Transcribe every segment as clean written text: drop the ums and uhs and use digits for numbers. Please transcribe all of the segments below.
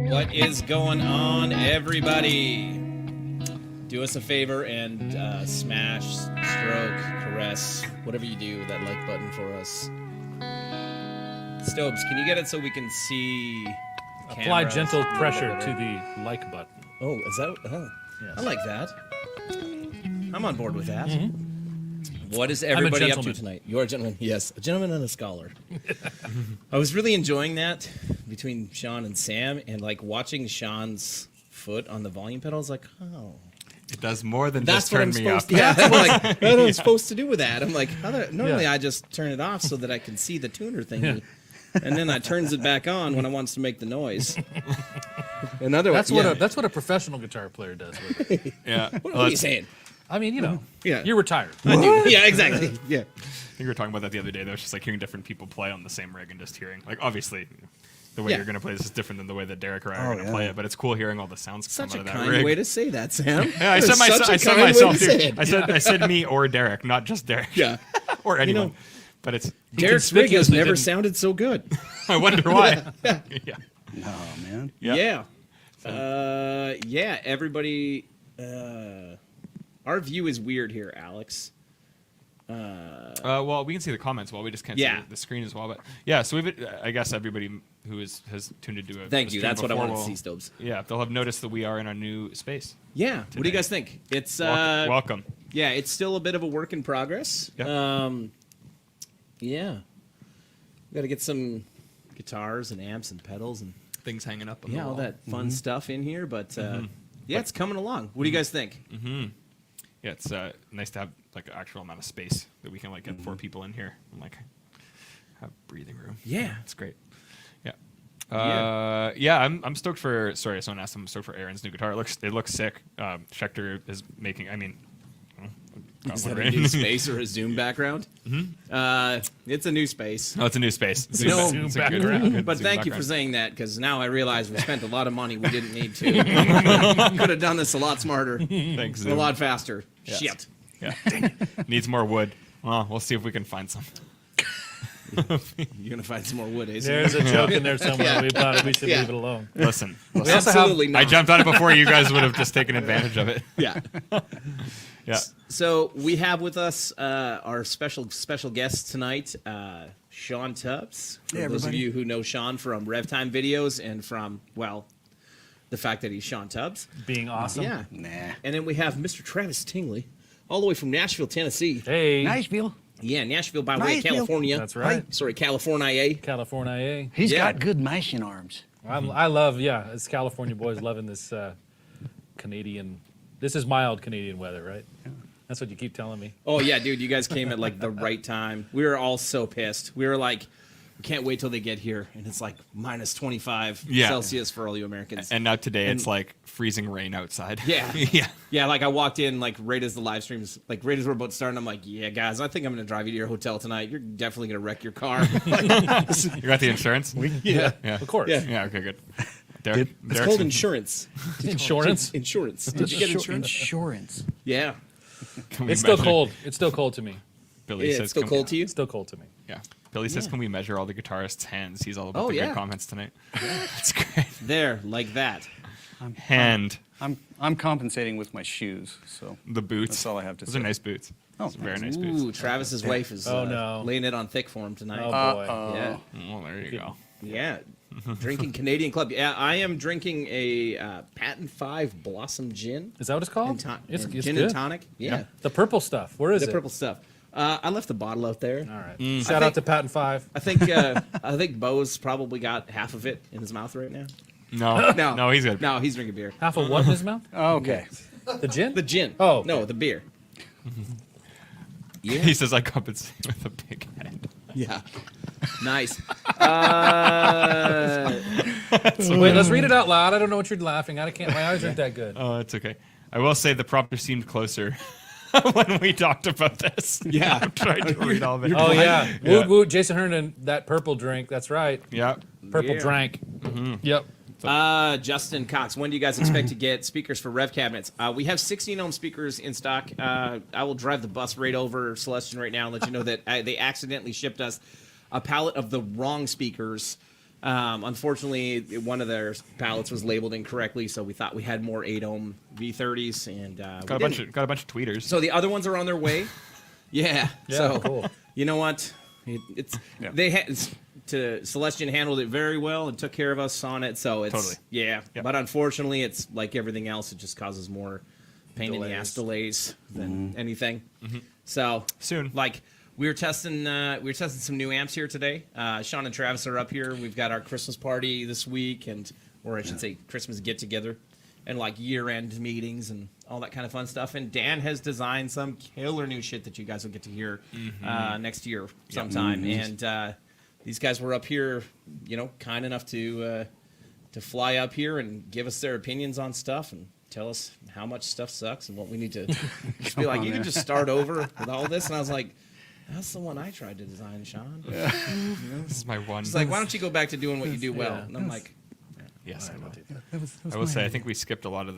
What is going on, everybody? Do us a favor and smash, stroke, caress, whatever you do, that like button for us. Stobes, can you get it so we can see? Apply gentle pressure to the like button. Oh, is that? Oh, yes. I like that. I'm on board with that. Mm-hmm. What is everybody up to tonight? You're a gentleman. Yes, a gentleman and a scholar. I was really enjoying that between Shawn and Sam, and like watching Shawn's foot on the volume pedal. I was like, oh. It does more than just turn me up. Yeah, I'm like, what am I supposed to do with that? I'm like, normally I just turn it off so that I can see the tuner thingy. And then I turns it back on when I wants to make the noise. That's what a professional guitar player does with it. Yeah. What are you saying? I mean, you know, you're retired. I do. Yeah, exactly. Yeah. I think we were talking about that the other day, though. It's just like hearing different people play on the same rig and just hearing, like, obviously, the way you're going to play this is different than the way that Derek or I are going to play it, but it's cool hearing all the sounds come out of that rig. Such a kind way to say that, Sam. Yeah, I said myself, dude. I said me or Derek, not just Derek. Yeah. Or anyone. But it's Derek's rig has never sounded so good. I wonder why. Yeah. Oh, man. Yeah. Everybody. Our view is weird here, Alex. Well, we can see the comments while we just can't see the screen as well. But yeah, so I guess everybody who has tuned into a thank you. That's what I wanted to see, Stobes. Yeah, they'll have noticed that we are in our new space. Yeah. Today. What do you guys think? It's welcome. Yeah, it's still a bit of a work in progress. Yep. Yeah. We got to get some guitars and amps and pedals and things hanging up on the wall. All that fun stuff in here, but it's coming along. What do you guys think? Mm-hmm. Yeah, it's nice to have like an actual amount of space that we can like get 4 people in here and like have breathing room. Yeah, it's great. Yeah. I'm stoked for. Sorry, someone asked. I'm stoked for Aaron's new guitar. It looks sick. Schecter is making. I mean, is that a new space or a Zoom background? Mm-hmm. It's a new space. Oh, it's a new space. Zoom background. But thank you for saying that, because now I realize we spent a lot of money we didn't need to. Could have done this a lot smarter. Thanks, Zoom. A lot faster. Yes. Shit. Yeah. Needs more wood. Well, we'll see if we can find some. You're going to find some more wood, eh? There's a joke in there somewhere. Yeah. We thought we should leave it alone. Listen. Absolutely not. I jumped on it before you guys would have just taken advantage of it. Yeah. Yeah. So we have with us our special guest tonight, Shawn Tubbs. For those of you who know Shawn from Rev Time videos and from, the fact that he's Shawn Tubbs. Being awesome. Yeah. Nah. And then we have Mr. Travis Tingley, all the way from Nashville, Tennessee. Hey. Nashville. Yeah, Nashville by way of California. That's right. Sorry, California. California. He's got good mashing arms. I love, as California boys loving this Canadian. This is mild Canadian weather, right? Yeah. That's what you keep telling me. Oh yeah, dude, you guys came at like the right time. We were all so pissed. We were like, we can't wait till they get here, and it's like minus 25 Celsius for all you Americans. And now today it's like freezing rain outside. Yeah, yeah, yeah. Like I walked in, like right as the live streams, like right as we're about to start, and I'm like, yeah, guys, I think I'm gonna drive you to your hotel tonight. You're definitely gonna wreck your car. You got the insurance? Yeah, Of course. Yeah. Okay, good. Derek, it's called insurance. Insurance? Insurance. Did you get insurance? Insurance. Yeah. It's still cold. It's still cold to me. Billy Yeah, says, it's still cold to you? It's still cold to me. Yeah. Billy says, Yeah. can we measure all the guitarists' hands? He's all about the yeah. good comments tonight. That's great. There, like that. Hand. I'm compensating with my shoes, so The boots. that's all I have to Those say. are nice boots. Oh, Those are very thanks. nice boots. Ooh, Travis's wife is no. laying it on thick for him tonight. Oh, boy. Yeah. Well, there you go. Yeah. Drinking Canadian Club. Yeah, I am drinking a Patent 5 Blossom Gin. Is that what it's called? It's It's gin good. and tonic. Yeah. The purple stuff. Where is The it? purple stuff. I left the bottle out there. All right. I Shout out to Patent 5. I think Bo's probably got half of it in his mouth right now. No, he's good. No, he's drinking beer. Half of what in his mouth? Okay. The gin? The gin. Oh, okay. No, the beer. Yeah. He says I compensate with a big head. Yeah. Nice. Wait, let's read it out loud. I don't know what you're laughing at. I can't. My eyes aren't that good. Oh, it's okay. I will say the prompter seemed closer when we talked about this. Yeah. I'm trying to read all of it. Oh yeah. Yeah. Woot woot. Jason Herndon. That purple drink. That's right. Yeah. Purple Yeah. drank. Yep. Justin Cox, when do you guys expect to get speakers for Rev Cabinets? We have 16 ohm speakers in stock. I will drive the bus right over Celestion right now and let you know that they accidentally shipped us a pallet of the wrong speakers. Unfortunately, one of their pallets was labeled incorrectly, so we thought we had more 8 ohm V30s, and Got a bunch of tweeters. So the other ones are on their way. Yeah. Yeah. So Cool. you know what? Celestion handled it very well and took care of us on it. So it's Totally. yeah. Yep. But unfortunately, it's like everything else. It just causes more pain in the ass delays than anything. So Soon. like we were testing some new amps here today. Shawn and Travis are up here. We've got our Christmas party this week, or I should say Christmas get together, and like year-end meetings and all that kind of fun stuff. And Dan has designed some killer new shit that you guys will get to hear next year sometime. And these guys were up here, kind enough to fly up here and give us their opinions on stuff and tell us how much stuff sucks and what we need to just be like, you can just start over with all this. And I was like, that's the one I tried to design, Shawn. Yeah. This is my one. It's like, why don't you go back to doing what you do well? Yeah. And I'm like, Yes, I will. That was I will say I think we skipped a lot of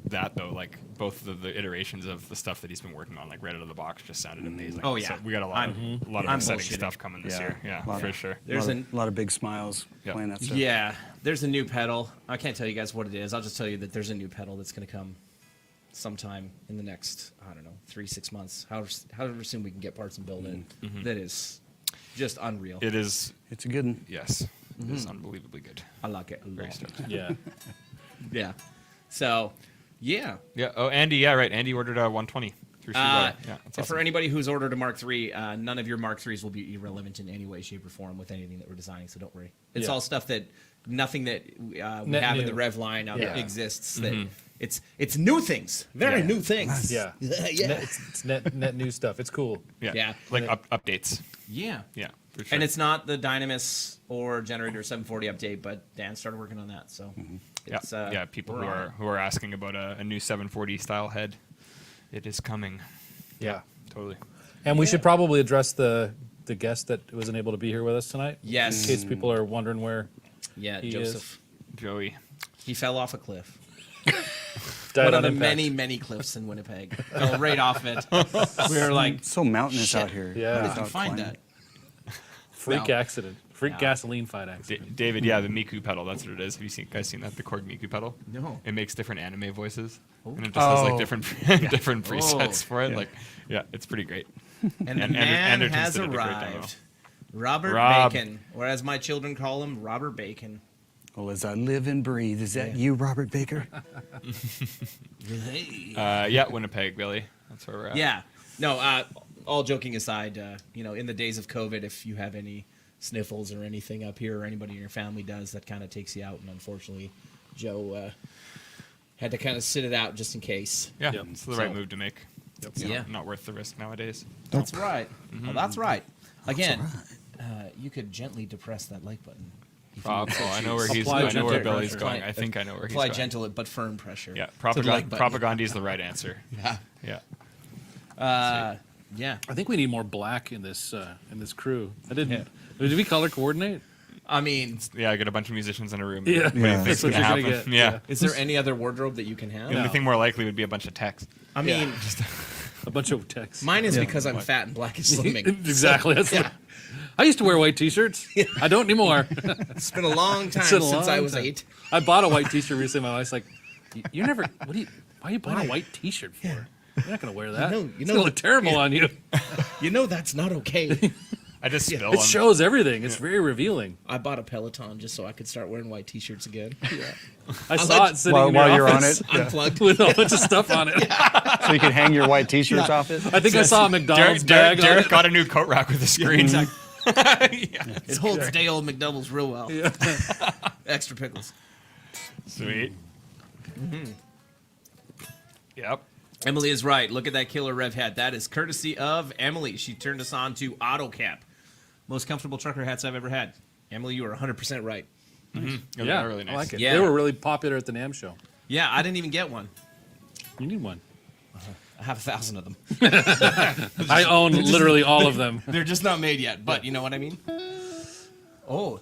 that though. Like both of the iterations of the stuff that he's been working on, like right out of the box, just sounded amazing. Oh, yeah. So we got a lot of I'm exciting bullshitting. stuff coming this Yeah. year. Yeah, Lot for of- sure. There's a lot of big smiles Yep. playing that stuff. yeah, there's a new pedal. I can't tell you guys what it is. I'll just tell you that there's a new pedal that's going to come sometime in the next, 3-6 months. However soon we can get parts and build it. That is just unreal. It is. It's a good one. Yes, it is unbelievably good. I like it a Very lot. stoked. Yeah. Yeah. So, yeah. Yeah. Oh, Andy. Yeah, right. Andy ordered a 120 through Sweetwater. Yeah, that's And awesome. for anybody who's ordered a Mark III, none of your Mark IIIs will be irrelevant in any way, shape, or form with anything that we're designing, so don't worry. It's Yeah. all stuff that nothing that we Net have in new. the Rev line Yeah. exists. That it's new things, very new things. Yeah. Yeah. It's net new stuff. It's cool. Yeah. Yeah. Like updates. Yeah. Yeah, for sure. And it's not the Dynamis or Generator 740 update, but Dan started working on that, so it's people we're on it. who are asking about a new 740 style head. It is coming. Yeah. Totally. And we should probably address the guest that wasn't able to be here with us tonight. Yes. In case people are wondering where Yeah, he Joseph. Joey. He fell off a cliff. died One of on the impact. many, many cliffs in Winnipeg. Fell right off it. We were like, It's so mountainous Shit. out here. Yeah. how did Without you find climbing. that? Freak No. accident. Freak No. gasoline fight accident. David, yeah, the Miku pedal. That's what it is. Have you guys seen that? The Korg Miku pedal? No. It makes different anime voices, and it just has like different different presets for it. Yeah. Like, yeah, it's pretty great. And the And man Anderton's has did a great demo. arrived. Robert Rob. Bacon, or as my children call him, Robert Bacon. Well, as I live and breathe, is that you, Robert Baker? Yeah, Winnipeg, Billy. That's where we're at. Yeah. No, all joking aside, in the days of COVID, if you have any sniffles or anything up here, or anybody in your family does, that kind of takes you out. And unfortunately, Joe had to kind of sit it out just in case. Yeah, Yep. it's the right move to make. Yep. It's Yeah. not worth the risk nowadays. That's right. Well, that's right. Again, you could gently depress that like button. Oh, I know where Apply I know where gentle Billy's pressure. going. I think I know where he's Apply going. gentle but firm pressure. Yeah, to the like button. propaganda is the right answer. Yeah. Yeah. Yeah. I think we need more black in this crew. Did we color coordinate? I mean, Yeah, I got a bunch of musicians in a room. Yeah. What do you Yeah. think's That's what gonna you're gonna happen? get. Yeah. is there any other wardrobe that you can have? The only No. thing more likely would be a bunch of text. I mean, A bunch of texts. mine is because I'm fat and black is slimming. Exactly. That's Yeah. I used to wear white T-shirts. I don't anymore. It's been a long time It's been a since long I was time. 8. I bought a white T-shirt recently. My wife's like, "You never. Why are you buying a white T-shirt for? You're not gonna wear that. You It's know- gonna look terrible on you. You know that's not okay. I just spill It on shows everything. It's very revealing. I bought a Peloton just so I could start wearing white T-shirts again. I saw it sitting in While your you're on office it, Unplugged. with a bunch of stuff on it. so you can hang your white T-shirts off it. I think I saw a McDonald's bag. Derek got a new coat rack with a screen. It holds day old McDoubles real well. Yeah. Extra pickles. Sweet. Yep. Emily is right. Look at that killer rev hat. That is courtesy of Emily. She turned us on to AutoCap. Most comfortable trucker hats I've ever had. Emily, you are 100% right. Yeah, Yeah, really nice. I like it. Yeah. They were really popular at the NAMM show. Yeah, I didn't even get one. You need one. I have 1,000 of them. I own literally all of them. They're just not made yet, but you know what I mean? Oh.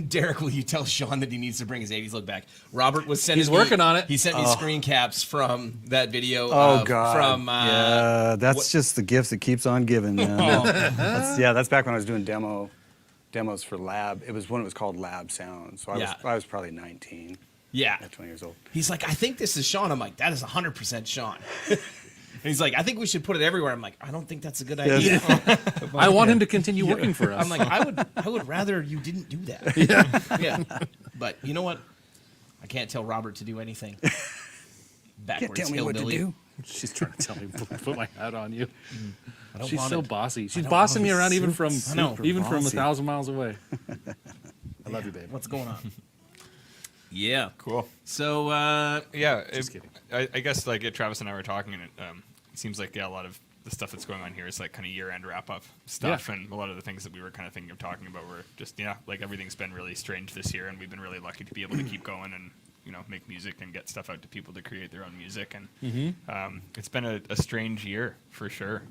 Derek, will you tell Shawn that he needs to bring his 80s look back? Robert was sending He's working on it. He sent me screen caps from that video. Oh God! From yeah, that's just the gift that keeps on giving, man. That's back when I was doing demos for Lab. It was when it was called Lab Sound. So I was probably 19. Yeah. At 20 years old. He's like, I think this is Shawn. I'm like, that is 100% Shawn. And he's like, I think we should put it everywhere. I'm like, I don't think that's a good idea. I want him to continue working for us. I'm like, I would rather you didn't do that. Yeah. But you know what? I can't tell Robert to do anything. Backwards Can't tell me what to hillbilly. do. She's trying to tell me put my hat on you. I don't She's want so it. bossy. She's bossing me around even from I know. even from Bossy. 1,000 miles away. I love you, babe. What's going on? Yeah. Cool. So, Yeah, Just kidding. I guess like Travis and I were talking, and it seems like a lot of the stuff that's going on here is like kind of year-end wrap-up stuff, Yeah. and a lot of the things that we were kind of thinking of talking about were just like everything's been really strange this year, and we've been really lucky to be able to keep going and make music and get stuff out to people to create their own music, and it's been a strange year for sure.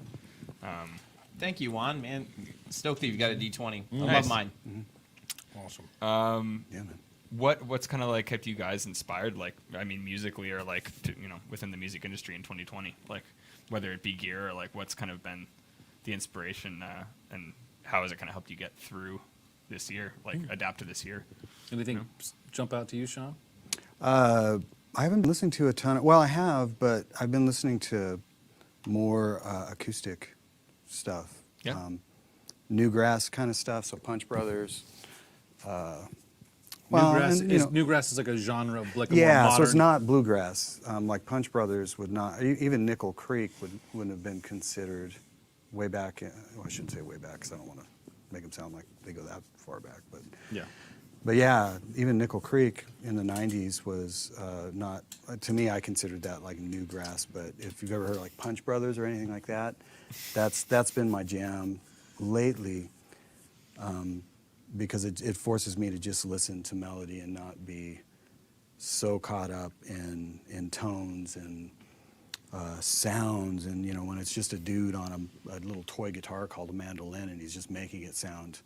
thank you, Juan. Man, stoked that you've got a D20. I Nice. love mine. Awesome. Yeah, man. What's kind of like kept you guys inspired, like I mean musically or like within the music industry in 2020, like whether it be gear or like what's kind of been the inspiration and how has it kind of helped you get through this year, like adapt to this year? Anything jump out to you, Shawn? I haven't been listening to a ton of, well, I have, but I've been listening to more acoustic stuff. Yeah. Newgrass kind of stuff, so Punch Brothers. Newgrass is like a genre, like a more Yeah, modern. so it's not bluegrass. Like Punch Brothers would not, even Nickel Creek wouldn't have been considered way back. Well, I shouldn't say way back because I don't want to make them sound like they go that far back. But yeah, even Nickel Creek in the 90s was not, to me, I considered that like newgrass. But if you've ever heard like Punch Brothers or anything like that, that's been my jam lately. Because it forces me to just listen to melody and not be so caught up in tones and sounds. And, when it's just a dude on a little toy guitar called a mandolin and he's just making it sound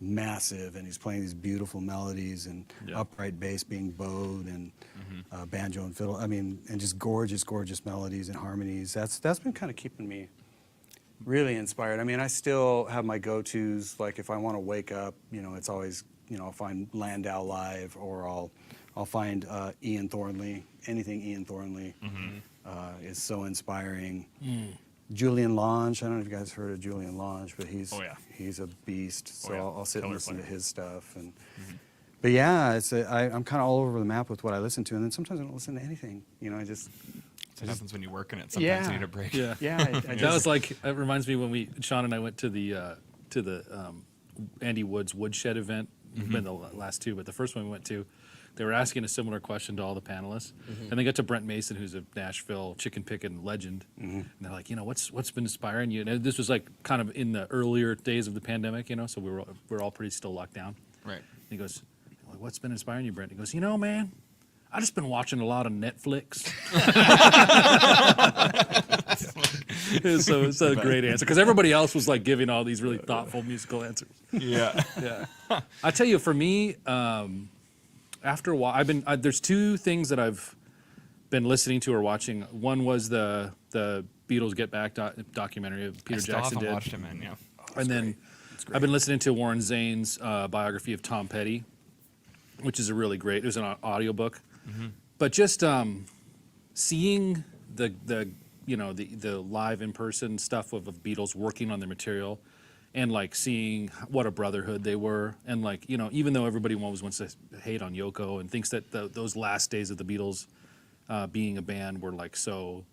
massive and he's playing these beautiful melodies and upright bass being bowed and banjo and fiddle. I mean, and just gorgeous, gorgeous melodies and harmonies. That's been kind of keeping me really inspired. I mean, I still have my go-tos. Like if I want to wake up, it's always, I'll find Landau live, or I'll find Ian Thornley. Anything Ian Thornley is so inspiring. Julian Lange. I don't know if you guys heard of Julian Lange, but he's a beast. So I'll sit and listen to his stuff. And but yeah, I'm kind of all over the map with what I listen to, and then sometimes I don't listen to anything. I just. It happens when you work in it. Sometimes you need a break. Yeah. Yeah, That was like, it reminds me when Shawn and I went to the Andy Wood's Woodshed event. It's been the last two, but the first one we went to, they were asking a similar question to all the panelists, and they got to Brent Mason, who's a Nashville chicken picking legend, and they're like, what's been inspiring you? And this was like kind of in the earlier days of the pandemic, so we're all pretty still locked down. Right. And he goes, what's been inspiring you, Brent? He goes, man, I just been watching a lot of Netflix. It's a great answer because everybody else was like giving all these really thoughtful musical answers. Yeah. Yeah. I tell you, for me, after a while, there's two things that I've been listening to or watching. One was the Beatles Get Back documentary of Peter Jackson did. Watched it, man. Yeah. And then I've been listening to Warren Zane's biography of Tom Petty, which is a really great. It was an audiobook. But just seeing the live in person stuff of the Beatles working on their material, and like seeing what a brotherhood they were, and like even though everybody always wants to hate on Yoko and thinks that those last days of the Beatles being a band were like so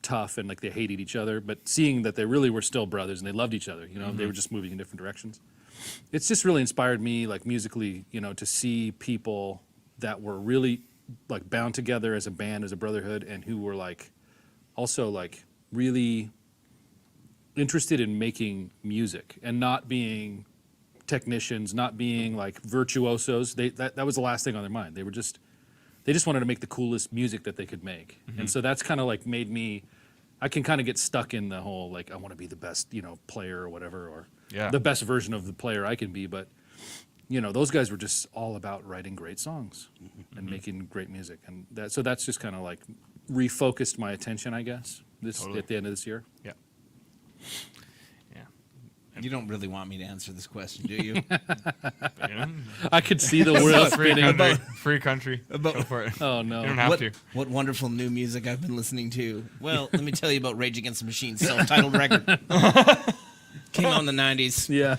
tough and like they hated each other, but seeing that they really were still brothers and they loved each other, they were just moving in different directions. It's just really inspired me, like musically, to see people that were really like bound together as a band, as a brotherhood, and who were like also like really interested in making music and not being technicians, not being like virtuosos. That was the last thing on their mind. They just wanted to make the coolest music that they could make. And so that's kind of like made me, I can kind of get stuck in the whole like I want to be the best player or whatever, or the best version of the player I can be, but those guys were just all about writing great songs and making great music, and that's just kind of like refocused my attention, I guess, at the end of this year. Yeah. Yeah. You don't really want me to answer this question, do you? I could see the world spinning. Free country. Go for it. Oh no! You don't have to. What wonderful new music I've been listening to. Well, let me tell you about Rage Against the Machine's self-titled record. Came out in the 90s. Yeah.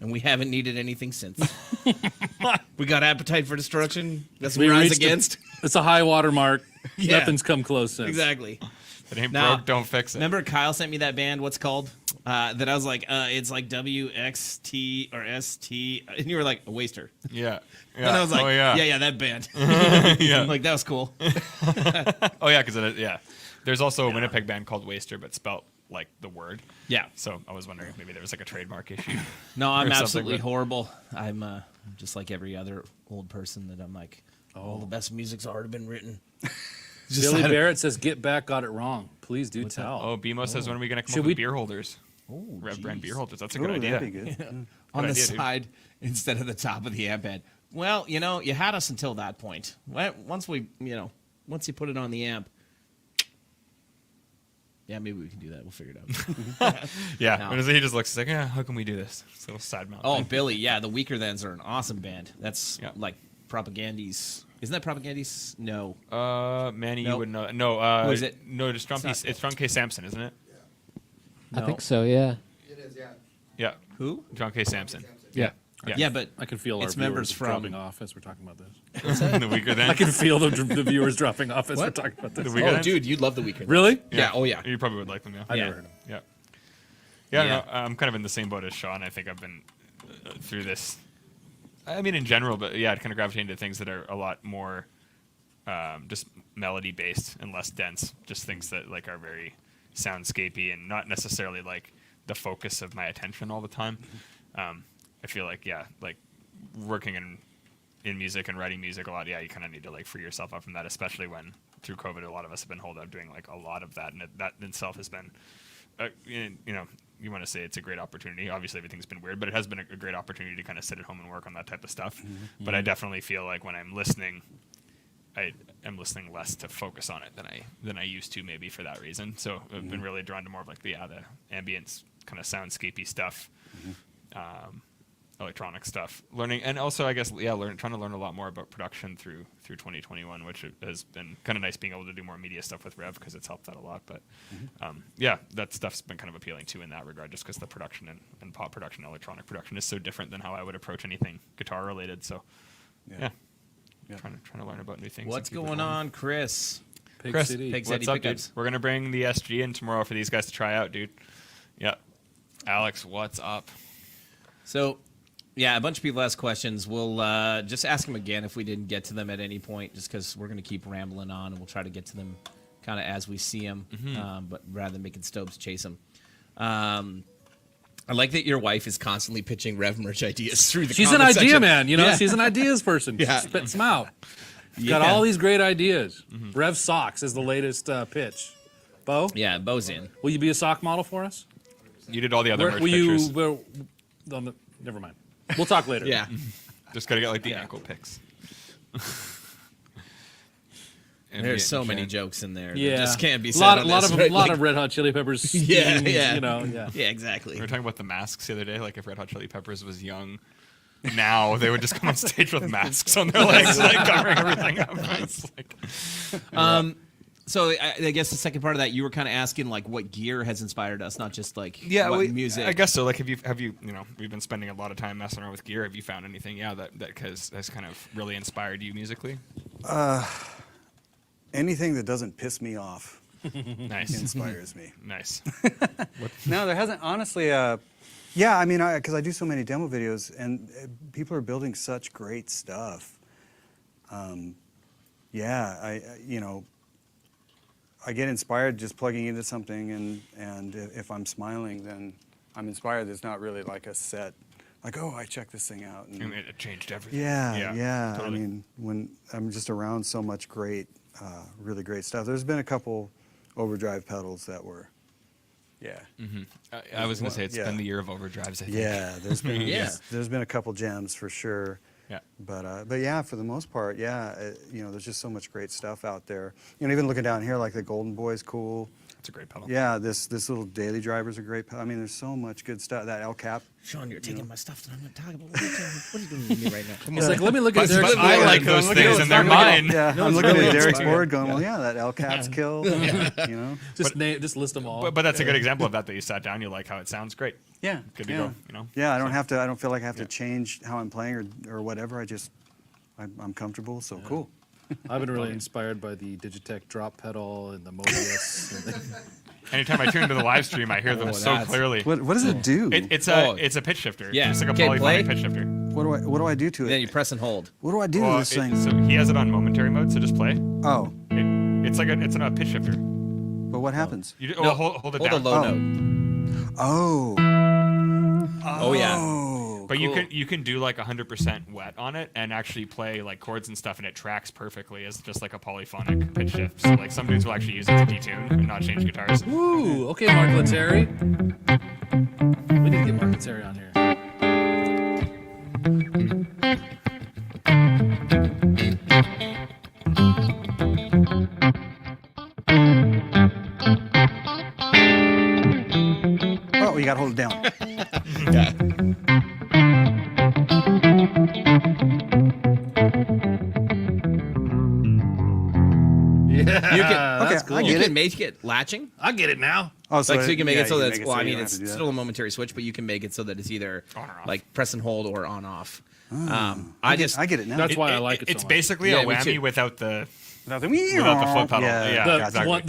And we haven't needed anything since. We got Appetite for Destruction. That's what We we Rise reached Against. It's a high water mark. Yeah. Nothing's come close since. Exactly. If it ain't Now, broke, don't fix it. Remember Kyle sent me that band, what's it called? That I was like, it's like WXT or ST. And you were like, a waster. Yeah. And I was like, oh, yeah. that band. Yeah. I'm like, that was cool. Oh, yeah, because, there's also a Winnipeg band called Waster, but spelt like the word. Yeah. So I was wondering if maybe there was like a trademark issue. No, I'm or something, absolutely but- horrible. I'm just like every other old person that I'm like, all the best music's already been written. Billy Barrett says, "Get Back got it wrong. Please do tell." Oh, BMO says, when are we going to come Should up we- with beer holders? Oh, Rev brand beer holders. That's a Ooh, good idea. that'd be good. on the idea, dude. side instead of the top of the amp bed. Well, you had us until that point. Once you put it on the amp, yeah, maybe we can do that. We'll figure it out. Yeah. No. And he just looks like, how can we do this? This little side mount. Oh, thing. Billy, yeah, the Weaker Thans are an awesome band. That's Yeah. like Propagandi's. Isn't that Propagandi's? No. Manny, Nope. you wouldn't know. No. Who is it? No, it's John K. Sampson, isn't it? I think so, yeah. It is, yeah. Yeah. Who? John K. Sampson. Yeah. Yeah, but I can feel it's our members viewers from- dropping off as we're talking about this. The Weaker Than. I can feel the viewers dropping off as What? we're talking about The this. Weaker Oh, Thans? dude, you'd love the Weaker Thans. Really? Yeah, oh, yeah. You probably would like them, yeah. I Yeah. never heard of them. Yeah. Yeah, Yeah. No, I'm kind of in the same boat as Shawn. I think I've been through this. I mean, in general, but yeah, I'd kind of gravitate into things that are a lot more just melody based and less dense. Just things that like are very soundscapey and not necessarily like the focus of my attention all the time. I feel like like working in music and writing music a lot. Yeah, you kind of need to like free yourself up from that, especially when through COVID, a lot of us have been holed up doing like a lot of that, and that in itself has been. You want to say it's a great opportunity. Obviously, everything's been weird, but it has been a great opportunity to kind of sit at home and work on that type of stuff. Mm-hmm. But I definitely feel like when I'm listening, I am listening less to focus on it than I used to, maybe for that reason. So I've been really drawn to more of like the ambience kind of soundscapey stuff, electronic stuff. Learning, and also I guess trying to learn a lot more about production through 2021, which has been kind of nice being able to do more media stuff with Rev because it's helped out a lot. But that stuff's been kind of appealing too in that regard, just because the production and pop production, electronic production is so different than how I would approach anything guitar related. So Yeah. trying to learn about new things. What's and keep it going going. on, Chris? Pig Chris, City. Pig What's City up, dude? pickups. We're gonna bring the SG in tomorrow for these guys to try out, dude. Yeah, Alex, what's up? So, yeah, a bunch of people asked questions. We'll just ask them again if we didn't get to them at any point, just because we're going to keep rambling on, and we'll try to get to them kind of as we see them, but rather than making Stobes chase them. I like that your wife is constantly pitching Rev merch ideas through the She's an comment idea section. man, you know. Yeah. She's an ideas person. Yeah. She spits them out. Yeah. Got all these great ideas. Rev Socks is the latest pitch. Bo? Yeah, Bo's in. Will you be a sock model for us? You did all the other merch Will pictures. Never mind. We'll talk later. Yeah. Just gotta get like the ankle pics. There's so many jokes in there. Yeah. That just can't be said lot on this, of right? lot Like- of Red Hot Chili Peppers. Yeah, themes, yeah. You know, yeah. Yeah, exactly. We were talking about the masks the other day. Like if Red Hot Chili Peppers was young, now they would just come on stage with masks on their legs, like covering everything up. It's like, So I guess the second part of that, you were kind of asking like what gear has inspired us, not just like what music. I guess so. Like, have you we've been spending a lot of time messing around with gear. Have you found anything? Yeah, that has kind of really inspired you musically. Anything that doesn't piss me off Nice, inspires me. nice. No, there hasn't, honestly. Yeah, I mean, because I do so many demo videos, and people are building such great stuff. Yeah, I get inspired just plugging into something, and if I'm smiling, then I'm inspired. It's not really like a set, like, oh, I checked this thing out. And, It changed everything. yeah. Totally. I mean, when I'm just around so much great, really great stuff. There's been a couple overdrive pedals that were, yeah. I was gonna say it's Yeah. been the year of overdrives. I think. Yeah, there's been Yeah. there's been a couple gems for sure. Yeah. But yeah, for the most part, yeah, there's just so much great stuff out there. Even looking down here, like the Golden Boy's cool. It's a great pedal. Yeah, this little Daily Driver's a great. I mean, there's so much good stuff. That El Cap. Sean, you're taking my stuff that I'm not talking about. What are you doing with me right now? Come It's on. like, let me look at But Derek's I board. like those things, and they're mine. Yeah, No, I'm it's looking really at Derek's inspired. board, going, well, yeah, that El Cap's kill. Just list them all. But that's a good example of that you sat down. You like how it sounds great. Yeah, Good to yeah. go. You know. Yeah, I don't feel like I have to change how I'm playing or whatever. I'm comfortable, so cool. I've been really inspired by the Digitech drop pedal and the Mobius. Anytime I tune into the live stream, I hear them so that's- clearly. What does it do? It's Oh. a pitch shifter. Yeah. It's like a Okay, polyphonic play. pitch shifter. What do I do to it? Then you press and hold. What do I do to Well, this thing? so he has it on momentary mode, so just play. Oh, It's a pitch shifter. but what happens? You No, hold it Hold down. a low Oh. note. Oh. Oh yeah. Oh. But Cool. you can do like 100% wet on it and actually play like chords and stuff, and it tracks perfectly as just like a polyphonic pitch shift. So like some dudes will actually use it to detune and not change guitars. Ooh, okay, Mark Lettieri. We need to get Mark Lettieri on here. Oh, you got to hold it down. Yeah. Yeah, You can, Okay, that's cool. I you get can it. make it latching. I get it now. Oh, So you can make it so that it's, you well, I don't mean, have it's to do that. still a momentary switch, but you can make it so that it's either On or off. like press and hold or on off. I get it now. That's why I like it so It's much. basically Yeah, a me whammy too. without the Without the foot pedal. Yeah, Yeah. The, exactly. one,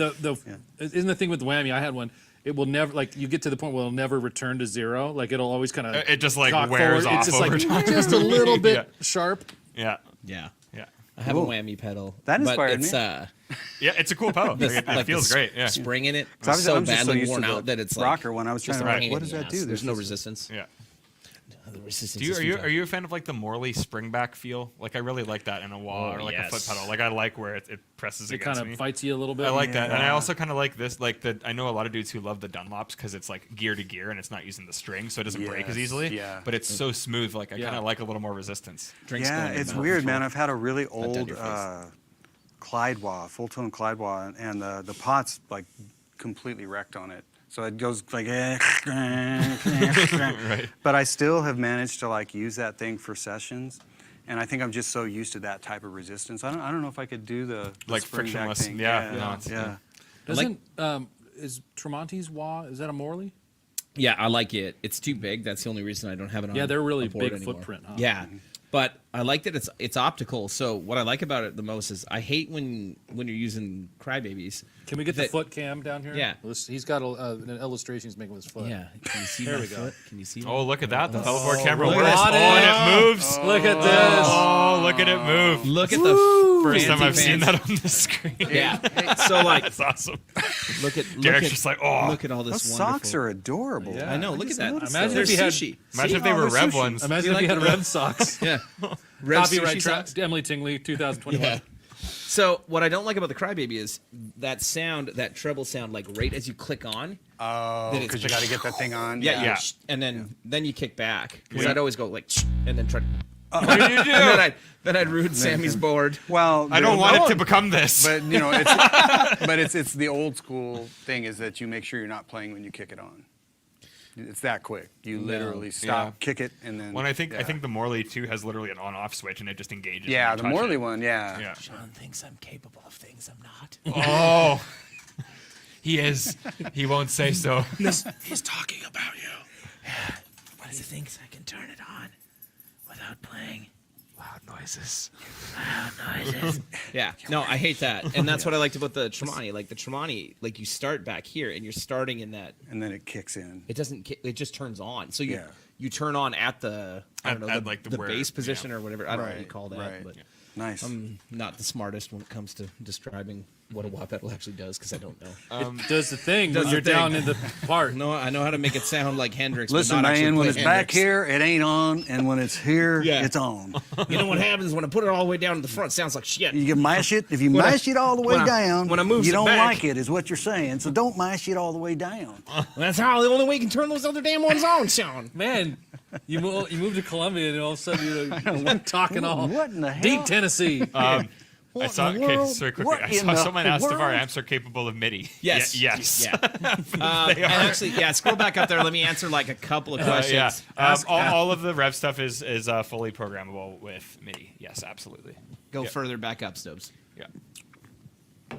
isn't the thing with the whammy? I had one. It will never, like, you get to the point where it'll never return to zero. Like, it'll always kind of. It just, like, wears off It's just over like time. just a little bit Yeah. sharp. Yeah. Yeah. Yeah. I have Cool. a whammy pedal. That but inspired it's, me. Yeah, it's a cool pedal. the, It like feels the great. Yeah. spring in it. So I was so just so badly used worn to the out that it's like rocker one. I was just trying a to pain what in does the that ass. do? There's no This is- resistance. Yeah. The resistance. Do you is are you futile. are you a fan of like the Morley springback feel? Like I really like that in a wah or like a foot yes. pedal. Like I like where it presses It against kind me. of fights you a little bit. I like that, and I Yeah. also kind of like this. Like I know a lot of dudes who love the Dunlops because it's like gear to gear and it's not using the string, so it doesn't break as Yes, easily. yeah. But it's so smooth. Like I Yeah. kind of like a little more resistance. Drinks Yeah, going in your it's mouth. weird, man. I've had a really down old your face. Clyde wah, full tone Clyde wah, and the pot's like completely wrecked on it. So it goes like, Right. But I still have managed to like use that thing for sessions, and I think I'm just so used to that type of resistance. I don't know if I could do the Like spring back frictionless, thing. yeah, yeah, no, it's- yeah. Doesn't is Tremonti's wah? Is that a Morley? Yeah, I like it. It's too big. That's the only reason I don't have it on. Yeah, they're really a board big anymore. footprint, huh? Yeah, But I like that it's optical. So what I like about it the most is I hate when you're using crybabies. Can we get the foot cam down here? Yeah. He's got an illustration he's making with his foot. Yeah. Can you see There my we go. foot? Can you see? Oh, look at that! The Oh, Velvor camera look works. at Oh, and it moves. Look at this. Oh, look at it move! Look at the First time fancy I've seen pants. that on the screen. Yeah. So like, That's awesome. look at Derek's just like, oh. look at all this Those wonderful. socks are adorable. Yeah. I know. Look at that. Imagine They're if he had- sushi. Imagine if they were Rev ones. Imagine You if you like had the- red socks. Yeah. Rev Copyright sushi track. socks. Emily Tingley, 2021. Yeah. So what I don't like about the Crybaby is that sound, that treble sound, like right as you click on. Oh, Then it's because you got to get that thing on. Yeah. And then you kick back. Because Yeah. I'd always go like, and then try. What did you do? And then I'd ruin Sammy's board. Well, I don't want it to become this. But you know, it's the old school thing is that you make sure you're not playing when you kick it on. It's that quick. You literally stop, Yeah. kick it, and then. When I think yeah. the Morley too has literally an on-off switch and it just engages. Yeah, when the you touch Morley it. one. Yeah. Yeah. Shawn thinks I'm capable of things I'm not. Oh, he is. He won't say so. He's talking about you. But he thinks I can turn it on without playing Loud noises. Yeah, no, I hate that, and that's what I liked about the Tremonti. Like the Tremonti, like you start back here, and you're starting in that. And then it kicks in. It doesn't. It just turns on. So Yeah. you turn on at the I don't know At, the, like, the the where- bass position yeah. or whatever. I don't know what you call that, right. but Nice. I'm not the smartest when it comes to describing what a wah pedal actually does because I don't know. It does the thing Does when the you're thing. down in the part. No, I know how to make it sound like Hendrix. Listen, but not actually man, when play it's back Hendrix. here, it ain't on, and when it's here, Yeah. it's on. You know what happens when I put it all the way down to the front? It sounds like shit. You can mash it. If you When I- mash it all the way when I- down, when I moves you it don't back. like it, is what you're saying. So don't mash it all the way down. That's how the only way you can turn those other damn ones on, Shawn. Man, you move to Columbia and all of a sudden you're talking all What in the hell? deep Tennessee. I saw. in the Okay, world? sorry, quickly. What I in saw the someone asked if our world? amps are capable of MIDI. Yes. Yes. Yeah. And actually, yeah. Scroll back up there. Let me answer like a couple of questions. Yeah. All of the Rev stuff is fully programmable with MIDI. Yes, absolutely. Go Yep. further back up, Stobes. Yeah.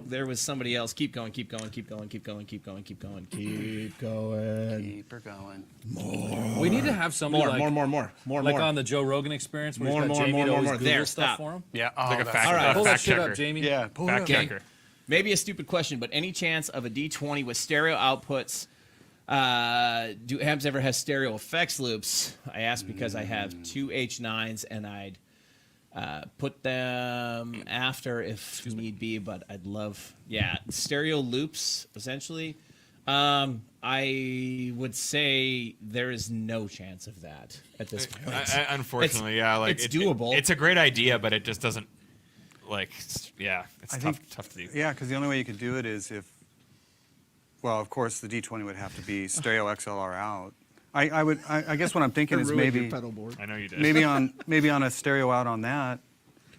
There was somebody else. Keep going. Keep going. Keep going. Keep going. Keep going. Keep going. Keep going. Keep her going. We need to have somebody More. like on the Joe Rogan Experience where More, he's got more, Jamie more, to more, always more. Google There, stuff stop. for him. Yeah. Oh, Like a that's fact, all right. Pull that fact shit checker. up, Jamie. Yeah. Pull it Fact up. checker. Maybe a stupid question, but any chance of a D20 with stereo outputs? Do amps ever have stereo effects loops? I ask because I have two H9s and I'd put them after if need be, but I'd love, stereo loops essentially. I would say there is no chance of that at this point. Unfortunately, like it's doable. It's a great idea, but it just doesn't. Like, yeah, it's I tough think- to do. Yeah, because the only way you could do it is if, well, of course, the D20 would have to be stereo XLR out. I guess what I'm thinking is maybe I know you did. maybe on a stereo out on that,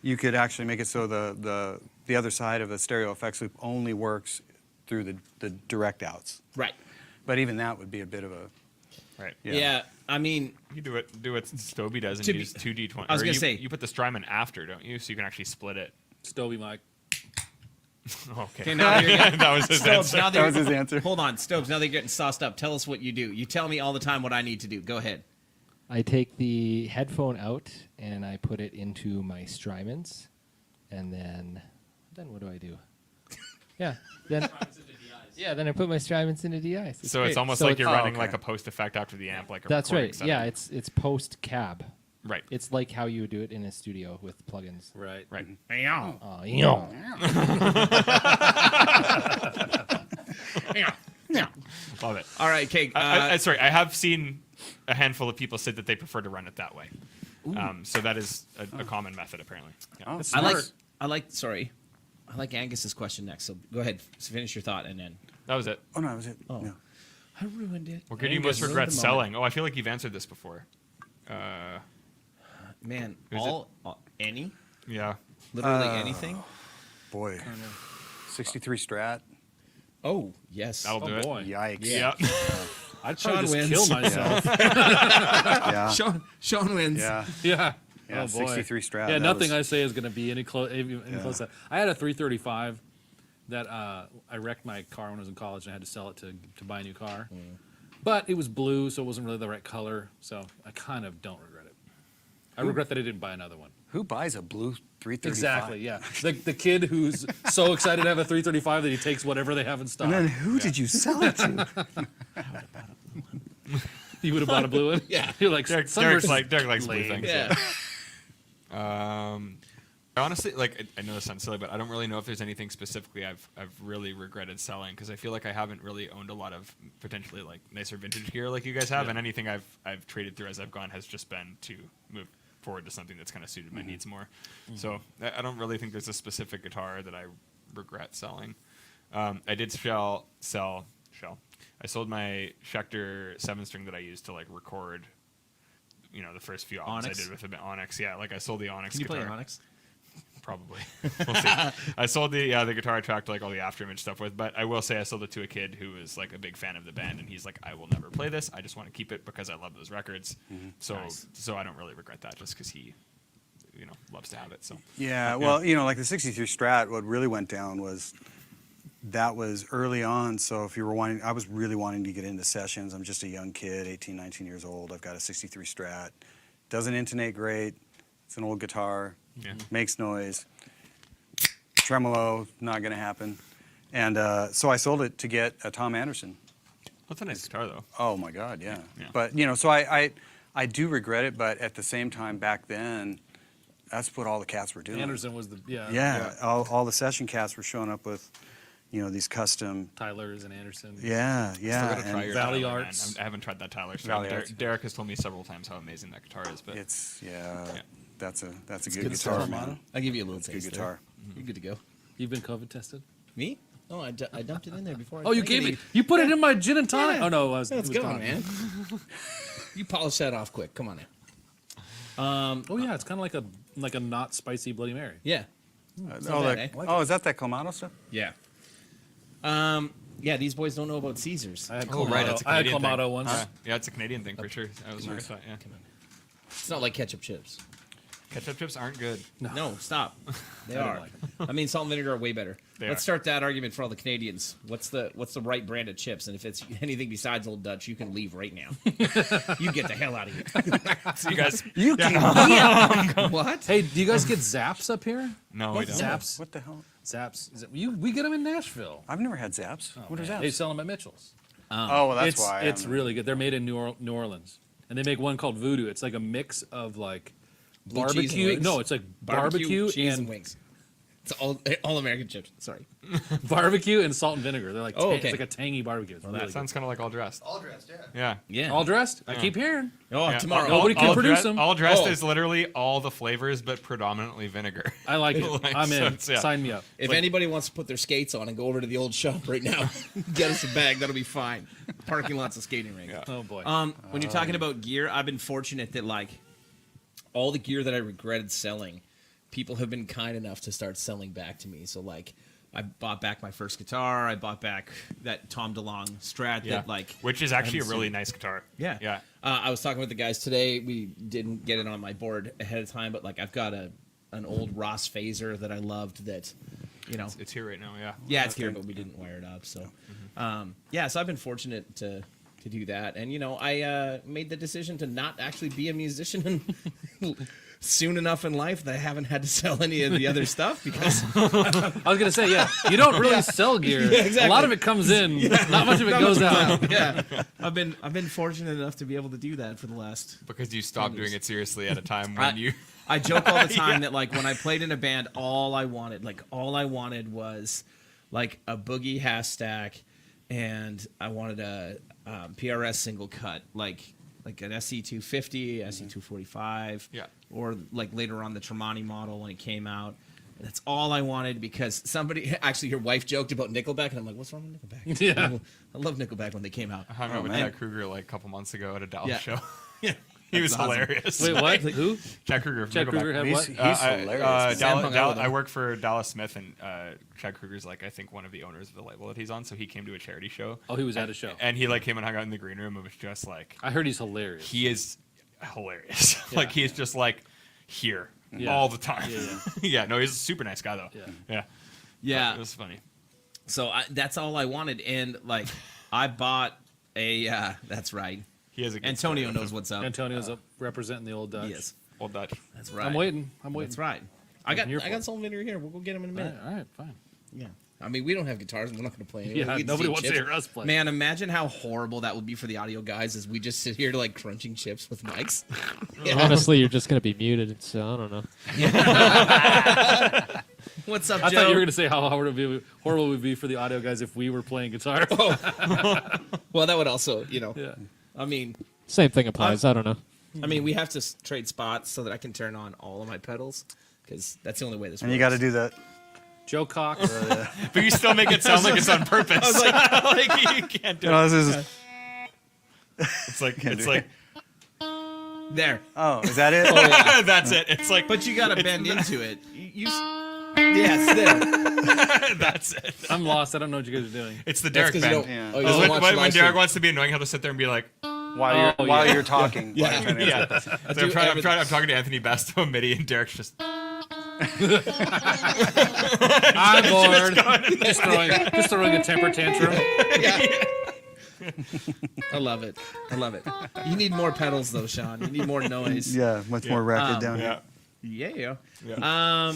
you could actually make it so the other side of the stereo effects loop only works through the direct outs. Right. But even that would be a bit of a Right. Yeah. I mean, You do what Stoby does and To be- use two D20. I was or gonna you, say- you put the Strymon after, don't you? So you can actually split it. Stovey Mike. Okay. okay, now you're getting, That was his Stobes, answer. now That was his answer. Hold on, Stobes. Now they're getting sauced up. Tell us what you do. You tell me all the time what I need to do. Go ahead. I take the headphone out and I put it into my Strymons, and then what do I do? Then I put my Strymons into DIs. So it's great. almost So like you're running okay. like a post effect after the amp, like a That's recording right. setup. Yeah, it's post cab. Right. It's like how you would do it in a studio with plugins. Right. Right. Love it. All right, okay. Sorry, I have seen a handful of people say that they prefer to run it that way. So that is a common method, apparently. Yeah. Oh, I like Angus's question next. So go ahead, finish your thought, and then That was it. Oh no, that was it. Oh. No. I ruined it. What could you Angus most ruined regret the moment. selling? Oh, I feel like you've answered this before. Man, Is any, Yeah. literally anything. Boy, 63 Strat. Oh yes. That'll do it. boy. Yikes. Yeah. I'd Shawn probably just wins. kill myself. Yeah. Sean wins. Yeah. Yeah. Yeah. Oh, boy. 63 Strat. Yeah, that nothing was- I say is going to be any close. Close to that. I had a 335 that I wrecked my car when I was in college, and I had to sell it to buy a new car. But it was blue, so it wasn't really the right color. So I kind of don't regret it. I regret that I didn't buy another one. Who buys a blue 335? Exactly, yeah. The kid who's so excited to have a 335 that he takes whatever they have in stock. And then who did you sell it to? You would have bought a blue one? Yeah. You're like, Derek likes blue lame. things. Yeah. Honestly, like I know this sounds silly, but I don't really know if there's anything specifically I've really regretted selling because I feel like I haven't really owned a lot of potentially like nicer vintage gear like you guys have, and anything I've traded through as I've gone has just been to move forward to something that's kind of suited my needs more. So I don't really think there's a specific guitar that I regret selling. I did sell. I sold my Schecter 7-string that I used to like record, the first few albums Onyx? I did with the Onyx. Yeah, like I sold the Onyx Can you guitar. play Onyx? Probably. We'll see. I sold the guitar I tracked like all the afterimage stuff with, but I will say I sold it to a kid who was like a big fan of the band, and he's like, I will never play this. I just want to keep it because I love those records. So I don't really regret that just because he, loves to have it. So Yeah, well, like the 63 Strat, what really went down was that was early on. So if you were I was really wanting to get into sessions. I'm just a young kid, 18, 19 years old. I've got a 63 Strat. Doesn't intonate great. It's an old guitar. Yeah. Makes noise. Tremolo, not going to happen. And so I sold it to get a Tom Anderson. That's a nice guitar though. Oh my God, yeah. Yeah. But so I do regret it, but at the same time, back then, that's what all the cats were doing. Anderson was the, Yeah, all the session cats were showing up with, these custom. Tylers and Anderson. Yeah, Still yeah. gotta try and your Valley Tyler, man. Arts. I haven't tried that Tyler. So Valley Arts. Derek has told me several times how amazing that guitar is, but it's Yeah. that's a good good guitar, stuff. man. I'll give you a little It's a taste good guitar. there. You're good to go. You've been COVID tested? Me? Oh, I dumped it in there before. Oh, you gave it. You put it in my gin and tonic. Yeah. Oh no, it Let's was go, gone. man. You polish that off quick. Come on now. Oh yeah, it's kind of like a not spicy Bloody Mary. Yeah. Oh, bad, eh? is that Clamato stuff? Yeah. Yeah, these boys don't know about Caesars. I had Oh, right, that's a I had Canadian Clamato thing. once. Yeah, it's a Canadian thing for sure. I was right with that. Yeah. It's not like ketchup chips. Ketchup chips aren't good. No, stop. They I don't are. like I mean, salt and vinegar are way better. They Let's are. start that argument for all the Canadians. What's the right brand of chips? And if it's anything besides Old Dutch, you can leave right now. You get the hell out of here. So you guys, You can. What? Hey, do you guys get Zaps up here? no, we don't. Zaps. What the hell? Zaps. We get them in Nashville. I've never had Zaps. What is that? They sell them at Mitchell's. Oh, well, that's it's why. it's really good. They're made in New Orleans, and they make one called Voodoo. It's like a mix of like Blue cheese and barbecue. wings? No, it's like barbecue cheese and and wings. It's all American chips. Sorry. barbecue and salt and vinegar. They're like Oh, it's okay. like a tangy barbecue. It's really That sounds kind of like all dressed. All dressed, yeah. Yeah. Yeah. good. All dressed. I keep hearing. Oh, Yeah. tomorrow. Nobody can produce them. All dressed Oh. is literally all the flavors, but predominantly vinegar. I like it. Like, I'm so in. it's- yeah. Sign me up. If anybody wants to put their skates on and go over to the old shop right now, get us a bag. That'll be fine. Parking lot's a skating rink. Yeah. Oh boy. When you're talking about gear, I've been fortunate that like all the gear that I regretted selling, people have been kind enough to start selling back to me. So like, I bought back my first guitar. I bought back that Tom DeLonge Strat Yeah. that like, Which is actually a haven't really seen. nice guitar. yeah, Yeah. I was talking with the guys today. We didn't get it on my board ahead of time, but like I've got an old Ross Phaser that I loved. That, It's here right now. Yeah. yeah, it's here, but we didn't wire it up. So, so I've been fortunate to do that, and I made the decision to not actually be a musician soon enough in life that I haven't had to sell any of the other stuff because I was gonna say, yeah, you don't really sell gear. Yeah, exactly. A lot of it comes in. Not much of it goes out. yeah, I've been fortunate enough to be able to do that for the last. Because you stopped doing it seriously at a time when you. I joke all the time that like when I played in a band, all I wanted was like a boogie half stack, and I wanted a PRS single cut, like an SE250, SE245, Yeah. or like later on the Tremonti model when it came out. That's all I wanted because somebody, actually your wife joked about Nickelback, and I'm like, what's wrong with Nickelback? Yeah. I love Nickelback when they came out. I hung out with man. Jack Kruger like a couple months ago at a Dallas Yeah. show. Yeah. He was That's awesome. hilarious. Wait, what? Who? Jack Kruger. From Jack Nickelback. Kruger had He's, what? he's hilarious. Sam hung out with him. I work for Dallas Smith, and Chad Kruger's like I think one of the owners of the label that he's on. So he came to a charity show. Oh, he was at a show. And he like came and hung out in the green room. It was just like I heard he's hilarious. he is hilarious. Yeah. Like he is just like here Yeah. all the time. Yeah, Yeah, no, he's a super nice guy though. Yeah. Yeah. Yeah. It was funny. So that's all I wanted, and like I bought a. That's right. He has a good Antonio story. knows what's up. Antonio's up representing the old Dutch. Yes. Old Dutch. That's right. I'm waiting. That's right. I got here for it. some vinegar here. We'll go get him in a minute. All right, fine. Yeah. I mean, we don't have guitars. We're not going to play anyway. Yeah, We just nobody eat wants to chips. hear us play. Man, imagine how horrible that would be for the audio guys as we just sit here like crunching chips with mics. Honestly, you're just gonna be muted, so I don't know. What's up, I Joe? thought you were going to say how horrible it would be for the audio guys if we were playing guitar. Well, that would also, Yeah. I mean, Same thing applies. I don't know. we have to trade spots so that I can turn on all of my pedals because that's the only way this And works. you got to do that. Joe Cox. But you still make it sound like it's on purpose. like you can't do it. No, this is. It's like There. Oh, is that it? that's it. It's like But you got to bend into it. Yes, there. that's it. I'm lost. I don't know what you guys are doing. It's the That's Derek 'cause you band. don't, Yeah. you It's don't when, watch when live Derek stream. wants to be annoying, he'll just sit there and be like, While you're talking. Yeah. while you're trying to answer yeah. the question. So I'm talking to Anthony Basto and MIDI, and Derek's just. I'm bored. just throwing a temper tantrum. I love it. You need more pedals, though, Shawn. You need more noise. Yeah, much more rapid down here. Yeah. Yeah.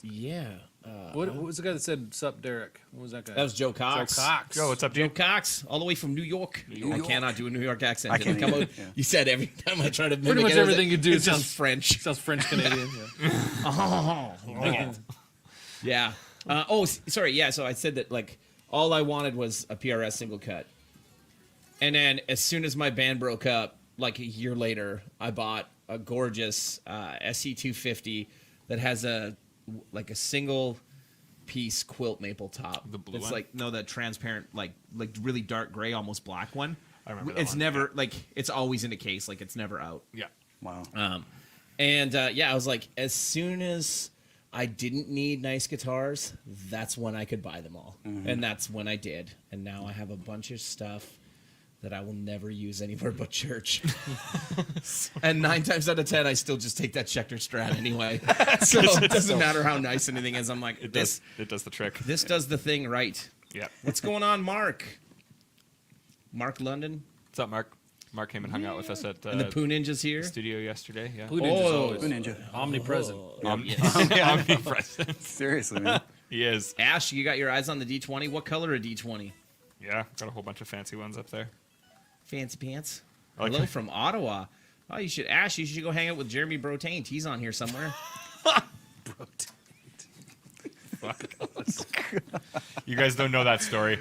Yeah. What was the guy that said "Sup, Derek"? What was that guy? That was Joe Cox. Joe Cox. Joe, what's up, Joe Joe? Cox, all the way from New York. I cannot do a New York accent. I It'll can't come either. out. Yeah. You said every time I try to mimic Pretty much it, everything you do it sounds sounds French. Sounds French Canadian. Yeah. Yeah. Sorry. Yeah. So I said that like all I wanted was a PRS single cut, and then as soon as my band broke up, like a year later, I bought a gorgeous SE250 that has a single piece quilt maple top. The blue it's one? like the transparent like really dark gray, almost black one. I remember that It's one, never like it's always in a case, like it's never out. Yeah. Wow. I was like, as soon as I didn't need nice guitars, that's when I could buy them all. And that's when I did. And now I have a bunch of stuff that I will never use anywhere but church. And 9 times out of 10, I still just take that Schecter Strat anyway. So it doesn't matter how nice anything is. I'm like, It this does the trick. does the thing right. Yeah. What's going on, Mark? Mark London? What's up, Mark? Mark came and hung out with us at And the Poo Ninja's here? the studio yesterday. Yeah. Blue Ninja's Oh. always Blue Ninja. omnipresent. Omnipresent. Seriously, man. He is. Ash, you got your eyes on the D20. What color a D20? Yeah. Got a whole bunch of fancy ones up there. Fancy pants. I like Hello it. from Ottawa. Oh, you should go hang out with Jeremy Brotaint. He's on here somewhere. You guys don't know that story.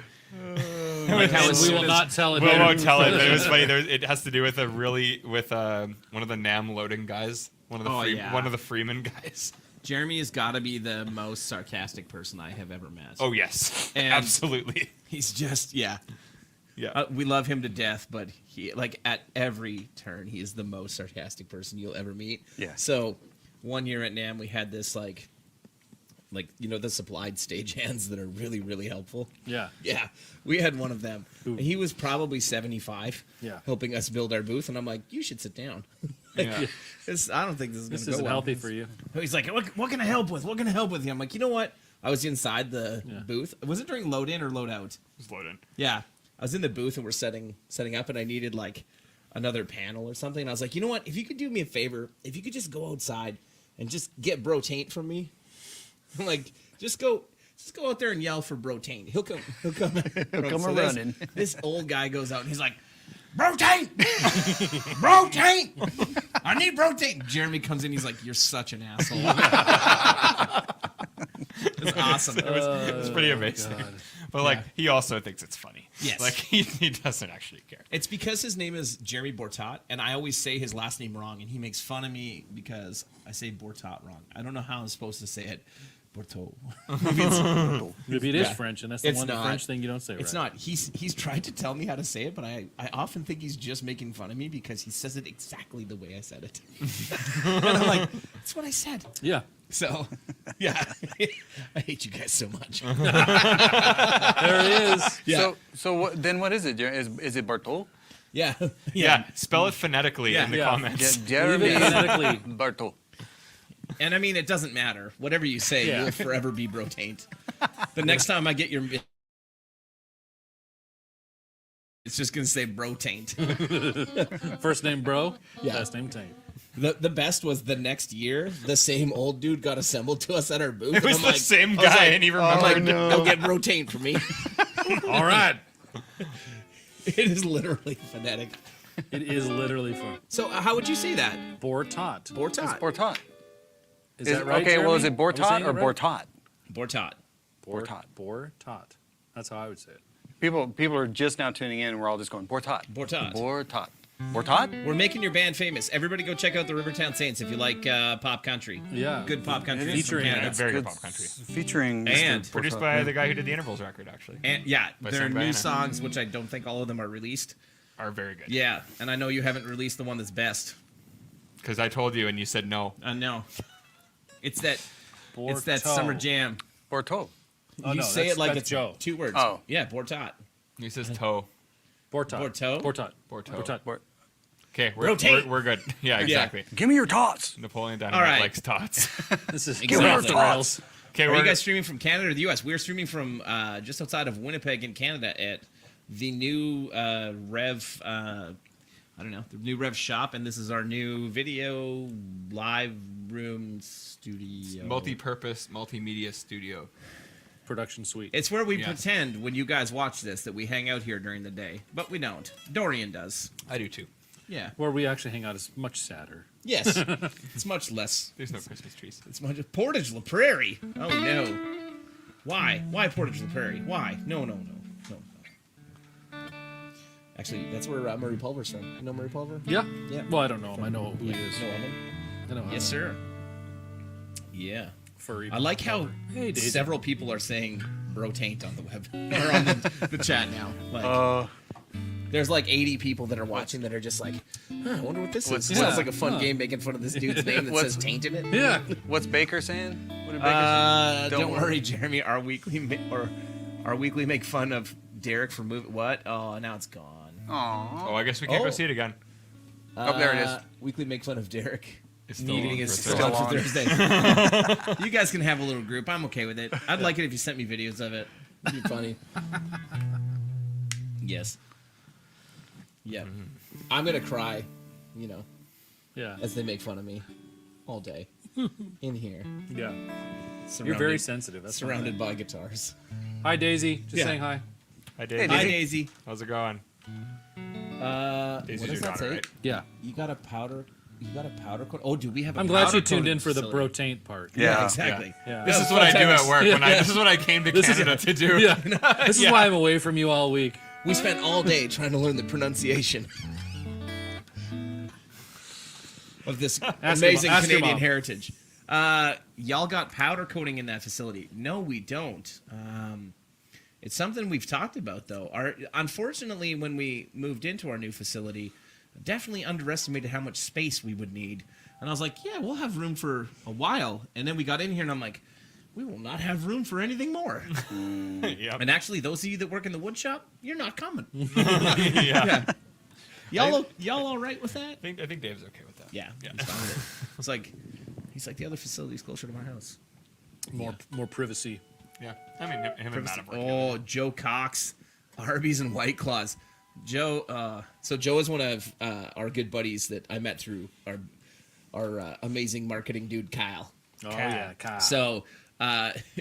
Like how We will not tell it. We here. won't tell it. But it was funny. It has to do with one of the NAM loading guys. One of the Freeman guys. Jeremy has got to be the most sarcastic person I have ever met. Oh yes, And- absolutely. He's just yeah. Yeah. We love him to death, but he at every turn he is the most sarcastic person you'll ever meet. Yeah. So one year at NAM we had this like the supplied stagehands that are really really helpful. Yeah. Yeah, we had one of them. And he was probably 75, Yeah. helping us build our booth, and I'm like, you should sit down. Yeah. I don't think this is going This to go isn't well. healthy for you. He's like, what can I help with? What can I help with? I'm like, you know what? I was inside the Yeah. booth. Was it during load in or load out? Just load in. Yeah, I was in the booth and we're setting up, and I needed like another panel or something. And I was like, you know what? If you could do me a favor, if you could just go outside and just get Bro Taint from me, like just go out there and yell for Bro Taint. He'll come. He'll come running. This old guy goes out and he's like, Bro Taint, Bro Taint, I need Bro Taint. Jeremy comes in. He's like, you're such an asshole. It's awesome. It was pretty amazing. But like he also thinks it's funny. Yes. Like he doesn't actually care. It's because his name is Jeremy Bortat, and I always say his last name wrong, and he makes fun of me because I say Bortat wrong. I don't know how I'm supposed to say it. Bortot. Maybe it is Yeah. French, and that's the It's one not. French thing you don't say It's right. not. He's tried to tell me how to say it, but I often think he's just making fun of me because he says it exactly the way I said it. And I'm like, that's what I said. Yeah. So, yeah. I hate you guys so much. There it is. Yeah. So then what is it? Is it Bartol? Yeah. Yeah. Spell it phonetically in the Yeah. comments. Jeremy Leave it phonetically. Bartol. And I mean, it doesn't matter. Whatever you say, Yeah. you'll forever be Bro Taint. The next time I get your... It's just going to say Bro Taint. First name Bro. Yeah. Last name Taint. The best was the next year, the same old dude got assembled to us at our booth. It was and the same guy, and he remembered. I'm like, go get rotate for me. All right. It is literally phonetic. It is literally fun. So how would you say that? Bortot. Bortot. Bortot. Is that right? Okay, well, is it Jeremy? Are we Bortot saying or it right? Bortot? Bortot. Bortot. Bortot. That's how I would say it. People are just now tuning in, and we're all just going, Bortot. Bortot. Bortot. Bortot? We're making your band famous. Everybody go check out the Rivertown Saints if you like pop country. Yeah. Good pop country. from Featuring Canada. very good pop country. Featuring And Mr. Produced Bortot. by the guy who did the Intervals record, actually. And yeah, By there are Sam new Diana. songs, which I don't think all of them are released. Are very good. Yeah, and I know you haven't released the one that's best. Because I told you and you said no. No. It's that Bortot. summer jam. Bortot. Oh, You no, say that's- it like that's it's Joe. 2 words. Oh. Yeah, Bortot. He says toe. Bortot. Bortot? Bortot. Bortot. Bortot. Bort- Okay, Rotate. we're good. Yeah, exactly. Give me your tots. Napoleon Dynamite All right. likes tots. This is Exactly. off the rails. Okay, Are we're you guys streaming from Canada or the U.S.? We're streaming from just outside of Winnipeg in Canada at the new Rev, the new Rev shop, and this is our new video live room studio. multi-purpose, multimedia studio. Production suite. It's where we Yes. pretend when you guys watch this that we hang out here during the day, but we don't. Dorian does. I do too. Yeah. Where we actually hang out is much sadder. Yes. It's much less. There's no Christmas trees. It's much Portage La Prairie. Oh no. Why? Why Portage La Prairie? Why? No. Actually, that's where Murray Pulver's from. You know Murray Pulver? Yeah. Yeah. Well, I don't know him. I know who he is. Know of him? I know Yes, sir. Yeah. Furry. I like how Hey, Daisy. several people are saying bro taint on the web or on the chat now. Like, there's like 80 people that are watching that are just like, I wonder what this is. It sounds like a fun game making fun of this dude's name that says taint in it. Yeah. What's Baker saying? What did Baker say? Don't worry, Jeremy. Our weekly make fun of Derek for moving. What? Oh, now it's gone. Aw. Oh, I guess we can't Oh. go see it again. Oh, there it is. Weekly make fun of Derek. It's still Meeting on is for still Thursday. on for Thursday. You guys can have a little group. I'm okay with it. I'd like it if you sent me videos of it. It'd be funny. Yes. Yeah. I'm gonna cry, Yeah. as they make fun of me all day in here. Yeah. Surrounded, You're very sensitive. That's surrounded by guitars. Hi, Daisy. Just Yeah. saying hi. Hi, Dave. Hi, Daisy. How's it going? What Daisy's does your that daughter, say? right? Yeah. You got a powder coat. Oh, do we have? I'm glad powder you tuned coated in for the facility? bro taint part. Yeah. exactly. Yeah. This Yeah, is what I do full-time at work. Yeah. This is what I came to This is- Canada to do. Yeah. This is Yeah. why I'm away from you all week. We spent all day trying to learn the pronunciation of this amazing Ask your Canadian mom. heritage. Y'all got powder coating in that facility? No, we don't. It's something we've talked about, though. Unfortunately, when we moved into our new facility, definitely underestimated how much space we would need. And I was like, yeah, we'll have room for a while. And then we got in here, and I'm like, we will not have room for anything more. Yep. And actually, those of you that work in the wood shop, you're not coming. Yeah. Y'all all right with that? I think Dave's okay with that. Yeah, he's fine with it. It's like, he's like, the other facility's closer to my house. More privacy. Yeah. I mean, him and Matt have worked Oh, Joe Cox, Arby's and White Claws. Joe, so Joe is one of our good buddies that I met through our amazing marketing dude, Kyle. Oh, yeah. Kyle. So,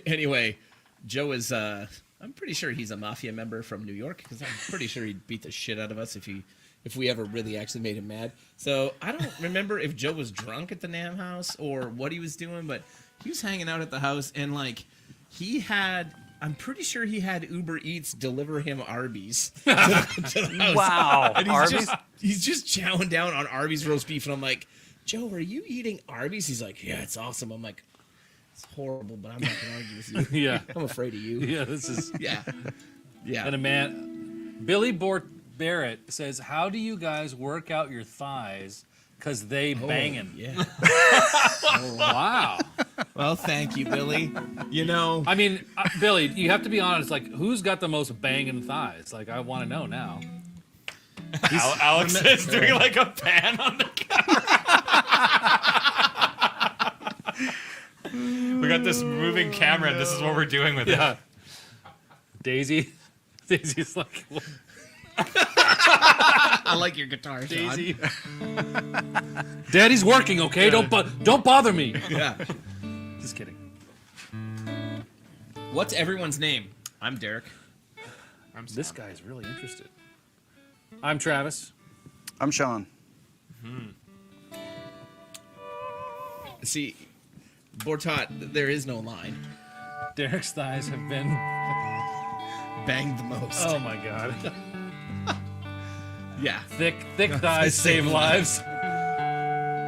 anyway, Joe is, I'm pretty sure he's a mafia member from New York, because I'm pretty sure he'd beat the shit out of us if we ever really actually made him mad. So I don't remember if Joe was drunk at the Nam house or what he was doing, but he was hanging out at the house, and like I'm pretty sure he had Uber Eats deliver him Arby's to the house. Wow. And Arby's? he's just chowing down on Arby's roast beef, and I'm like, Joe, are you eating Arby's? He's like, yeah, it's awesome. I'm like, it's horrible, but I'm not gonna argue with you. Yeah. I'm afraid of you. Yeah, this is. Yeah. Yeah. And a man, Billy Barrett says, "How do you guys work out your thighs? Cause they banging." Yeah. Wow. Well, thank you, Billy. I mean, Billy, you have to be honest. Like, who's got the most banging thighs? Like, I want to know now. Alex is doing like a pan on the camera. We got this moving camera, and this is what we're doing with Yeah. it. Daisy's like, what? I like your guitar, Shawn. Daisy. Daddy's working, okay? Don't bother me. Yeah. Just kidding. What's everyone's name? I'm Derek. This guy's really interested. I'm Travis. I'm Shawn. See, Bortot, there is no line. Derek's thighs have been... Banged the most. Oh, my God. Yeah. Thick thighs save lives.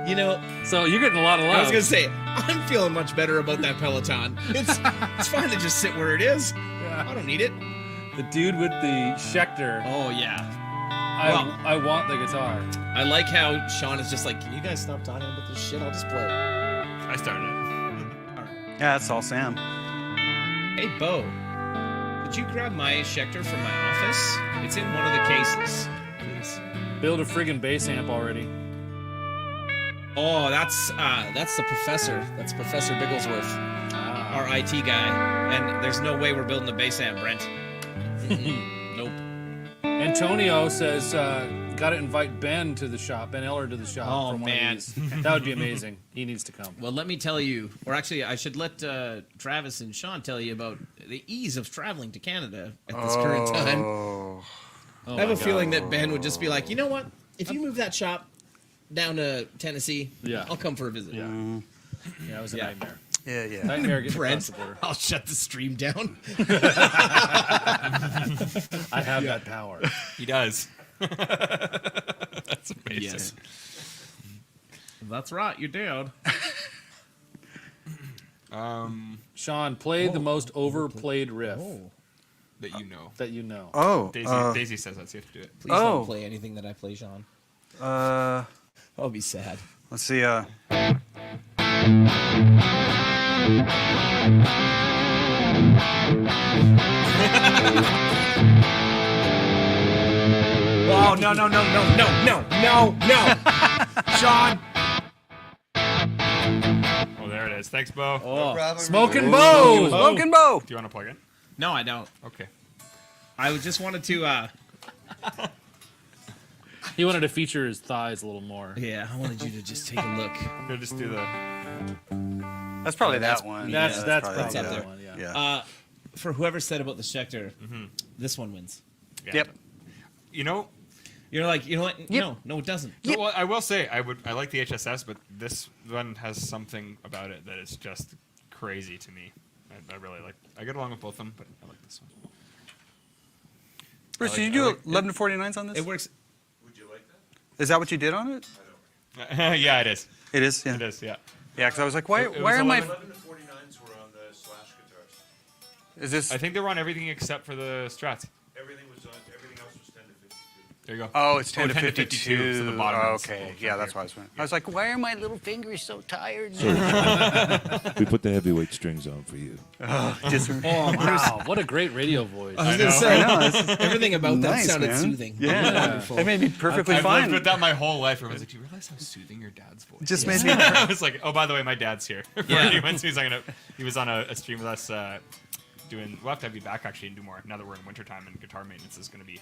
You know, So you're getting a lot of love. I was going to say, I'm feeling much better about that Peloton. It's fine to just sit where it is. I don't need it. The dude with the Schecter. Oh, yeah. I want the guitar. I like how Shawn is just like, can you guys stop talking about this shit? I'll just play it. I started it. Yeah, that's all Sam. Hey, Bo, could you grab my Schecter from my office? It's in one of the cases, please. Build a friggin' bass amp already. Oh, that's the professor. That's Professor Bigglesworth, our IT guy. And there's no way we're building a bass amp, Brent. Nope. Antonio says, gotta invite Ben to the shop, Ben Eller to the shop. Oh, from one of man. these. That would be amazing. He needs to come. Well, let me tell you, or actually, I should let Travis and Shawn tell you about the ease of traveling to Canada at this current time. I have a feeling that Ben would just be like, you know what? If you move that shop down to Tennessee, Yeah. I'll come for a visit. Yeah. Yeah, it was a nightmare. Yeah. Nightmare getting across Brent, the border. I'll shut the stream down. I have that power. He does. That's amazing. Yes. That's right, you did. Sean, play the most overplayed riff That you know. that you know. Oh. Daisy says that, so you have to do it. Please don't play anything that I play, Shawn. I'll be sad. Let's see. Oh, no. Shawn. Oh, there it is. Thanks, Bo. Oh. Smoking Bo! Smoking Bo. Do you want to plug in? No, I don't. Okay. I just wanted to, He wanted to feature his thighs a little more. yeah, I wanted you to just take a look. We'll just do the... That's probably that one. That's probably probably up that there. one, yeah. Yeah. For whoever said about the Schecter, this one wins. Yeah. Yep. You know... You're like, you know what? No, it doesn't. No, well, I will say I like the HSS, but this one has something about it that is just crazy to me. I really like. I get along with both of them, but I like this one. Bruce, I did like- you I do like- 11 to 49s on this? It works. Is that what you did on it? Yeah, it is. It is. Yeah. It is. Yeah. Yeah, because I was like, why It was am I? 11 to 49s were on the Slash guitars. Is this? I think they were on everything except for the Strats. Everything else was 10 to 52. There you go. Oh, it's 10 to 10 to 52. 52, so the bottom Oh, one's okay. a little Yeah, that's heavier. why I was wondering. I was like, why are my little fingers so tired? We put the heavyweight strings on for you. Just, Wow, what a great radio voice. I was know. gonna say, I know, this is everything about that nice, sounded man. soothing. Yeah. Wonderful. It made me perfectly I've fine. lived with that my whole life. Everyone's like, do you realize how soothing your dad's voice? Just made me. I was like, oh, by the way, my dad's here. Yeah. He was on a stream with us doing. We'll have to have you back actually and do more. Now that we're in wintertime and guitar maintenance is going to be,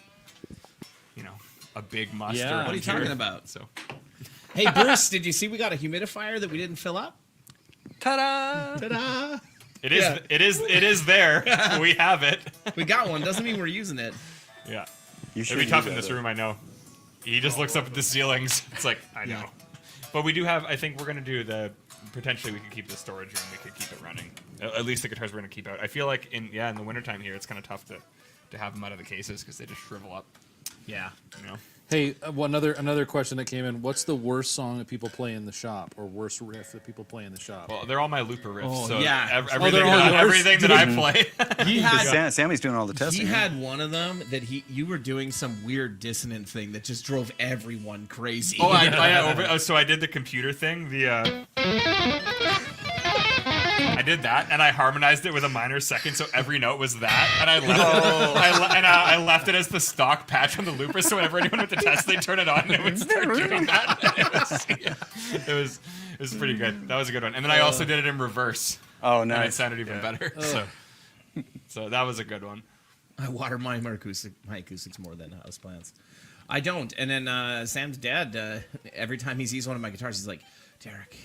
a big must. Yeah. around What are you here. talking about? So Hey, Bruce, did you see we got a humidifier that we didn't fill up? Ta-da! Ta-da! it is. Yeah. It is there. We have it. We got one. Doesn't mean we're using it. Yeah. You It'd be tough in this room. I know. He just looks up at the ceilings. It's like I know. Yeah. But we do have. I think we're gonna do the. Potentially, we could keep the storage room. We could keep it running. At least the guitars we're gonna keep out. I feel like in the wintertime here, it's kind of tough to have them out of the cases because they just shrivel up. Yeah. Hey, another question that came in. What's the worst song that people play in the shop, or worst riff that people play in the shop? Well, they're all my looper riffs. Oh, so yeah. everything, they're all yours? everything that I play. He had Sammy's doing all the testing. he had one of them that you were doing some weird dissonant thing that just drove everyone crazy. So I did the computer thing. I did that, and I harmonized it with a minor second, so every note was that, and I left it as the stock patch on the looper, so whenever anyone went to test, they'd turn it on, and it would start doing that. It was pretty good. That was a good one. And then I also did it in reverse. Oh, And it nice. sounded even better. So that was a good one. I water my acoustics more than houseplants. I don't. And then Sam's dad, every time he sees one of my guitars, he's like, Derek,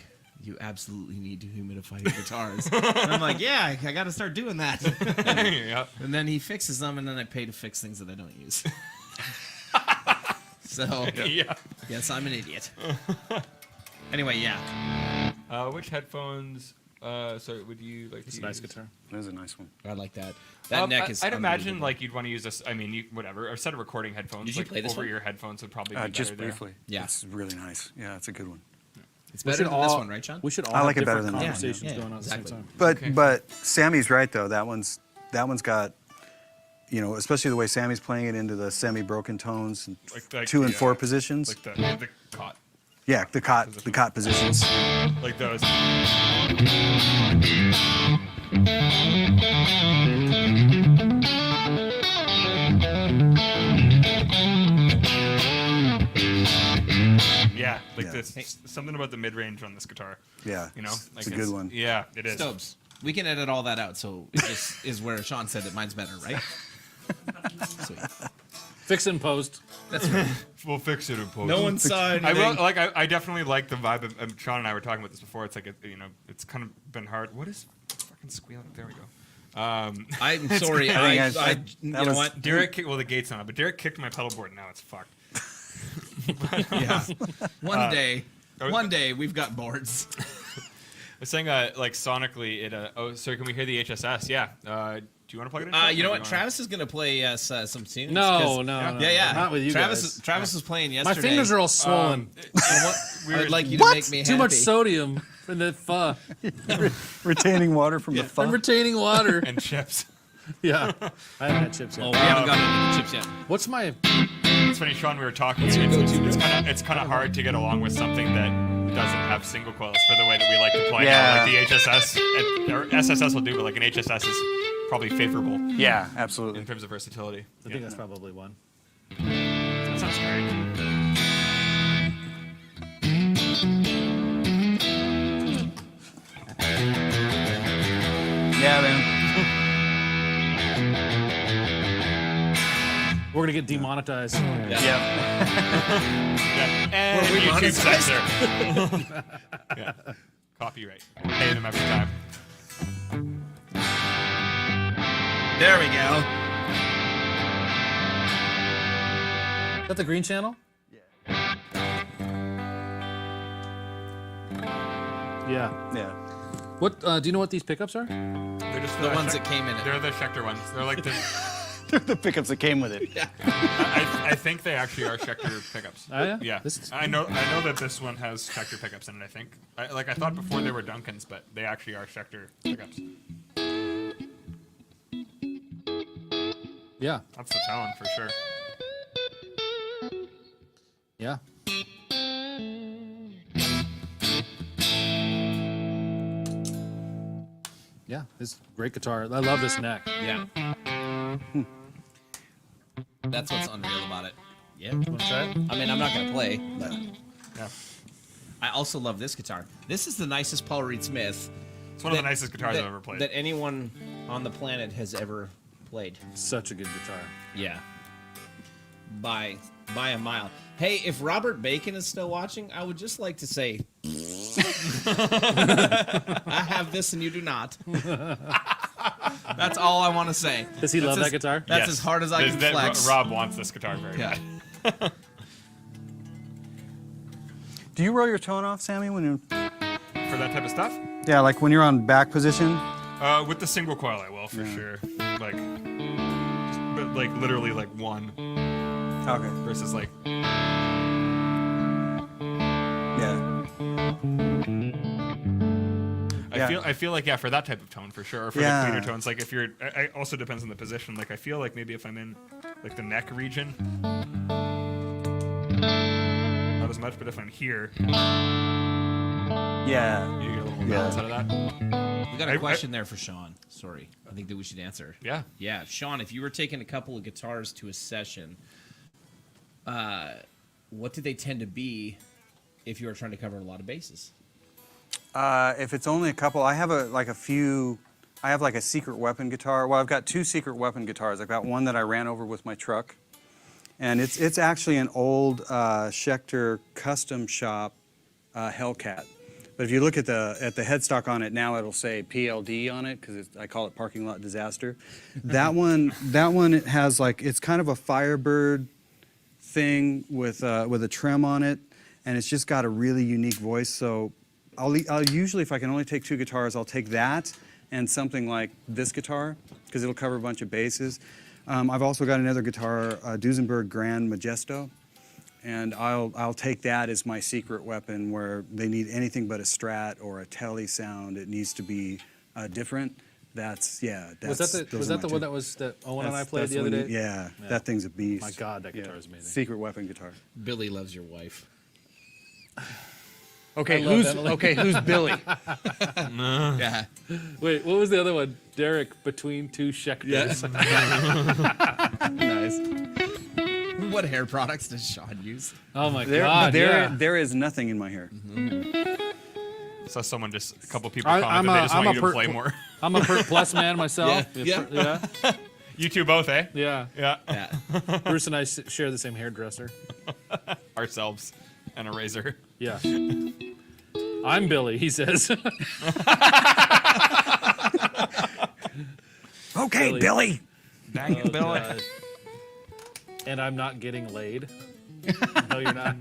you absolutely need to humidify your guitars. And I'm like, yeah, I got to start doing that. Yep. And then he fixes them, and then I pay to fix things that I don't use. So, Yeah. yes, I'm an idiot. Anyway, yeah. Which headphones? So would you like It's to a nice use? guitar. That was a nice one. I like that. That neck is I'd imagine unbelievable. like you'd want to use this. I mean, whatever. A set of recording headphones. Did you like, play this over one? your headphones would probably be better Just there. briefly. Yeah. It's really nice. Yeah, it's a good one. It's better than this one, right, Sean? We should all I have like it better different than that one, conversations yeah. going on at the Exactly. same time. But Okay. but Sammy's right though. That one's got, you know, especially the way Sammy's playing it into the semi-broken tones, and Like 2 and the, 4 positions. Like the cot, Yeah, the cot positions. like those. Yeah, like Yeah. this. Something about the mid range on this guitar. Yeah, You know, it's a good one. Yeah, it is. Stobes. We can edit all that out, so it just is where Sean said that mine's better, right? Sweet. Fix and post. That's right. We'll fix it in post. No one saw anything. I will like. I definitely like the vibe of. Sean and I were talking about this before. It's like you know, it's kind of been hard. What is fucking squealing? There we go. I'm sorry. I- you that know was- what? Derek, the gate's on, but Derek kicked my pedal board. And now it's fucked. Yeah. One oh, day we've got boards. I was saying, like sonically, it. Oh, so can we hear the HSS? Yeah. Do you want to plug it in? Sean, You know or what? do wanna- Travis is gonna play us some tunes. No, 'cause- no. Yeah. Not with you guys. Travis was playing My yesterday. fingers are all swollen. I would like you to make me happy. Too much sodium in the pho. Retaining water from the I'm fun. retaining water. and chips. Yeah. I haven't had chips Oh, yet. we haven't gotten into the chips yet. What's my... It's funny, Sean. We were talking. It's kind of hard to get along with something that doesn't have single coils for the way that we like to play. Yeah. Like the HSS or SSS will do, but like an HSS is probably favorable Yeah, in absolutely. terms of versatility. I think that's probably one. That sounds great. Yeah, man. We're going to get demonetized. Yeah, and Were we YouTube monetized? censor. Yeah, copyright. Pay them every time. There we go. Is that the green channel? Yeah. Yeah. What, do you know what these pickups are? They're just The ones that came in it. They're the Schecter ones. They're like the. They're the pickups that came with it. I think they actually are Schecter pickups. Oh, yeah? Yeah. This is- I know that this one has Schecter pickups in it. I think. I thought before they were Duncan's, but they actually are Schecter pickups. Yeah. That's the tone for sure. Yeah. Yeah, this is a great guitar. I love this neck. Yeah. That's what's unreal about it. Yeah. Want to try it? I mean, I'm not gonna play, but Yeah. I also love this guitar. This is the nicest Paul Reed Smith It's one of the nicest guitars I've ever played. that anyone on the planet has ever played. Such a good guitar. Yeah. By a mile. Hey, if Robert Bacon is still watching, I would just like to say I have this and you do not. That's all I want to say. Does he love That's that guitar? That's Yes. as hard as I can That flex. Rob wants this guitar very Yeah. bad. Do you roll your tone off, Sammy, when you? For that type of stuff, Yeah, like when you're on back position. with the single coil, I will for sure. Like, but like literally like one Okay. versus like. Yeah. Yeah. I feel like for that type of tone for sure. Or for Yeah. the cleaner tones, like if you're, I also depends on the position. Like I feel like maybe if I'm in like the neck region, not as much. But if I'm here, Yeah. you get a little more Yeah. balance out of that. We got a question there for Sean. Sorry. I think that we should answer. Yeah. Yeah, Sean, if you were taking a couple of guitars to a session, what do they tend to be if you were trying to cover a lot of bases? If it's only a couple, I have a few. I have like a secret weapon guitar. Well, I've got 2 secret weapon guitars. I've got one that I ran over with my truck, and it's actually an old Schecter custom shop Hellcat. But if you look at the headstock on it now, it'll say PLD on it because I call it parking lot disaster. That one it has like, it's kind of a Firebird thing with a trim on it, and it's just got a really unique voice. So I'll usually, if I can only take 2 guitars, I'll take that and something like this guitar because it'll cover a bunch of bases. I've also got another guitar, Duesenberg Grand Majesto. And I'll take that as my secret weapon where they need anything but a Strat or a Tele sound. It needs to be different. Was that the one that Owen and I played the other day? Yeah, that thing's a beast. My God, that guitar is amazing. Secret weapon guitar. Billy loves your wife. Okay, who's Billy? Yeah. Wait, what was the other one? Derek between 2 Schecters. Nice. What hair products does Shawn use? Oh my God! There is nothing in my hair. So a couple people commented they just want you to play more. I'm a Pert Plus man myself. Yeah. You two both, eh? Yeah. Yeah. Bruce and I share the same hairdresser. Ourselves and a razor. Yeah. I'm Billy, he says. Okay, Billy. Dang it, Billy. God. And I'm not getting laid. No, you're not.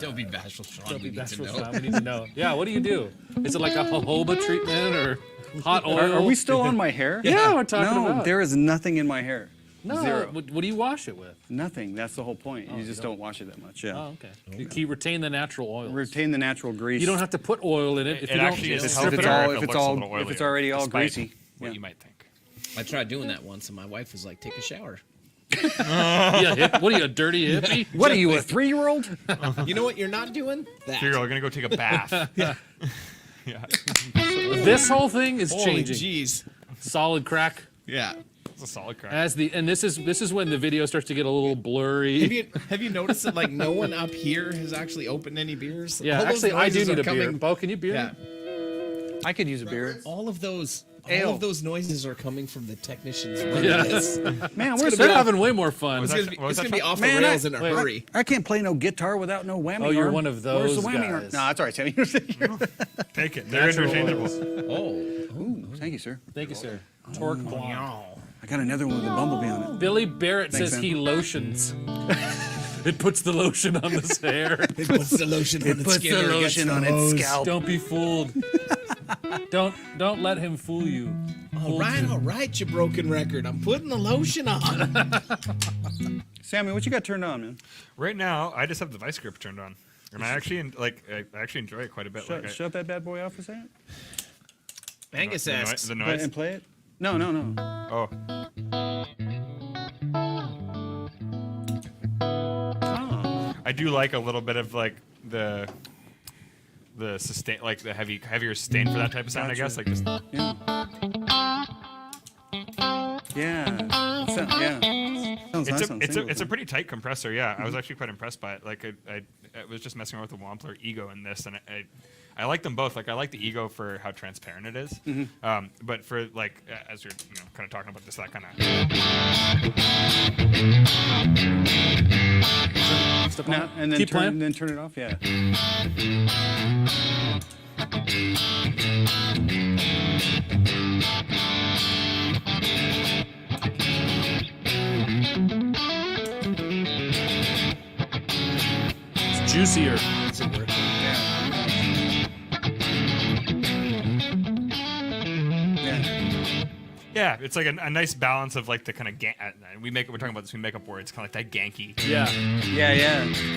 Don't be bashful, Shawn. Don't be We need to bashful, know. Shawn. We need to know. Yeah, what do you do? Is it like a jojoba treatment or hot oil? Are we still on my hair? Yeah, we're talking about. There is nothing in my hair. No. Zero. What do you wash it with? Nothing. That's the whole point. You just don't wash it that much. Yeah. Oh, okay. You retain the natural oils. Retain the natural grease. You don't have to put oil in it. If It you don't actually is just healthier strip it all. if it looks a little if it's oilier, already all despite greasy. What Yeah. you might think. I tried doing that once, and my wife was like, "Take a shower." Yeah, what are you, a dirty hippie? What are you, a 3-year-old? You know what you're not doing? That. So you're gonna go take a bath. Yeah. This whole thing is Holy changing. jeez. Solid crack. Yeah. It's a solid crack. And this is when the video starts to get a little blurry. Have you noticed that like no one up here has actually opened any beers? Yeah, All those actually, I do noises need are a beer. coming- Bo, can you beer? Yeah. I could use a beer. All of those noises are coming from the technicians. Yes. Man, They're having way more fun. Was It's that- gonna was be that off Man, the rails in a wait. hurry. I can't play no guitar without no whammy Oh, you're arm. one of Where's those the whammy arm? guys. No, that's all right, Sammy. Take it. They're Natural interchangeable. Oh. Thank you, sir. Thank you, sir. Torque blonde. I got another one with a bumblebee on it. Billy Barrett Thanks, says man. he lotions. It puts the lotion on his hair. It puts the lotion on its skin. or gets the hose. scalp. Don't be fooled. Don't let him fool you. All right, you broken record. I'm putting the lotion on. Sammy, what you got turned on, man? Right now, I just have the vice grip turned on, and I actually enjoy it quite a bit. Shut that bad boy off for a second. Angus asks. the noise. And play it? No. Oh, I do like a little bit of like the sustain, like the heavier sustain for that type of sound. I guess like just Yeah. Sounds nice on it's single, a pretty tight compressor. Yeah, I was actually quite impressed by it. Like I was just messing around with the Wampler Ego in this, and I like them both. Like I like the Ego for how transparent it is, but for like as you're kind of talking about this, that kind of Step Now, on. and then Keep playing. turn it off. Yeah. It's juicier. yeah. It's like a nice balance of like the kind of we're talking about this. We make up words, kind of like that ganky. Yeah.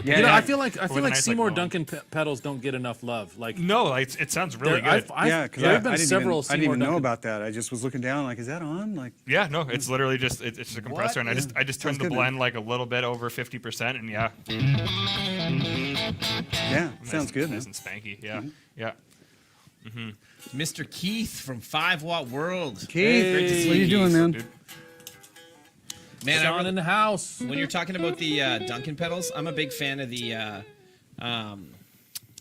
Yeah. I feel like With a nice, Seymour like, Duncan pedals don't get enough love. Like No, like, it sounds really there- good. Because there have been I didn't several even, I didn't Seymour even know Duncan. about that. I just was looking down, like, is that on? Like, Yeah, no, it's literally just it's just a compressor, and I just Sounds turned the good, man. blend like a little bit over 50%, and yeah, sounds good, man. nice and spanky, yeah, yeah. Mr. Keith from 5 Watt World. Keith, Great to see what are you doing, man? Dude. Man, Sean in the house. when you're talking about the Duncan pedals, I'm a big fan of the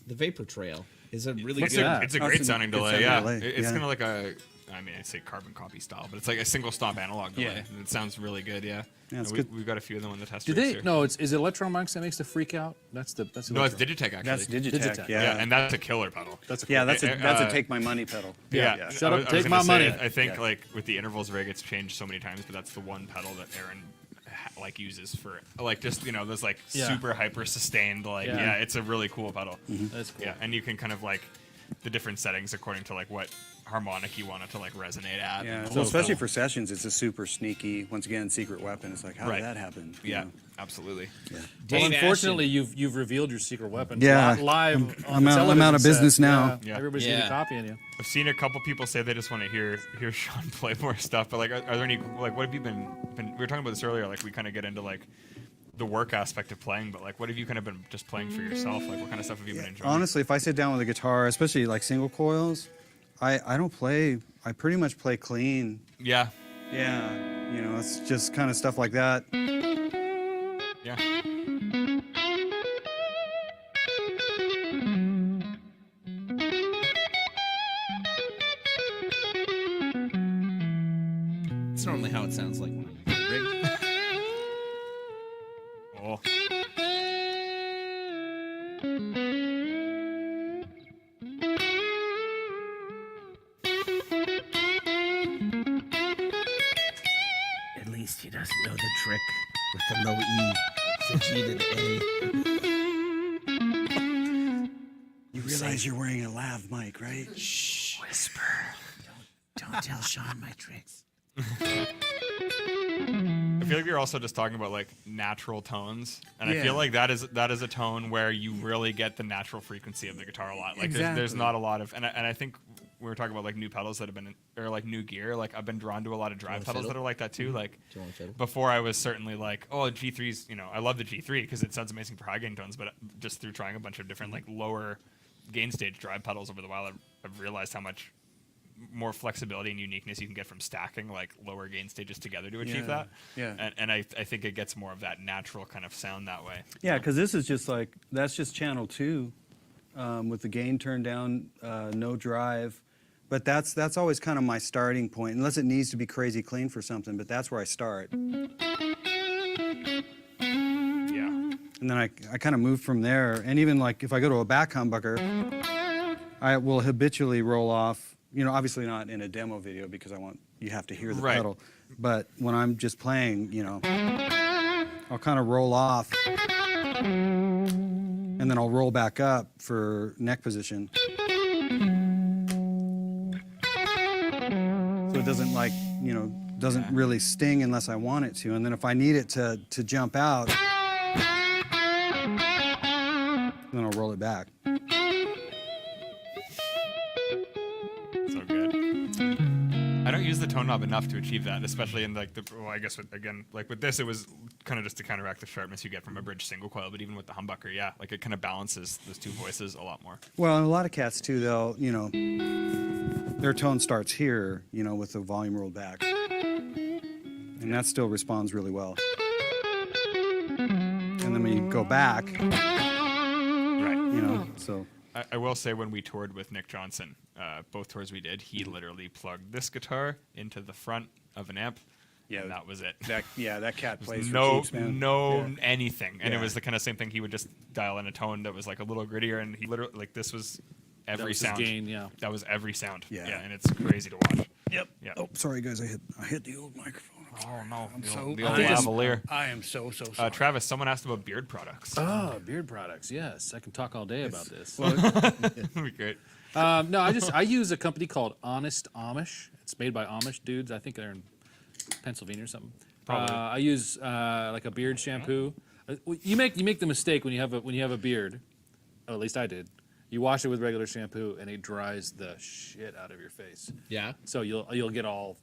Vapor Trail. Is a really It's good. a great sounding delay. sounding Yeah, delay, it's yeah. kind of like a I mean, I say carbon copy style, but it's like a single stop analog delay. Yeah. And it sounds really good. Yeah. Yeah, it's And good. we've got a few of them on the test. Do rigs they? here. No, is it Electronics that makes the freak out? That's No, it's Electron. Digitech actually. That's Digitech. Digitech. Yeah. Yeah, and that's a killer pedal. That's a Yeah, that's Uh, a take my money pedal. Yeah. Shut up, I was take gonna my money. I think Yeah. like with the intervals rig, it's changed so many times, but that's the one pedal that Aaron like uses for like just those like Yeah. super hyper sustained like Yeah. yeah, it's a really cool pedal. That's cool. Yeah, and you can kind of like the different settings according to like what harmonic you want it to like resonate at. Yeah, and well, especially cool. for sessions, it's a super sneaky, once again, secret weapon. It's like, how Right. did that happen? You Yeah, know? absolutely. Well, Dave unfortunately, you've revealed your secret weapon. Yeah, live. I'm on the out of television business set. now. Yeah. Yeah. Everybody's gonna Yeah. be copying you. I've seen a couple people say they just want to hear Shawn play more stuff, but like, are there any like, what have you been? We were talking about this earlier. Like, we kind of get into like the work aspect of playing, but like, what have you kind of been just playing for yourself? Like, what kind of stuff have you been enjoying? Honestly, if I sit down with a guitar, especially like single coils, I don't play. I pretty much play clean. Yeah, Yeah, it's just kind of stuff like that. yeah. It's normally how it sounds like when you rig. Oh, At least he doesn't know the trick with the low E, the G to the A. You realize you're wearing a lav mic, right? Shh, whisper. Don't tell Shawn my tricks. I feel like we were also just talking about like natural tones, and I Yeah. feel like that is a tone where you really get the natural frequency of the guitar a lot. Like there's Exactly. not a lot of, and I think we were talking about like new pedals that have been or like new gear. Like I've been drawn to a lot of drive want a pedals fiddle? that are like that too. Like Do you want a fiddle? before I was certainly like, oh, G3's. I love the G3 because it sounds amazing for high gain tones. But just through trying a bunch of different like lower gain stage drive pedals over the while, I've realized how much more flexibility and uniqueness you can get from stacking like lower gain stages together to achieve Yeah, that. yeah. And I think it gets more of that natural kind of sound that way. Yeah, because this is just like, that's just channel 2 with the gain turned down, no drive. But that's always kind of my starting point, unless it needs to be crazy clean for something, but that's where I start. Yeah. And then I kind of move from there. And even like if I go to a back humbucker, I will habitually roll off, obviously not in a demo video because you have to hear the Right. pedal. But when I'm just playing, I'll kind of roll off and then I'll roll back up for neck position. So it doesn't doesn't really sting unless I want it to. And then if I need it to jump out, then I'll roll it back. So good. I don't use the tone knob enough to achieve that, especially in like I guess with this, it was kind of just to counteract the sharpness you get from a bridge single coil, but even with the humbucker, yeah, like it kind of balances those two voices a lot more. Well, and a lot of cats too, their tone starts here, with the volume rolled back. And that still responds really well. And then when you go back, Right. so. I will say when we toured with Nick Johnson, both tours we did, he literally plugged this guitar into the front of an amp, and that was it. That cat plays no, for keeps, man. no anything, and it Yeah. was the kind of same thing. He would just dial in a tone that was like a little grittier, and he literally like this was every was his sound. gain, yeah. That was every sound. Yeah. and it's crazy to watch. Yep. Yeah. Oh, sorry guys, I hit the old microphone. Oh no, I'm the so- old I think it's- lavalier. I am so sorry. Travis, someone asked about beard products. Oh, beard products. Yes, I can talk all day about this. That'd be great. No, I use a company called Honest Amish. It's made by Amish dudes. I think they're in Pennsylvania or something. Probably. I use like a beard shampoo. You make the mistake when you have a beard. Oh, at least I did. You wash it with regular shampoo and it dries the shit out of your face. Yeah. So you'll get all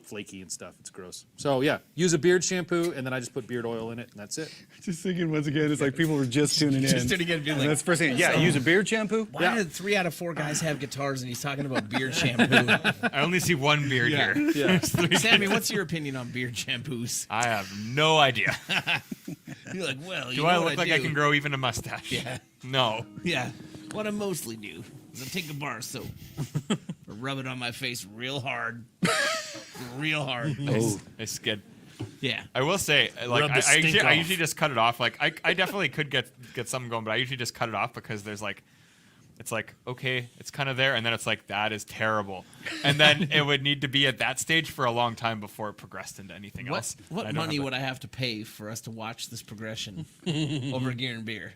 flaky and stuff. It's gross. So yeah, use a beard shampoo and then I just put beard oil in it and that's it. Just thinking once again, it's like people were just tuning in. Just tuning in, being And like, that's the first thing. Yeah, use a beard shampoo. Why did 3 out of 4 guys have guitars and he's talking about beard shampoo? I only see one beard here. Yeah. Sammy, what's your opinion on beard shampoos? I have no idea. You're like, well, you Do know I what look like I do. can grow even a mustache? Yeah. No. Yeah. What I mostly do. is I take a bar of soap, rub it on my face real hard, real hard. Oh, It's good. Yeah. I will say, like, Rub the I stink off. usually just cut it off. Like, I definitely could get something going, but I usually just cut it off because there's like, it's like, okay, it's kind of there, and then it's like, that is terrible, and then it would need to be at that stage for a long time before it progressed into anything else. What money would I have to pay for us to watch this progression over gear and beer?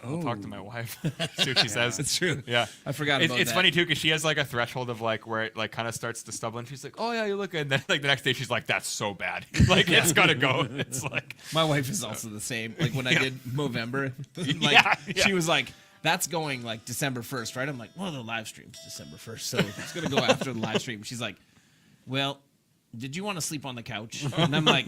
I'll talk to my wife. See what she says. It's true. Yeah, I forgot about It's that. funny too because she has like a threshold of like where it like kind of starts to stubble, and she's like, "Oh yeah, you look good." And then like the next day, she's like, "That's so bad. Like it's gotta go." It's like My wife is also the same. Like when I did Movember, like Yeah. she was like, "That's going like December 1st, right?" I'm like, "Well, the live stream's December 1st, so it's gonna go after the live stream." She's like, "Well, did you want to sleep on the couch?" And I'm like,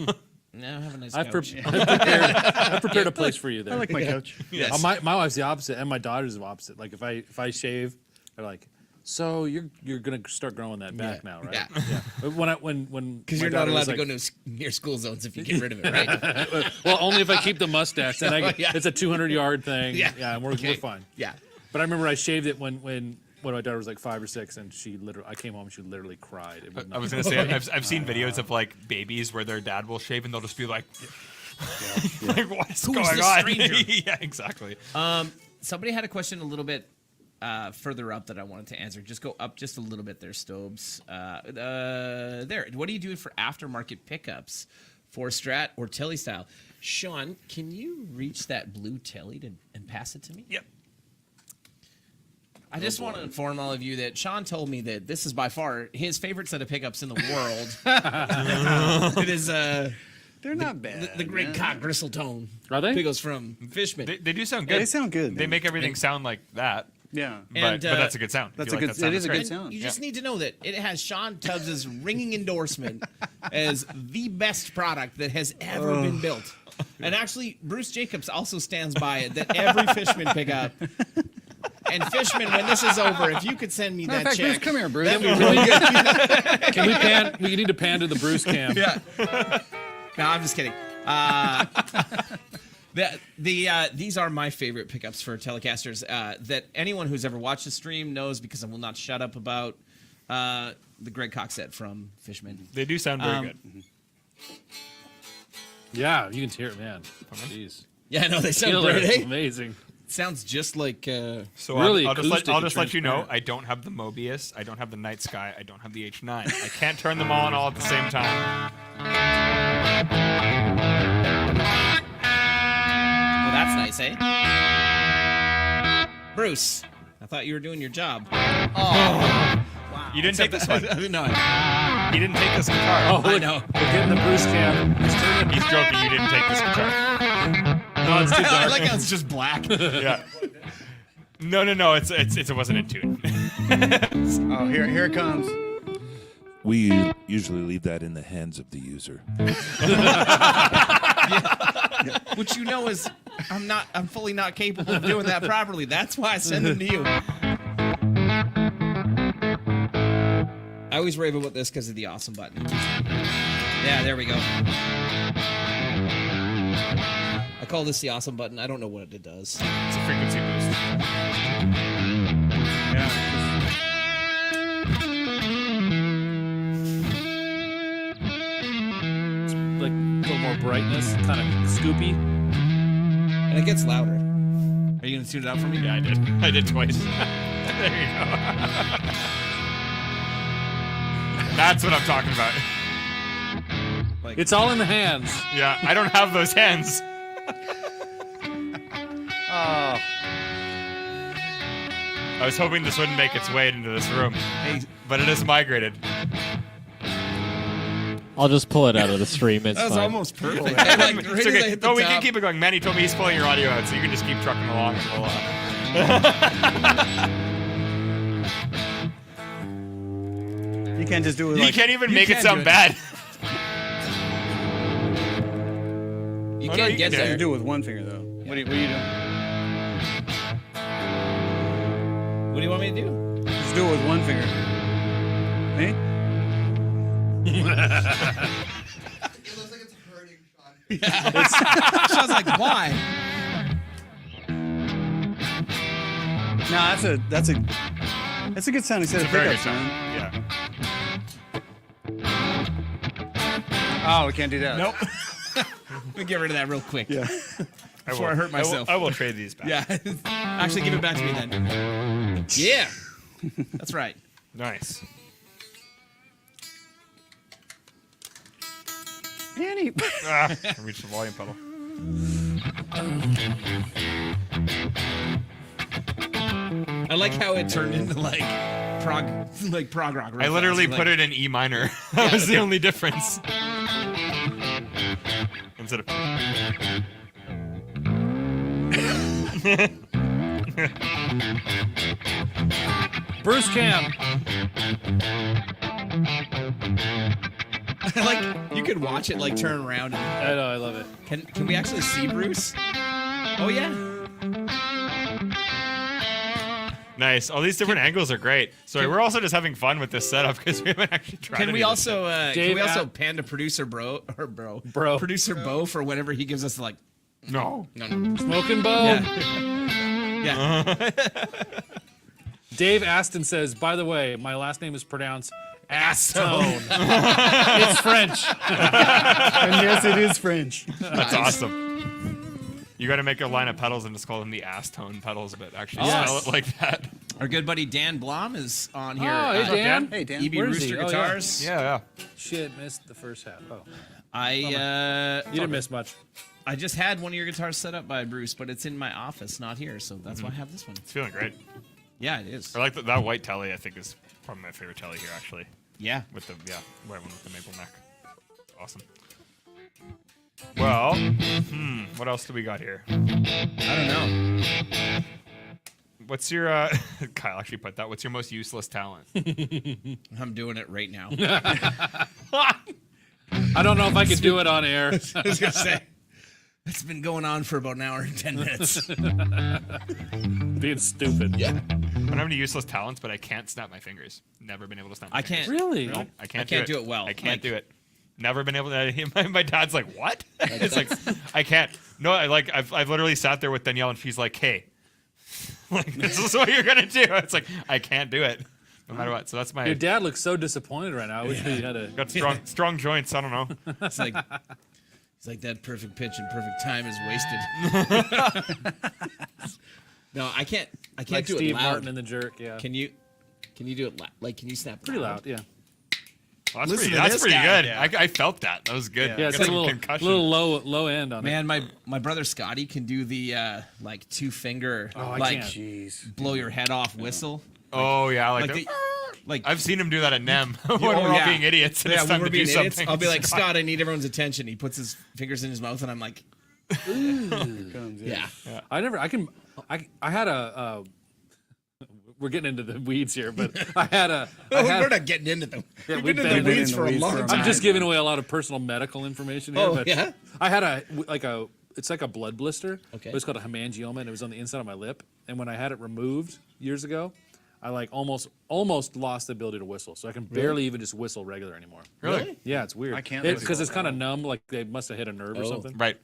"No, have a nice I've couch." I've prepared a place for you there. I like my couch. Yes. My wife's the opposite, and my daughter's the opposite. Like if I shave, they're like, "So you're gonna start growing that back now, right?" Yeah. But when Because my you're not daughter allowed was to like- go near school zones if you get rid of it, right? Well, only if I keep the mustache. Then Yeah. it's a 200-yard thing. Yeah. Yeah, and we're Okay. fine. Yeah. But I remember I shaved it when my daughter was like 5 or 6, and I came home and she literally cried. It would I not- was gonna say I've seen videos of like babies where their dad will shave and they'll just be like, like what's Who's going this on? stranger? Yeah, exactly. Somebody had a question a little bit further up that I wanted to answer. Just go up just a little bit there, Stobes. There. What do you do for aftermarket pickups for Strat or Telly style? Shawn, can you reach that blue Telly and pass it to me? Yep. I just want to inform all of you that Shawn told me that this is by far his favorite set of pickups in the world. It is They're not bad. the great man. cock gristle tone. Are they? Pickles from Fishman. They do sound Yeah, good. they sound good. They man. make everything sound like that. Yeah. But, And, but that's a good sound. If that's you a like good- that sound, it is it's a good great. sound. You just need to know that it has Shawn Tubbs' ringing endorsement as the best product that has ever been built. And actually, Bruce Jacobs also stands by it that every Fishman pickup. And Fishman, when this is over, if you could send me Matter of that fact, Bruce, check. come here, Bruce. That'd be really good. Can we pan? We need to pan to the Bruce cam. Yeah. No, I'm just kidding. These are my favorite pickups for Telecasters that anyone who's ever watched the stream knows because I will not shut up about the Greg Cox set from Fishman. They do sound very good. Yeah, you can hear it, man. Jeez. Yeah, no, they sound Killer. great. Eh? Amazing. Sounds just like. So Really I'll just acoustic let and you know, transparent. I don't have the Mobius, I don't have the Night Sky, I don't have the H9. I can't turn them all at the same time. Well, that's nice, eh? Bruce, I thought you were doing your job. You didn't take this one. No, He didn't take this guitar. Oh, I look, know. We're getting the Bruce cam. He's turning. He's joking. You didn't take this guitar. No, it's too I dark. like how it's just black. Yeah. No. It wasn't in tune. Oh, here it comes. we usually leave that in the hands of the user. Which you know is I'm fully not capable of doing that properly. That's why I send them to you. I always rave about this because of the awesome button. Yeah, there we go. I call this the awesome button. I don't know what it does. It's a frequency boost. Like a little more brightness, kind of scoopy. And it gets louder. Are you going to tune it out for me? Yeah, I did. I did twice. There you go. That's what I'm talking about. It's all in the hands. Yeah, I don't have those hands. Oh, I was hoping this wouldn't make its way into this room, but it is migrated. I'll just pull it out of the stream. It's That was fine. almost perfect. It's Right as I okay. hit the No, we top. can keep it going. Manny told me he's pulling your audio out, so you can just keep trucking along and we'll. you can't just do it He like... can't even you make it can sound do it. bad. You Oh, no, can't you get can do there. You do it with one finger, though. What are you doing? What do you want me to do? Just do it with one finger. Me? It looks like it's hurting, Shawn. Sounds like why? No, That's a good sounding set of Very good pickups, sound. man. Yeah. Oh, we can't do that. Nope. Let me get rid of that real quick. Yeah. Before I hurt myself. I will trade these back. Yeah. Actually, give it back to me then. Yeah. That's right. Nice. Danny. I reached the volume pedal. I like how it turned into like prog rock. I literally put it in E minor. That was the only difference. Instead of. Bruce Cam. Like you could watch it like turn around. And, I know, I love it. can we actually see Bruce? Oh yeah. Nice. All these different angles are great. So we're also just having fun with this setup because we haven't actually tried. Can we also Dave pan to producer bro producer Bo for whenever he gives us like No. Smoking Bo. Yeah. Dave Aston says, by the way, my last name is pronounced Astone. It's French. And yes, it is French. That's awesome. You got to make a line of pedals and just call them the ass tone pedals, but actually Yes. spell it like that. Our good buddy Dan Blom is on here. Oh, hey, Dan. Hey, Dan. EB Where is Rooster he? Oh, yeah. Guitars. Yeah. Shit, missed the first half. Oh, You you didn't miss much. I just had one of your guitars set up by Bruce, but it's in my office, not here, so that's why I have this one. It's feeling great. Yeah, it is. I like that white telly. I think is probably my favorite telly here, actually. Yeah. With the white one with the maple neck. Awesome. Well, what else do we got here? I don't know. What's your Kyle actually put that? What's your most useless talent? I'm doing it right now. I don't know if I could do it on air. I was gonna say it's been going on for about an hour and 10 minutes. Being stupid. Yeah. I don't have any useless talents, but I can't snap my fingers. Never been able to snap my I fingers. can't. Really? No, I can't do it well. I can't Like- do it. Never been able to. My dad's like, what? It's like, I can't. No, I've literally sat there with Danielle and she's like, hey, like, this is what you're going to do. It's like, I can't do it no matter what. So that's my, Your dad looks so disappointed right now. I wish we had a. got strong joints. I don't know. It's like that perfect pitch and perfect time is wasted. No, I can't Like do Steve it loud. Martin in The Jerk, yeah. Can you do it like can you snap Pretty loud, yeah. Well, Listen to that's this pretty guy. good. I felt that. That was good. Yeah, it's Got like a some concussion. little low end on it. Man, my brother Scotty can do the like 2-finger I like can't. Jeez. blow your head off whistle. Oh, yeah. Like, Like, like I've seen him do that at NEM when oh, we're all yeah. being idiots. And yeah, it's when time we're to being do idiots, something. I'll be like, Scott, I need everyone's attention. He puts his fingers in his mouth, and I'm like, Comes, yeah. I had a. We're getting into the weeds here, but I had a. We're not getting into them. Yeah, We've we've been in been the in weeds the for a weeds long for a time. I'm just giving away a lot of personal medical information here. Oh, but yeah? I had it's like a blood blister. Okay. It was called a hemangioma, and it was on the inside of my lip. And when I had it removed years ago, I like almost lost the ability to whistle. So I can barely even just whistle regular anymore. Really? Yeah, it's weird. I can't because whistle it's at kind of all. numb. Like they must have hit a nerve or Oh. something. Right.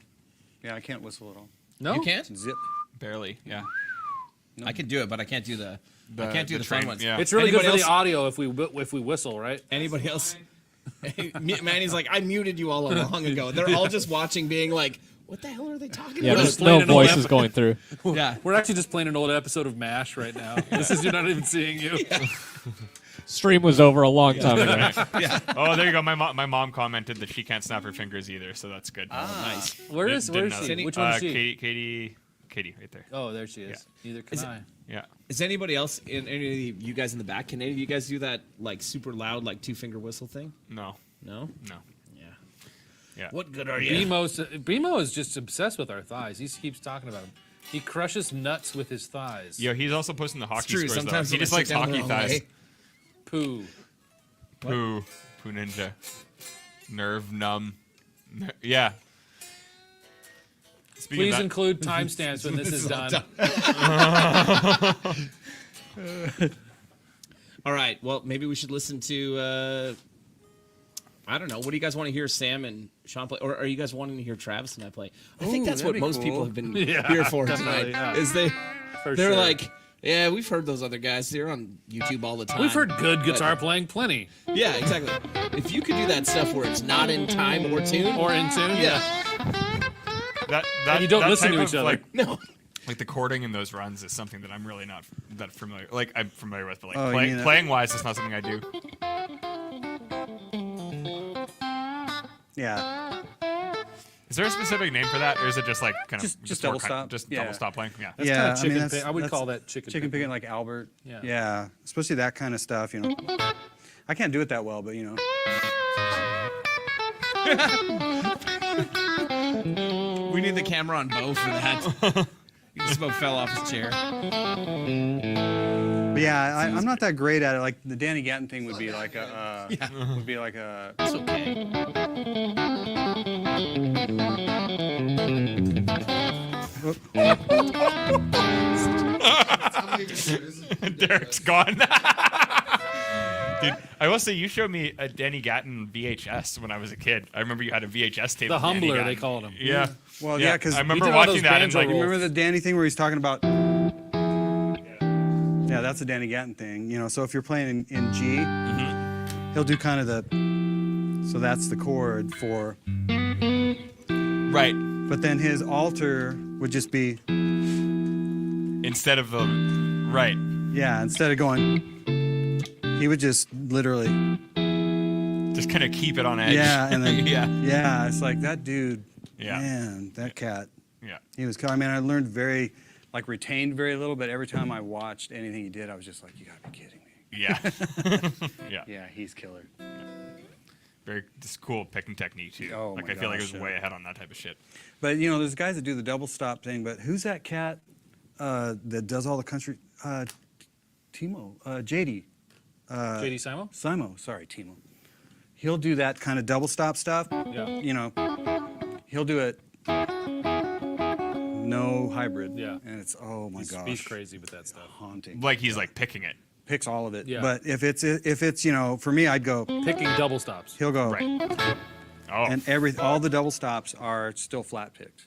Yeah, I can't whistle at all. No, You can't? Zip. Barely. Yeah. I can do it, but I can't do the I can't do the fun train- ones. yeah. It's really Anybody good for else? the audio if we whistle, right? Anybody else? Manny's like, I muted you all long ago. They're all just watching, being like, what the hell are they talking Yeah, about? there's playing no an old voices going through. Yeah. We're actually just playing an old episode of MASH right now. You're not even seeing you. Stream was over a long time ago. Oh, there you go. My mom commented that she can't snap her fingers either, so that's good. Nice. Where is Didn't she? know. Which one is she? Katie, right there. Oh, there she is. Neither can Is it- I. Yeah. Is anybody else, any of you guys in the back, can any of you guys do that like super loud, like 2-finger whistle thing? No. No? No. Yeah. Yeah. What good are you? Bimo is just obsessed with our thighs. He keeps talking about them. He crushes nuts with his thighs. Yo, he's also posting the hockey true. scores. Sometimes though. He when I just sit likes down the hockey wrong thighs. way- Poo. Poo ninja. Nerve numb. Yeah. Speaking Please of that, include timestamps when this is done. All right. Well, maybe we should listen to. I don't know. What do you guys want to hear Sam and Shawn play, or are you guys wanting to hear Travis and I play? I think Ooh, that's that'd what be most cool. people have been Yeah, here for definitely, tonight. yeah. Is For they're sure. like Yeah, we've heard those other guys. They're on YouTube all the time. We've heard good guitar playing plenty. Yeah, exactly. If you could do that stuff where it's not in time or tune. Or in tune. Yeah. And you don't listen to type each of, other. Like, No. like the chording in those runs is something that I'm really not that familiar. Like I'm familiar with, but like Oh, playing wise, it's not something I do. Yeah. Is there a specific name for that, or is it just like kind of Just more double stop? Just Yeah. double stop playing? Yeah. That's Yeah, kind I of mean, chicken that's- pick. I would that's call that chicken Chicken picking. picking like Albert. Yeah. Yeah. Especially that kind of stuff, you know. I can't do it that well, but you know. We need the camera on Bo for that. He just about fell off his chair. But yeah, I'm not that great at it. Like the Danny Gatton thing would be like a. Would be like a. It's okay. Derek's gone. Dude, I will say you showed me a Danny Gatton VHS when I was a kid. I remember you had a VHS tape. The of Danny Humbler, Gatton. they called him. Yeah. Well, yeah, because I remember did all watching those that and banjo like, rolls. remember the Danny thing where he's talking about. Yeah, that's the Danny Gatton thing. You know, so if you're playing in G, he'll do kind of the. So that's the chord for. right, But then his alter would just be. instead of the right. Yeah, instead of going. He would just literally. Just kind of keep it on edge. Yeah, and then. yeah. It's like that dude. Yeah. Man, that cat. Yeah. He was. I mean, I learned retained very little, but every time I watched anything he did, I was just like, you gotta be kidding me. Yeah. yeah. Yeah, he's killer. Very just cool picking technique too. Oh, like my I feel like it gosh, was way ahead on that type of shit. But you know, there's guys that do the double stop thing. But who's that cat that does all the country? Timo, JD. JD Simo? Simo, sorry, Timo. He'll do that kind of double stop stuff. Yeah. You know, he'll do it. No hybrid. Yeah. And it's my gosh. He's crazy with that stuff. Haunting. Like he's like picking it. Picks all of it. Yeah. But if it's you know, for me, I'd go. Picking double stops. He'll go. Right. Oh. And all the double stops are still flat picked.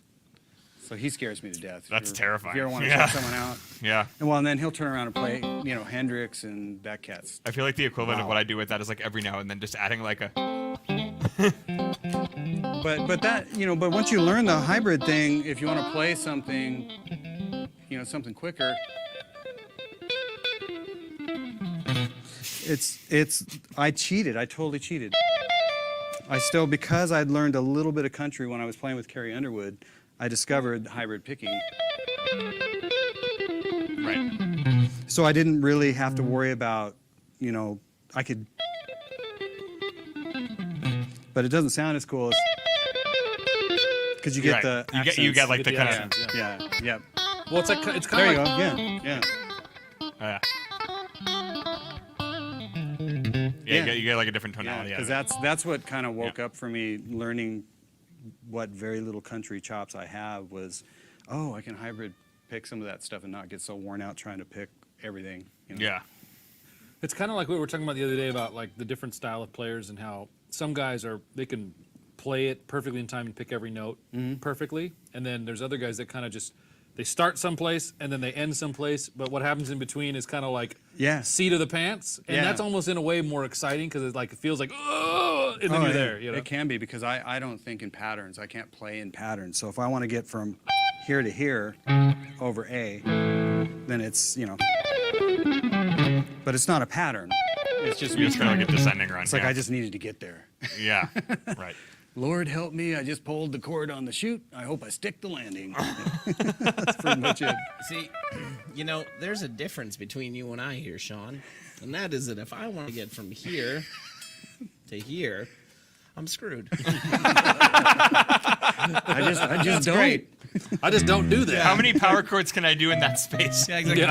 So he scares me to death. That's terrifying. If you ever want to Yeah. check someone out. Yeah. And then he'll turn around and play, you know, Hendrix and that cat's. I feel like the equivalent of Wow. what I do with that is like every now and then just adding like a. But that, you know, but once you learn the hybrid thing, if you want to play something, you know, something quicker, I cheated. I totally cheated. Because I'd learned a little bit of country when I was playing with Carrie Underwood, I discovered hybrid picking. Right. So I didn't really have to worry about, you know, I could, but it doesn't sound as cool as, because you get Right. the accents. You get like Get the the kind accents, of. yeah. Yeah. Well, it's kind There of you like go. Yeah. Yeah. Yeah. You get like a different tonality. Because out of it. that's what kind of woke up for me learning what very little country chops I have was, I can hybrid pick some of that stuff and not get so worn out trying to pick everything. You know? Yeah. It's kind of like what we were talking about the other day about like the different style of players and how some guys they can play it perfectly in time and pick every note perfectly, and then there's other guys that kind of just they start someplace and then they end someplace, but what happens in between is kind of like seat of the pants, and that's almost in a way more exciting because it feels like and then you're there. You know? It can be because I don't think in patterns. I can't play in patterns. So if I want to get from here to here over A, then it's, you know, but it's not a pattern. It's just You just kind of like a descending run. It's like I just needed to get there. Yeah. Right. Lord help me, I just pulled the cord on the chute. I hope I stick the landing. That's pretty much it. See, you know, there's a difference between you and I here, Shawn. And that is that if I want to get from here to here, I'm screwed. I just don't. Great. I just don't do that. How many power chords can I do in that space? Yeah, exactly.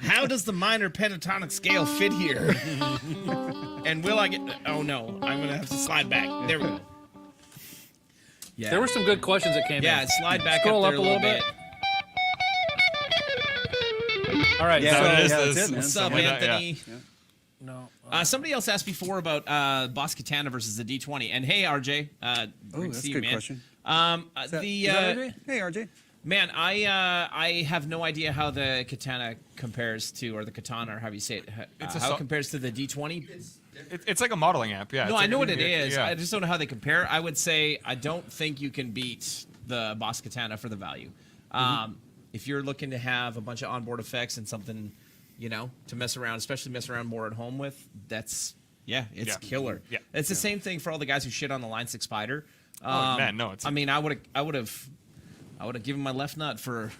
How does the minor pentatonic scale fit here? And will I get... Oh, no. I'm going to have to slide back. There we go. Yeah. There were some good questions that came in. Yeah, slide back Scroll up there up a little bit. All right. Yeah, So it is that's this- it, man. What's up, Yeah. Anthony? No. Somebody else asked before about Boss Katana versus the D20. And hey, RJ. Oh, that's a good question. The Is that RJ? Hey, RJ. Man, I have no idea how the katana compares to, or the katana, or how you say it, how it compares to the D20. It's like a modeling amp, yeah. No, It's like I know what it is. Yeah. I just don't know how they compare. I would say I don't think you can beat the Boss Katana for the value. If you're looking to have a bunch of onboard effects and something, to mess around, especially mess around more at home with, it's killer. Yeah. It's the same thing for all the guys who shit on the Line 6 Spider. Man, no, it's. I mean, I would have given my left nut for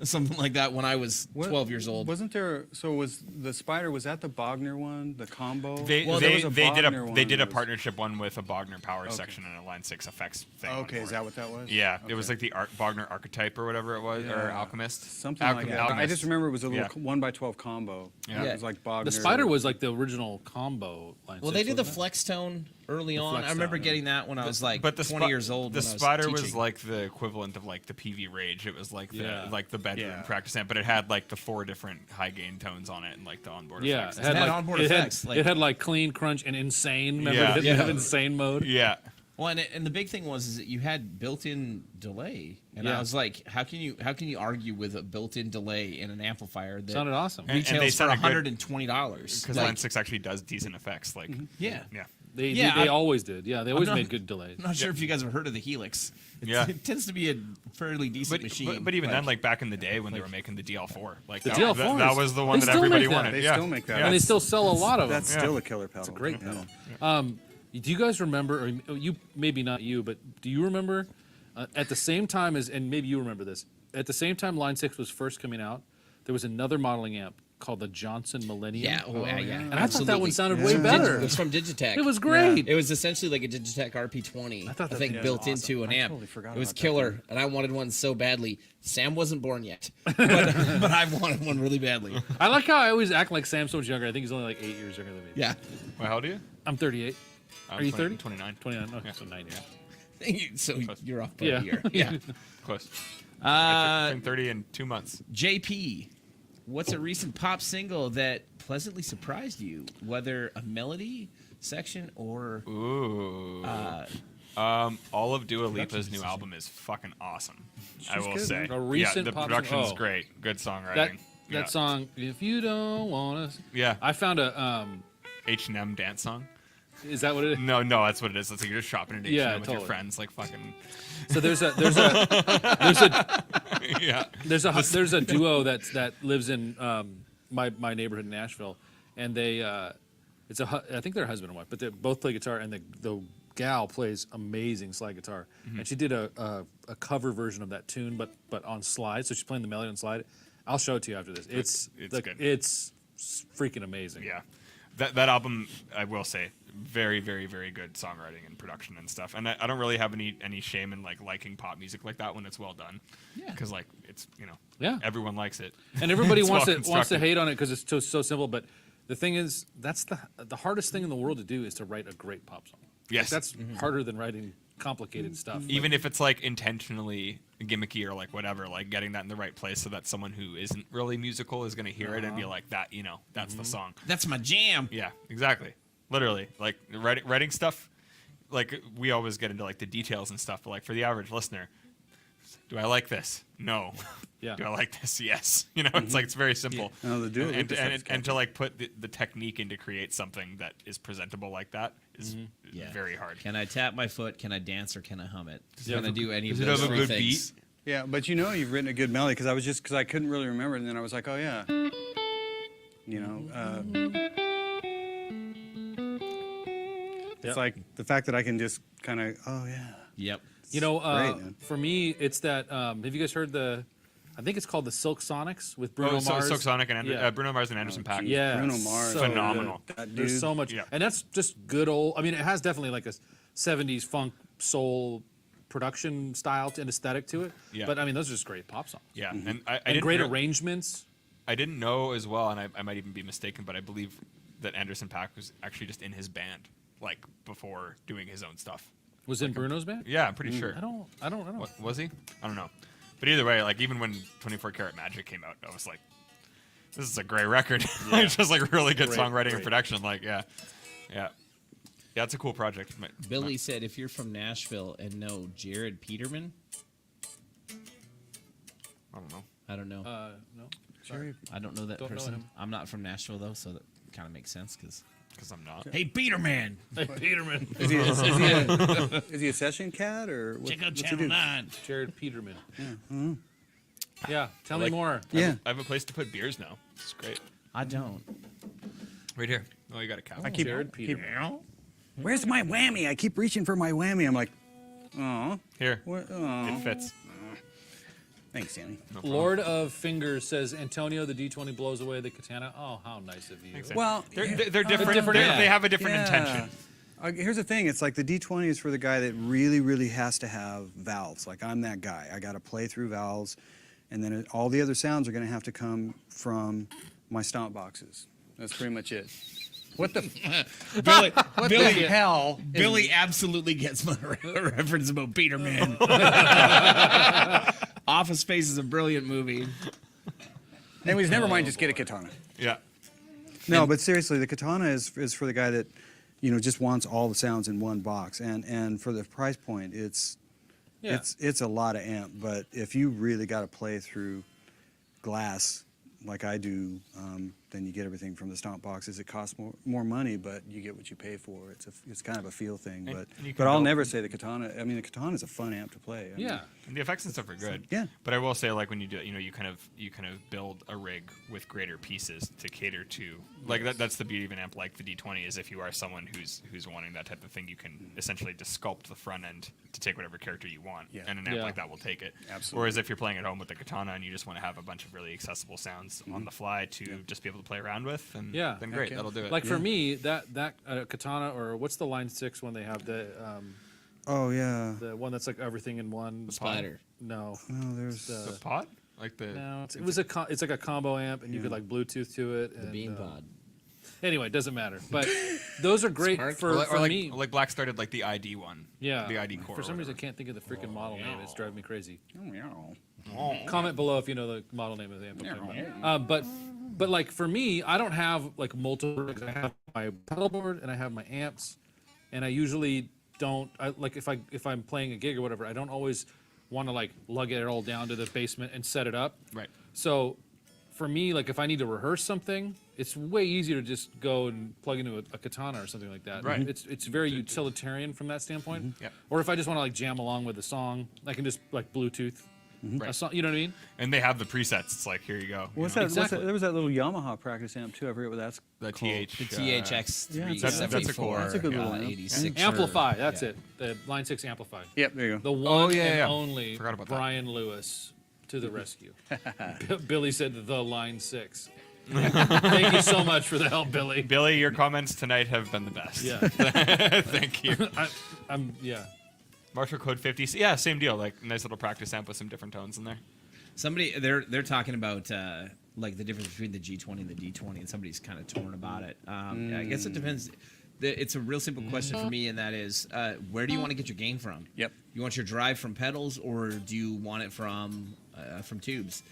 something like that when I was 12 years old. Wasn't there? So was the Spider? Was that the Bogner one? The combo? They there was a did Bogner a one they did a that was- partnership one with a Bogner power section and a Line 6 effects thing. Okay, on is board. that what that was? Yeah, it was Okay. like the Bogner archetype or whatever it was, or Yeah. Alchemist. Something like that. I Alchemist. just remember it was a little Yeah. 1x12 combo. Yeah. It was like Bogner. The Spider was like the original combo line. Well, 6, they did the wasn't it? flex tone early on. flex I remember tone, getting that when I was like But the 20 years old. The when I was Spider was teaching. like the equivalent of like the PV Rage. It was like the bedroom Yeah. practice amp, but it had like the 4 different high gain tones on it and like the onboard Yeah, effects. it had, had like, onboard it had- effects, like- it had like clean, crunch, and insane. Remember, Yeah. it Yeah. had insane mode. Yeah. Well, and the big thing was that you had built-in delay, and Yeah. I was like, how can you argue with a built-in delay in an amplifier that Sounded awesome. And retails they for sounded good $120? Because Line 6 actually does decent effects. Like, Yeah. yeah. They Yeah, they I- always did. Yeah, they always not- made good delays. I'm not sure if you guys have heard of the Helix. Yeah. It tends to be a fairly decent machine. But even then, like back in the day when they were making the DL4, like The that, DL4 that is- was the one they that still everybody make that. wanted. They yeah. still make that. Yeah. And they still sell a lot of them. That's still a killer pedal. It's a great Yeah. pedal. Do you guys remember, or you maybe not you, but do you remember at the same time as, and maybe you remember this, at the same time Line 6 was first coming out, there was another modeling amp called the Johnson Millennium. yeah, yeah. And I thought that one sounded way It better. was from Digitech. It was great. It was essentially like a Digitech RP20. I thought that think thing was built awesome. into an I amp. totally forgot It was about that killer, and I wanted one so badly. Sam wasn't born yet, but I wanted one really badly. I like how I always act like Sam's so much younger. I think he's only like 8 years younger than me. Yeah. Well, how old are you? I'm 38. I'm Are you 20 30? 29. 29. Okay, so 9 years. So you're off by Yeah. a year. Yeah. Close. I turned 30 in 2 months. JP, what's a recent pop single that pleasantly surprised you, whether a melody section or Ooh. All of Dua Lipa's new album is fucking awesome. I will good, say. man. A recent the pop production's song- oh. great. Good songwriting. That Yeah. song, If You Don't Want Us. Yeah. I found a, H&M dance song. is that what it is? No, that's what it is. It's like you're just shopping at H&M Yeah, with your totally. friends, like fucking. So there's a Yeah. there's a duo that lives in my neighborhood in Nashville, and they I think they're husband and wife, but they both play guitar, and the gal plays amazing slide guitar, and she did a cover version of that tune, but on slide. So she's playing the melody on slide. I'll show it to you after this. It's good. It's freaking amazing. Yeah. That album, I will say, very, very, very good songwriting and production and stuff. And I don't really have any shame in like liking pop music like that when it's well done. Yeah. Because like it's Yeah. everyone likes it. And everybody It's wants well to constructed. hate on it because it's so simple. But the thing is, that's the hardest thing in the world to do is to write a great pop song. Yes. Like, that's harder than writing complicated stuff. Even if it's like intentionally gimmicky or like whatever, like getting that in the right place so that someone who isn't really musical is going to hear it and be like, that, that's the song. that's my jam. Yeah, exactly. Literally, like writing stuff. Like we always get into like the details and stuff, but like for the average listener, do I like this? No. Yeah. Do I like this? Yes. It's like it's very simple. No, the Dua and, Lipa stuff is and to like put the technique into create something that is presentable like that is Yeah. very hard. Can I tap my foot? Can I dance or can I hum it? Yeah. Can I do any of Does it those have a three good things? beat? Yeah, but you've written a good melody because I couldn't really remember it, and then I was like, oh yeah. Yep. It's like the fact that I can just kind of, oh yeah. Yep. Great, man. For me, it's that. Have you guys heard I think it's called the Silk Sonics with Bruno Mars. Silk Sonic and Yeah. Bruno Mars and Anderson .Paak. Yeah, Bruno Mars. so Phenomenal. good. That There's dude. so much, Yeah. and that's just good old. I mean, it has definitely like a '70s funk soul production style and aesthetic to it. Yeah. But I mean, those are just great pop songs. Yeah, and I And didn't great rea- arrangements. I didn't know as well, and I might even be mistaken, but I believe that Anderson .Paak was actually just in his band, like before doing his own stuff. Was in Bruno's band? Yeah, I'm pretty sure. I don't know. What, was he? I don't know. But either way, like even when 24 Karat Magic came out, I was like, this is a great record. It's just like really good songwriting and production. Like, yeah, it's a cool project. Billy said, if you're from Nashville and know Jared Peterman, I don't know. I don't know. No. Jerry, I don't know that Don't know person. him. I'm not from Nashville though, so that kind of makes sense because. Because I'm not. Hey, Peterman! Hey, Peterman. is he a session cat or what, Check out what's he Channel do? 9. Jared Peterman. Yeah. Tell me Like- more. Yeah. I have a place to put beers now. It's great. I don't. Right here. Oh, you got a cow. I keep, Jared Peterman. where's my whammy? I keep reaching for my whammy. I'm like, oh, Here. oh. It fits. Thanks, Sammy. No problem. Lord of Fingers says, Antonio, the D20 blows away the katana. Oh, how nice of you. Thanks, Well, they're yeah. different. different, yeah. They have a different intention. Here's the thing. It's like the D20 is for the guy that really, really has to have valves. Like I'm that guy. I got to play through valves, and then all the other sounds are going to have to come from my stomp boxes. That's pretty much it. What the? Billy, What Billy, the hell? Billy absolutely gets my reference about Peterman. Office Space is a brilliant movie. Anyways, never mind. Just get a katana. Yeah. No, but seriously, the katana is for the guy that, just wants all the sounds in one box, and for the price point, it's a lot of amp. But if you really got to play through glass like I do, then you get everything from the stomp boxes. It costs more money, but you get what you pay for. It's kind of a feel thing. And you can But I'll build- never say the katana. I mean, the katana is a fun amp to play. I mean, Yeah. And the effects and stuff are good. Yeah. But I will say, like when you do, you kind of build a rig with greater pieces to cater to. Like that's the beauty of an amp like the D20 is if you are someone who's wanting that type of thing, you can essentially just sculpt the front end to take whatever character you want, Yeah. and an amp Yeah. like that will take it. Absolutely. Whereas if you're playing at home with the katana and you just want to have a bunch of really accessible sounds on the fly to just be able to play around with, and Yeah. then great, Okay. that'll do it. Like for me, that katana, or what's the line 6 when they have the Oh, one that's like everything in one? Spider. No. No, there's. the pod, like the No, it's like a combo amp, and you could like Bluetooth to it. The Bean Pod. Anyway, it doesn't matter. But those are great Spark? for like, me. like Black started like the ID one. Yeah. The ID core. For or some reason, I whatever. can't think of the freaking model name. It's driving me crazy. Oh, Comment below if you know the model name of the amp. I'm talking about. But like for me, I don't have like multiple rigs. I have my pedal board and I have my amps, and I usually don't. Like if I'm playing a gig or whatever, I don't always want to like lug it all down to the basement and set it up. Right. So for me, like if I need to rehearse something, it's way easier to just go and plug into a katana or something like that. Right. It's very utilitarian from that standpoint. Yep. Or if I just want to like jam along with the song, I can just like Bluetooth a Right. song. You know what I mean? And they have the presets. It's like, here you go. What's you that? know? Exactly. There was that little Yamaha practice amp too. I forget what that's. The called. TH. The THX Yeah, 374. that's a good little amp. 86. Amplify. That's it. The line 6 Amplify. Yep, there you The go. one yeah, and yeah. only Forgot about that. Brian Lewis to the rescue. Billy said the line 6. Thank you so much for the help, Billy. Billy, your comments tonight have been the best. Yeah. Thank you. Yeah. Marshall Code 50. Yeah, same deal. Like nice little practice amp with some different tones in there. Somebody they're talking about like the difference between the G20 and the D20, and somebody's kind of torn about it. I guess it depends. It's a real simple question for me, and that is, where do you want to get your gain from? Yep. You want your drive from pedals, or do you want it from tubes?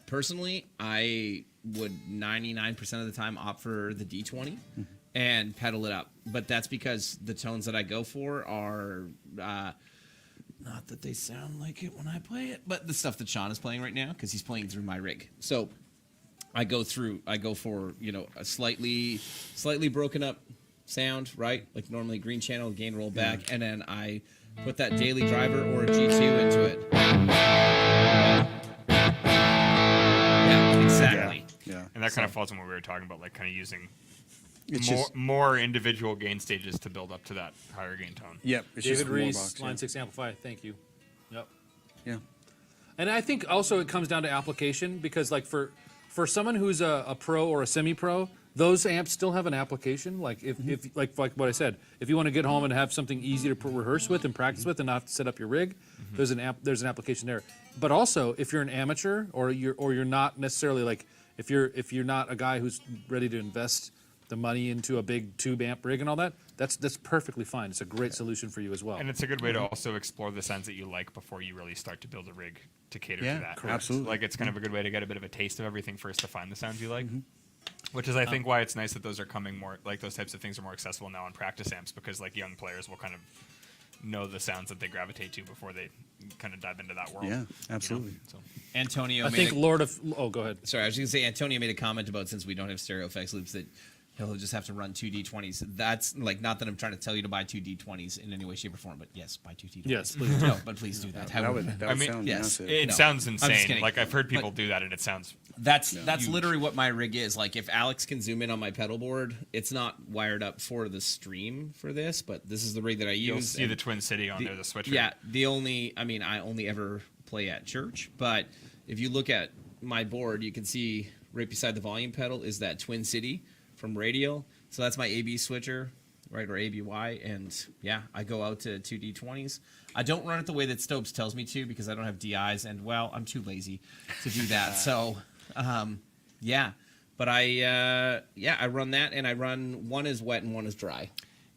Personally, I would 99% of the time opt for the D20 and pedal it up, but that's because the tones that I go for are. Not that they sound like it when I play it, but the stuff that Shawn is playing right now, because he's playing through my rig. So I go for, a slightly broken up sound, right? Like normally green channel, gain roll back, and then I put that daily driver or a G2 into it. Yeah, exactly. Yeah. And that kind of falls on what we were talking about, like kind of using It's more individual gain stages to build up to that higher gain tone. Yep. It's David just more Reese, box, line yeah. 6 Amplify. Thank you. Yep. Yeah. And I think also it comes down to application, because like for someone who's a pro or a semi-pro, those amps still have an application. Like if like what I said, if you want to get home and have something easy to rehearse with and practice with and not set up your rig, there's an application there. But also if you're an amateur or you're not necessarily like if you're not a guy who's ready to invest the money into a big tube amp rig and all that, that's perfectly fine. It's a great solution for you as well. And it's a good way to also explore the sounds that you like before you really start to build a rig to cater to that. correct. Absolutely. Like it's kind of a good way to get a bit of a taste of everything first to find the sounds you like. Which is, I think, why it's nice that those are coming more, like those types of things are more accessible now on practice amps, because like young players will kind of know the sounds that they gravitate to before they kind of dive into that world. Yeah, absolutely. So Antonio I made think a, Lord of. Oh, go ahead. sorry, I was going to say Antonio made a comment about since we don't have stereo effects loops that he'll just have to run 2 D20s. That's like not that I'm trying to tell you to buy 2 D20s in any way, shape, or form, but yes, buy 2 D20s. Yes, please. No, but please do that. That would I mean, sound yes. massive. it No, sounds I'm just insane. kidding. Like I've heard people But- do that, and it sounds. That's huge. literally what my rig is. Like if Alex can zoom in on my pedal board, it's not wired up for the stream for this, but this is the rig that I use. You'll see and the Twin City on there, the switcher. Yeah, I only ever play at church, but if you look at my board, you can see right beside the volume pedal is that Twin City from Radial. So that's my AB switcher, right, or ABY, and yeah, I go out to 2 D20s. I don't run it the way that Stopes tells me to because I don't have DIs, and well, I'm too lazy to do that. So, yeah, but I run that, and I run one is wet and one is dry.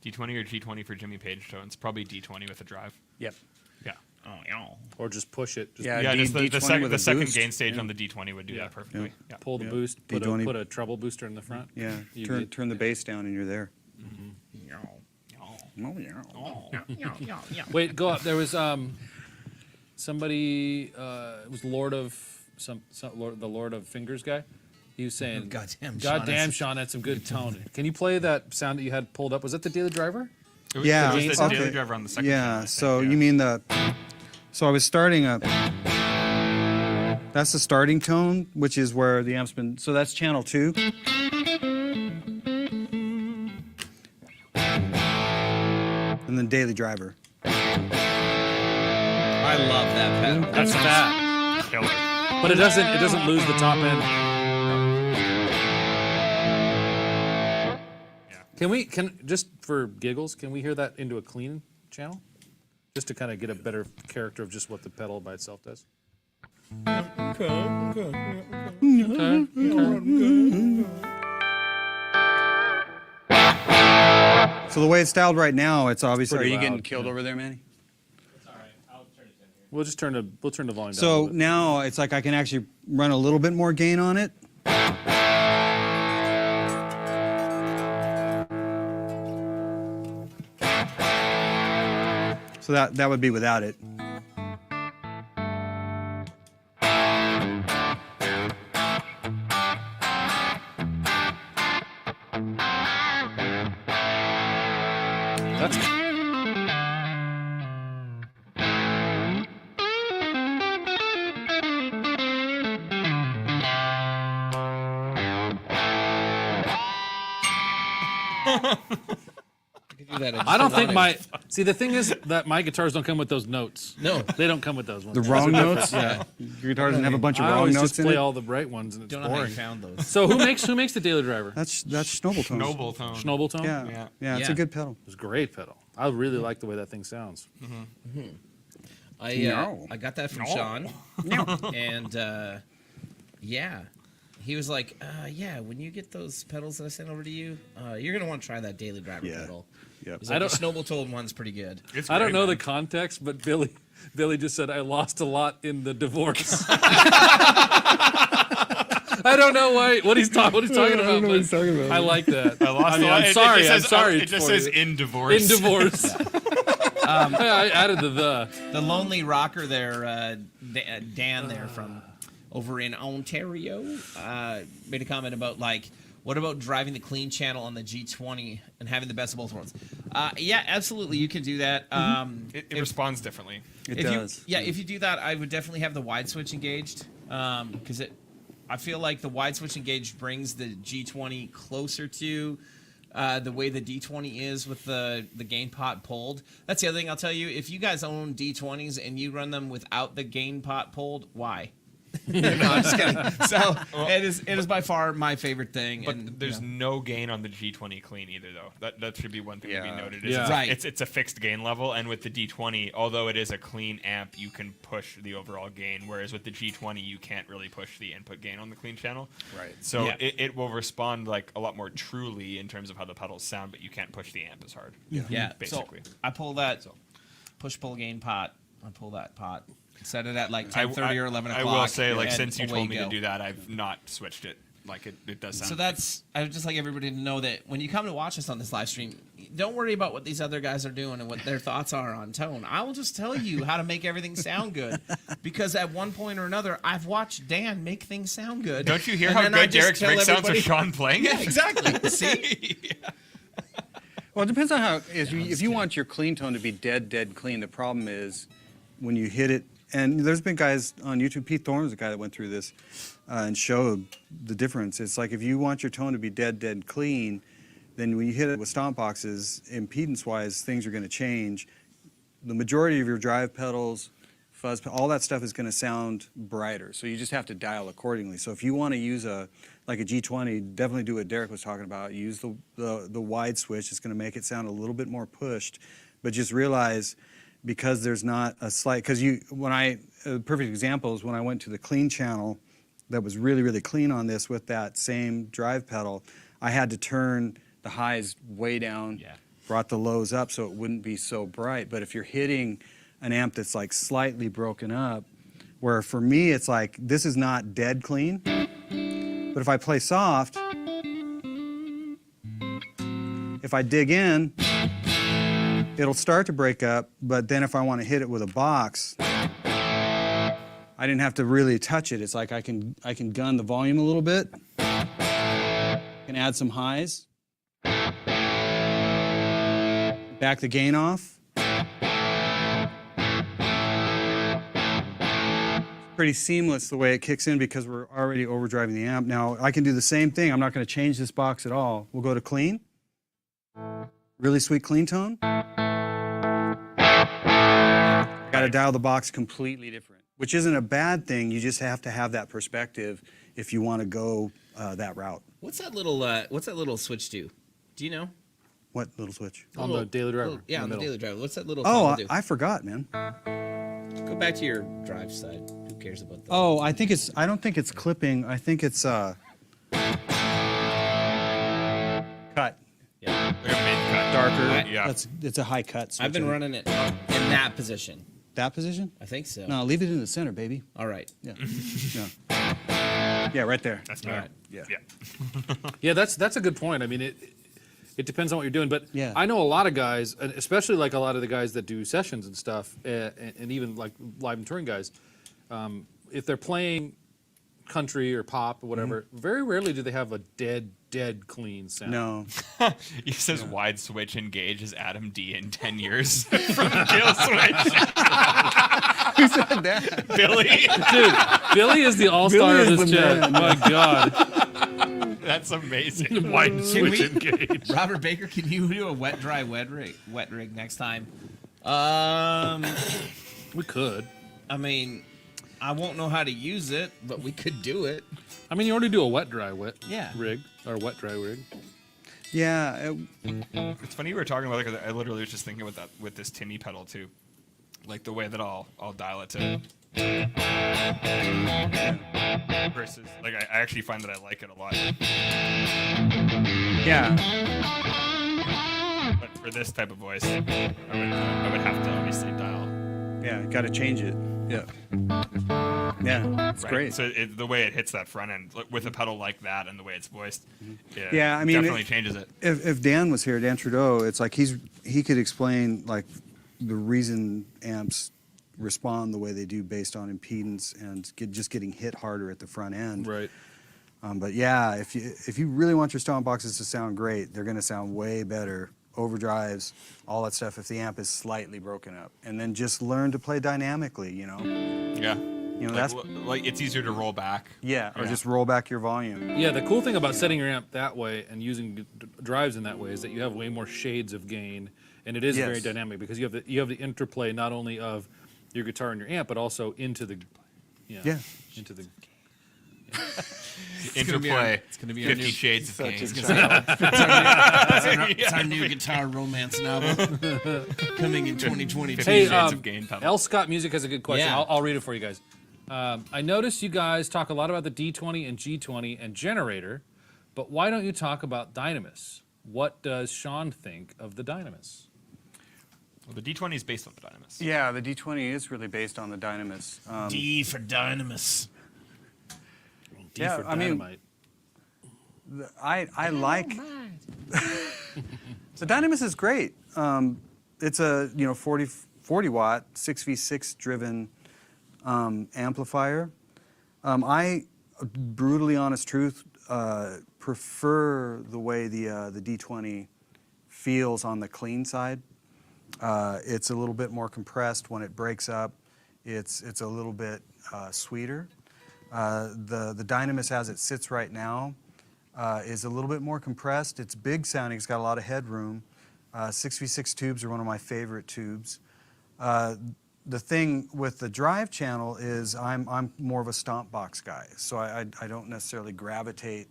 D20 or G20 for Jimmy Page tones. Probably D20 with a drive. Yep. Yeah. Oh, yeah. Or just push it. Just Yeah, Yeah, just the D20 with a second boost. gain stage Yeah. on the D20 would do that perfectly. Yeah. pull the Yeah. boost. Put D20. put a treble booster in the front. Yeah, You turn get- turn the bass down and you're there. Wait, go up. There was somebody. It was Lord of the Lord of Fingers guy. He was saying, Goddamn, Shawn, "Goddamn, that's- Shawn, that's some good tone." Can you play that sound that you had pulled up? Was that the Daily Driver? It was, Yeah, it was the okay. daily driver on the second. Yeah, channel, I so think, you mean the. So I was starting a. That's the starting tone, which is where the amp's been. So that's channel 2. And then daily driver. I love that pedal. That's fat, Killer. but it doesn't lose the top end. Can just for giggles, can we hear that into a clean channel, just to kind of get a better character of just what the pedal by itself does? So the way it's styled right now, it's obviously. Are pretty you getting loud, killed over there, Manny? We'll turn the volume down. So a little bit. now it's like I can actually run a little bit more gain on it. So that would be without it. That's I don't think the thing is that my guitars don't come with those notes. No. They don't come with those ones. The wrong notes. Yeah. Your guitar doesn't have a bunch of I wrong always notes just in play it. all the right ones and it's Don't know how you boring. found those. So who makes the Daily Driver? That's Schnobel tones. Noble tone. Schnobel tone? Yeah. Yeah. It's Yeah. a good pedal. It's a great pedal. I really like the way that thing sounds. I got that from Shawn, and yeah, he was like, yeah, when you get those pedals that I sent over to you, you're gonna want to try that Daily Driver Yeah. pedal. Yep. He's like, the Snowball one's pretty good. It's I don't great, know man. the context, but Billy just said I lost a lot in the divorce. I don't know what he's talking about. But I like that. I lost I mean, a lot. I'm sorry. It I'm just sorry. It just for says you. in divorce. In divorce. I added the. The lonely rocker there, Dan there from over in Ontario, made a comment about like, what about driving the clean channel on the G20 and having the best of both worlds? Yeah, absolutely, you can do that. It responds differently. It if does. if you do that, I would definitely have the wide switch engaged because I feel like the wide switch engaged brings the G20 closer to the way the D20 is with the gain pot pulled. That's the other thing I'll tell you. If you guys own D20s and you run them without the gain pot pulled, why? No, I'm just kidding. So it is by far my favorite thing. But and, there's you know. no gain on the G20 clean either, though. That should be one thing to be Yeah. noted. Yeah. It's, Right. it's a fixed gain level, and with the D20, although it is a clean amp, you can push the overall gain. Whereas with the G20, you can't really push the input gain on the clean channel. Right. So Yeah. it will respond like a lot more truly in terms of how the pedals sound, but you can't push the amp as hard. Yeah, basically. So I pull that push pull gain pot. I pull that pot. Set it at like I- 10:30 or 11 o'clock. I will say, like, and since you away told me go. to do that, I've not switched it like it does sound. So that's, I would just like everybody to know that when you come to watch us on this live stream, don't worry about what these other guys are doing and what their thoughts are on tone. I will just tell you how to make everything sound good, because at one point or another, I've watched Dan make things sound good. Don't you hear and how then I good just Derek's tell rig sounds with everybody- Shawn playing? Yeah, exactly. See? Well, it depends on how. If you want your clean tone to be dead clean, the problem is when you hit it. And there's been guys on YouTube. Pete Thorne was a guy that went through this and showed the difference. It's like if you want your tone to be dead clean, then when you hit it with stomp boxes, impedance-wise, things are going to change. The majority of your drive pedals, fuzz, all that stuff is going to sound brighter. So you just have to dial accordingly. So if you want to use like a G20, definitely do what Derek was talking about. Use the wide switch. It's going to make it sound a little bit more pushed. But just realize, because there's not a slight, because a perfect example is when I went to the clean channel that was really clean on this with that same drive pedal, I had to turn the highs way down, brought the lows up so it wouldn't be so bright. But if you're hitting an amp that's like slightly broken up, where for me it's like, this is not dead clean, but if I play soft, if I dig in, it'll start to break up, but then if I want to hit it with a box, I didn't have to really touch it. It's like I can gun the volume a little bit, can add some highs, back the gain off. Pretty seamless the way it kicks in because we're already overdriving the amp. Now I can do the same thing. I'm not going to change this box at all. We'll go to clean. Really sweet clean tone. Got to dial the box completely different, which isn't a bad thing. You just have to have that perspective if you want to go that route. What's that little switch do? Do you know? What little switch? On the daily driver. Yeah, in on the middle. daily driver. What's that little Oh, toggle do? I forgot, man. Go back to your drive side. Who cares about that? Oh, I don't think it's clipping. I think it's cut. Yeah. Like a mid-cut. Darker. Yeah. It's a high cut switch. I've been running it in that position. That position? I think so. No, leave it in the center, baby. All right. Yeah. Yeah, right there. That's All better. right. Yeah. Yeah, that's a good point. I mean, it depends on what you're doing, but Yeah. I know a lot of guys, and especially like a lot of the guys that do sessions and stuff, and even like live and touring guys, if they're playing country or pop or whatever, very rarely do they have a dead clean sound. No. He says wide switch engage is Adam D in 10 years from Kill Switch. Who said that? Billy. Dude, Billy is the all-star Billy of is this the chat. man. My God. That's amazing. Wide switch engage. Robert Baker, can you do a wet rig next time? We could. I mean, I won't know how to use it, but we could do it. I mean, you already do a wet dry Yeah. rig or wet dry rig. Yeah. It's funny you were talking about like I literally was just thinking with this Timmy pedal too, like the way that I'll dial it to. Versus like I actually find that I like it a lot. Yeah. But for this type of voice, I would have to obviously dial. Yeah, got to change it. Yeah. Yeah, it's Right. great. So the way it hits that front end with a pedal like that and the way it's voiced, Yeah, I mean, definitely changes it. If Dan was here, Dan Trudeau, it's like he could explain like the reason amps respond the way they do based on impedance and just getting hit harder at the front end. Right. But yeah, if you really want your stomp boxes to sound great, they're going to sound way better. Overdrives, all that stuff, if the amp is slightly broken up. And then just learn to play dynamically, you know? Yeah. You know, Like, that's... like it's easier to roll back. Yeah, or just roll back your volume. Yeah, the cool thing about setting your amp that way and using drives in that way is that you have way more shades of gain, and it is Yes. very dynamic because you have the interplay not only of your guitar and your amp, but also into the into the Interplay. It's gonna be 50 new, Shades of Gain. it's our new guitar romance novel coming in 2022. Hey, Shades of Gain pedal. L. Scott Music has a good question. Yeah. I'll read it for you guys. I noticed you guys talk a lot about the D20 and G20 and generator, but why don't you talk about Dynamis? What does Shawn think of the Dynamis? Well, the D20 is based on the Dynamis. Yeah, the D20 is really based on the Dynamis. D for Dynamis. D Yeah, for I mean, Dynamite. I like. The Dynamis is great. It's a 40 watt 6v6 driven amplifier. I, brutally honest truth, prefer the way the D20 feels on the clean side. It's a little bit more compressed when it breaks up. It's a little bit sweeter. The Dynamis as it sits right now is a little bit more compressed. It's big sounding. It's got a lot of headroom. 6v6 tubes are one of my favorite tubes. The thing with the drive channel is I'm more of a stomp box guy, so I don't necessarily gravitate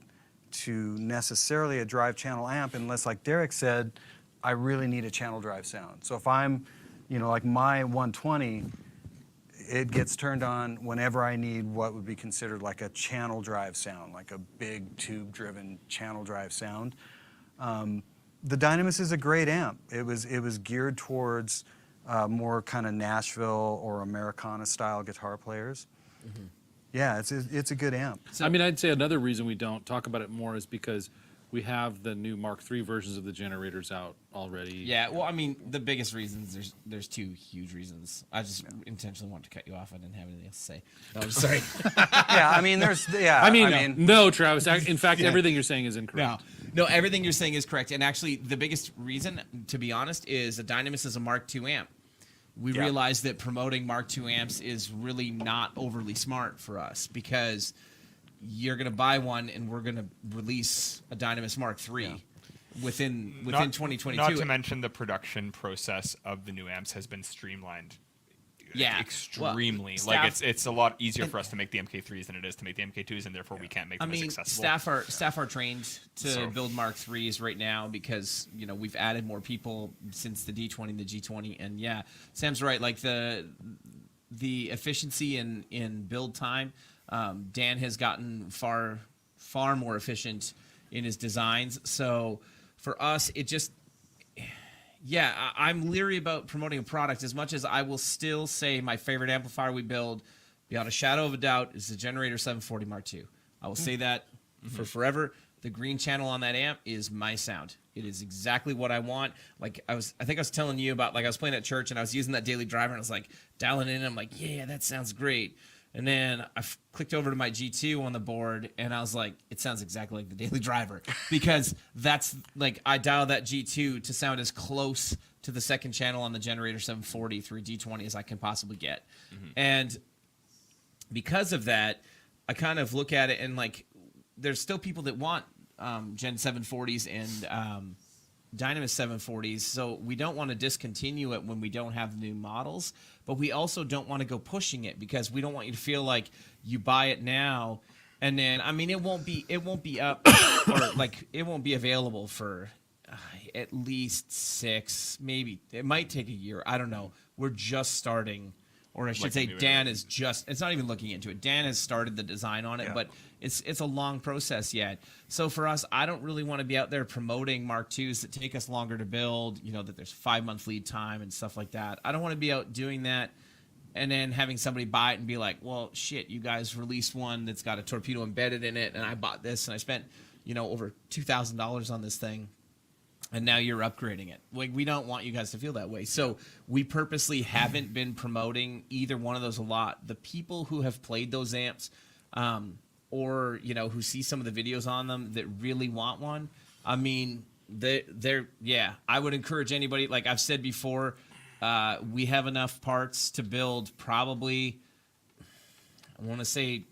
to necessarily a drive channel amp unless, like Derek said, I really need a channel drive sound. So if I'm, like my 120, it gets turned on whenever I need what would be considered like a channel drive sound, like a big tube-driven channel drive sound. The Dynamis is a great amp. It was geared towards more kind of Nashville or Americana style guitar players. Mm-hmm. Yeah, it's a good amp. So, I mean, I'd say another reason we don't talk about it more is because we have the new Mark III versions of the generators out already. Yeah, well, I mean, the biggest reasons, there's two huge reasons. I just intentionally wanted to cut you off. I didn't have anything else to say. No, I'm sorry. Yeah, I mean, no, Travis. In fact, everything you're saying is incorrect. No, everything you're saying is correct. And actually, the biggest reason, to be honest, is the Dynamis is a Mark II amp. We realized that promoting Mark II amps is really not overly smart for us because you're going to buy one and we're going to release a Dynamis Mark III within 2022. Not to mention the production process of the new amps has been streamlined. Extremely. Well, it's a lot easier for us to make the MK3s than it is to make the MK2s, and therefore we can't make them as successful. Staff are trained to build Mark IIIs right now because we've added more people since the D20 and the G20, and Sam's right. Like the efficiency in build time, Dan has gotten far more efficient in his designs. So for us, it just. Yeah, I'm leery about promoting a product as much as I will still say my favorite amplifier we build, beyond a shadow of a doubt, is the Generator 740 Mark II. I will say that for forever. The green channel on that amp is my sound. It is exactly what I want. Like I think I was telling you about, like I was playing at church and I was using that daily driver and I was like dialing in and I'm like, yeah, that sounds great. And then I clicked over to my G2 on the board, and I was like, it sounds exactly like the daily driver. Because that's, like, I dial that G2 to sound as close to the second channel on the Generator 740 through D20 as I can possibly get. Mm-hmm. And because of that, I kind of look at it and, like, there's still people that want Gen 740s and Dynamis 740s, so we don't want to discontinue it when we don't have new models, but we also don't want to go pushing it because we don't want you to feel like you buy it now and then it won't be up or like it won't be available for at least 6, maybe it might take a year. I don't know. We're just starting, or I should say Dan is just, it's not even looking into it. Dan has started the design on it, but it's a long process yet. So for us, I don't really want to be out there promoting Mark IIs that take us longer to build, that there's 5-month lead time and stuff like that. I don't want to be out doing that and then having somebody buy it and be like, well, shit, you guys released one that's got a torpedo embedded in it and I bought this and I spent, over $2,000 on this thing. And now you're upgrading it. Like, we don't want you guys to feel that way. So we purposely haven't been promoting either one of those a lot. The people who have played those amps or, who see some of the videos on them that really want one, I mean, they're I would encourage anybody. Like I've said before, we have enough parts to build probably, I want to say,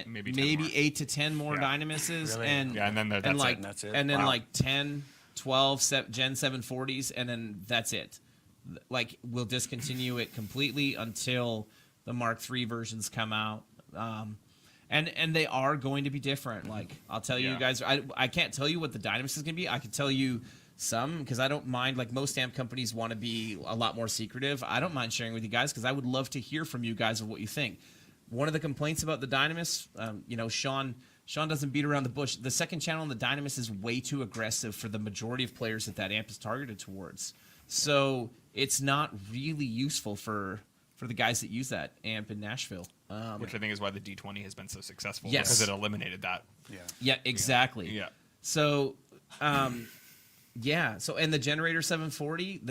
maybe 8 to 10 more Dynamises. Really? And then that's it. And then like 10... 12 Gen 740s, and then that's it. Like, we'll discontinue it completely until the Mark III versions come out. And they are going to be different. Like, I'll tell you guys, I can't tell you what the Dynamis is going to be. I can tell you some, because I don't mind. Like, most amp companies want to be a lot more secretive. I don't mind sharing with you guys, because I would love to hear from you guys of what you think. One of the complaints about the Dynamis, Shawn doesn't beat around the bush. The second channel on the Dynamis is way too aggressive for the majority of players that amp is targeted towards. So it's not really useful for for the guys that use that amp in Nashville. Which I think is why the D20 has been so successful. Yes. Because it eliminated that. Yeah, exactly. Yeah. So, yeah. So, and the Generator 740,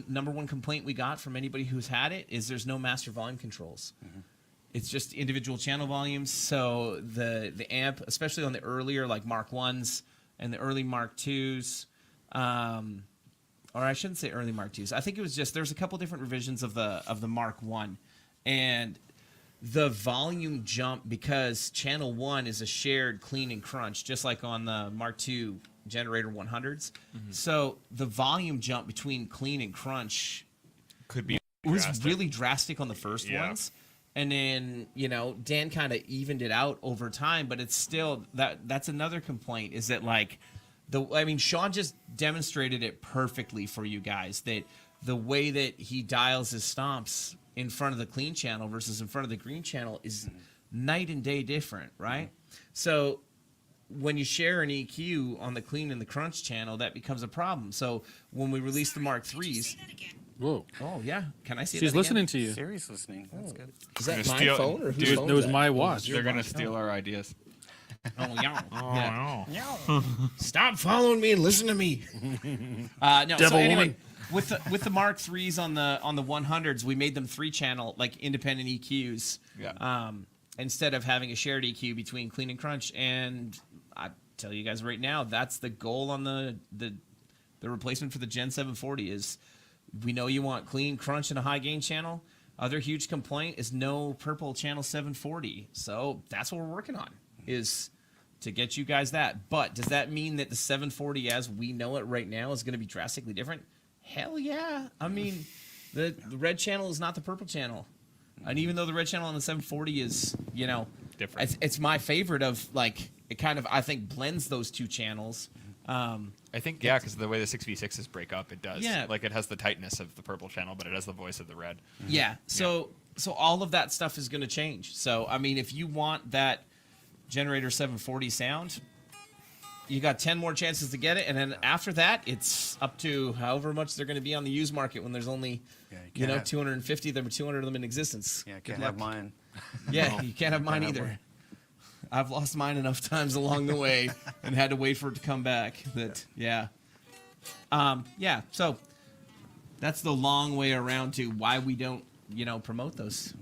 number one complaint we got from anybody who's had it is there's no master volume controls. It's just individual channel volumes. So the amp, especially on the earlier like Mark 1s and the early Mark 2s, or I shouldn't say early Mark 2s. I think it was just there's a couple different revisions of the Mark 1, and the volume jump because channel 1 is a shared clean and crunch, just like on the Mark 2 Generator 100s. So the volume jump between clean and crunch Could be was drastic. really drastic on the first Yeah. ones. And then, Dan kind of evened it out over time, but it's still that's another complaint is that like Shawn just demonstrated it perfectly for you guys that the way that he dials his stomps in front of the clean channel versus in front of the green channel is night and day different, right? So when you share an EQ on the clean and the crunch channel, that becomes a problem. So when we release the Mark IIIs, Whoa. oh yeah, can I see She's that listening again? to you. Siri's listening. That's good. Is that Gonna my steal- phone or whose Dude, phone It was is that? my watch. They're gonna steal our ideas. Oh yeah. Yeah. Stop following me and listen to me. No. Devil So anyway, woman. with the Mark IIIs on the 100s, we made them 3-channel like independent EQs. Yeah. Instead of having a shared EQ between clean and crunch, and I tell you guys right now, that's the goal on the replacement for the Gen 740 is we know you want clean crunch and a high gain channel. Other huge complaint is no purple channel 740. So that's what we're working on is to get you guys that. But does that mean that the 740 as we know it right now is going to be drastically different? Hell yeah. I mean, the red channel is not the purple channel. And even though the red channel on the 740 is, Different. it's my favorite of like, it kind of, I think, blends those two channels. I think, yeah, because the way the 6v6s break up, it does. Yeah. Like, it has the tightness of the purple channel, but it has the voice of the red. Yeah. So all of that stuff is going to change. So, I mean, if you want that Generator 740 sound, you got 10 more chances to get it. And then after that, it's up to however much they're going to be on the used market when there's only, you can't have- 250 of them or 200 of them in existence. Yeah, Good can't luck. have mine. Yeah, you can't have mine Can't have either. mine. I've lost mine enough times along the way and had to wait for it to come back. Yeah. So that's the long way around to why we don't, promote those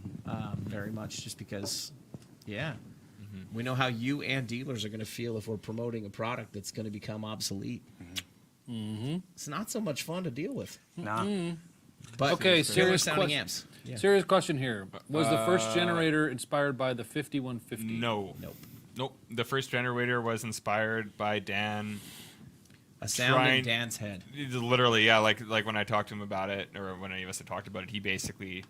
very much. Just because, we know how you and dealers are going to feel if we're promoting a product that's going to become obsolete. It's not so much fun to deal with. Nah. But Okay, killer serious sounding question. amps. Yeah. Serious question here. Was the first generator inspired by the 5150? No. Nope. The first generator was inspired by Dan. A sound in Dan's head. Literally, yeah. Like when I talked to him about it, or when any of us had talked about it, he basically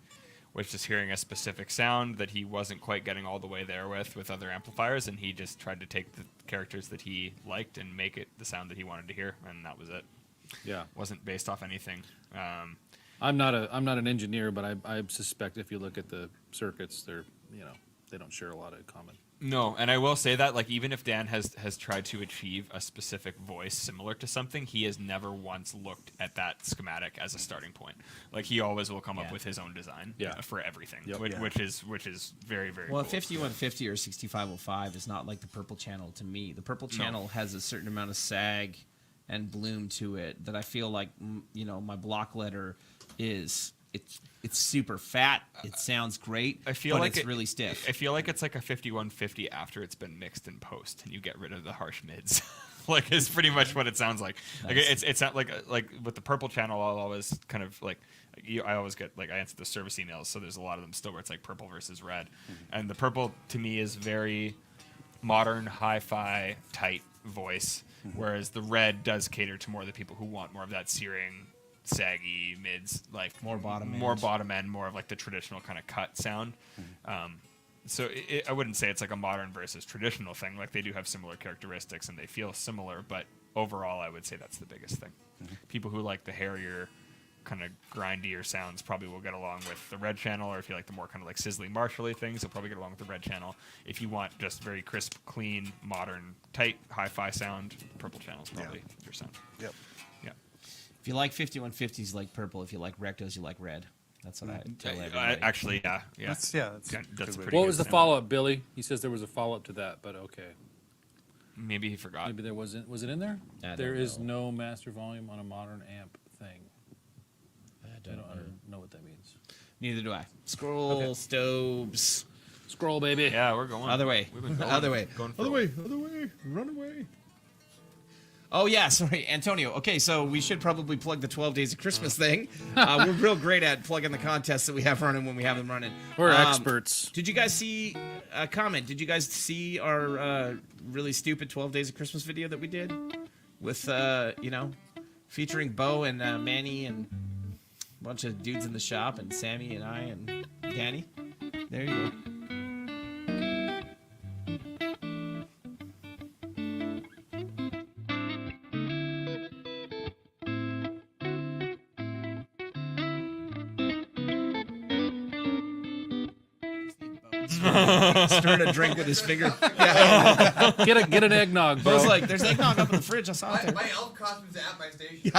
was just hearing a specific sound that he wasn't quite getting all the way there with other amplifiers, and he just tried to take the characters that he liked and make it the sound that he wanted to hear, and that was it. Yeah. Wasn't based off anything. I'm not an engineer, but I suspect if you look at the circuits, they don't share a lot in common. No, and I will say that, like, even if Dan has tried to achieve a specific voice similar to something, he has never once looked at that schematic as a starting point. Like, he always will come up with his own design for everything, which is very, very Well, cool. 5150 or 6505 is not like the purple channel to me. The purple channel has a certain amount of sag and bloom to it that I feel like, my block letter is it's super fat. It sounds great. I feel but like it's really stiff. I feel like it's like a 5150 after it's been mixed in post, and you get rid of the harsh mids. Like, it's pretty much what it sounds like. Like, it's not like with the purple channel, I'll always kind of like I always get like I answer the service emails, so there's a lot of them still where it's like purple versus red, and the purple to me is very modern, hi-fi, tight voice, whereas the red does cater to more of the people who want more of that searing, saggy mids, like More bottom end. more of like the traditional kind of cut sound. So I wouldn't say it's like a modern versus traditional thing. Like, they do have similar characteristics and they feel similar, but overall I would say that's the biggest thing. People who like the hairier, kind of grindier sounds probably will get along with the red channel, or if you like the more kind of like sizzly marshally things, you'll probably get along with the red channel. If you want just very crisp, clean, modern, tight, hi-fi sound, purple channel is probably your sound. Yep. Yeah. If you like 5150s, you like purple. If you like rectos, you like red. That's what I tell everybody. Actually, yeah. That's That's a good way to pretty What good was the sample. follow-up, Billy? He says there was a follow-up to that, but okay. Maybe he forgot. Maybe there wasn't. Was it in there? I There don't is know. no master volume on a modern amp thing. I I don't don't know. know what that means. Neither do I. Scroll stoves. Scroll, baby. Yeah, we're going. Other way. We've been going, Other way. Going for Other a way. Other way. Run away. Oh, yeah. Sorry, Antonio. Okay, so we should probably plug the 12 Days of Christmas thing. We're real great at plugging the contests that we have running when we have them running. We're experts. Did you guys see a comment? Did you guys see our really stupid 12 Days of Christmas video that we did with, featuring Bo and Manny and a bunch of dudes in the shop and Sammy and I and Danny? There you go. Stirring a drink with his finger. Yeah. Get an eggnog, bro. Bo's like, there's eggnog up in the fridge. I saw it there. My elf costume's at my station.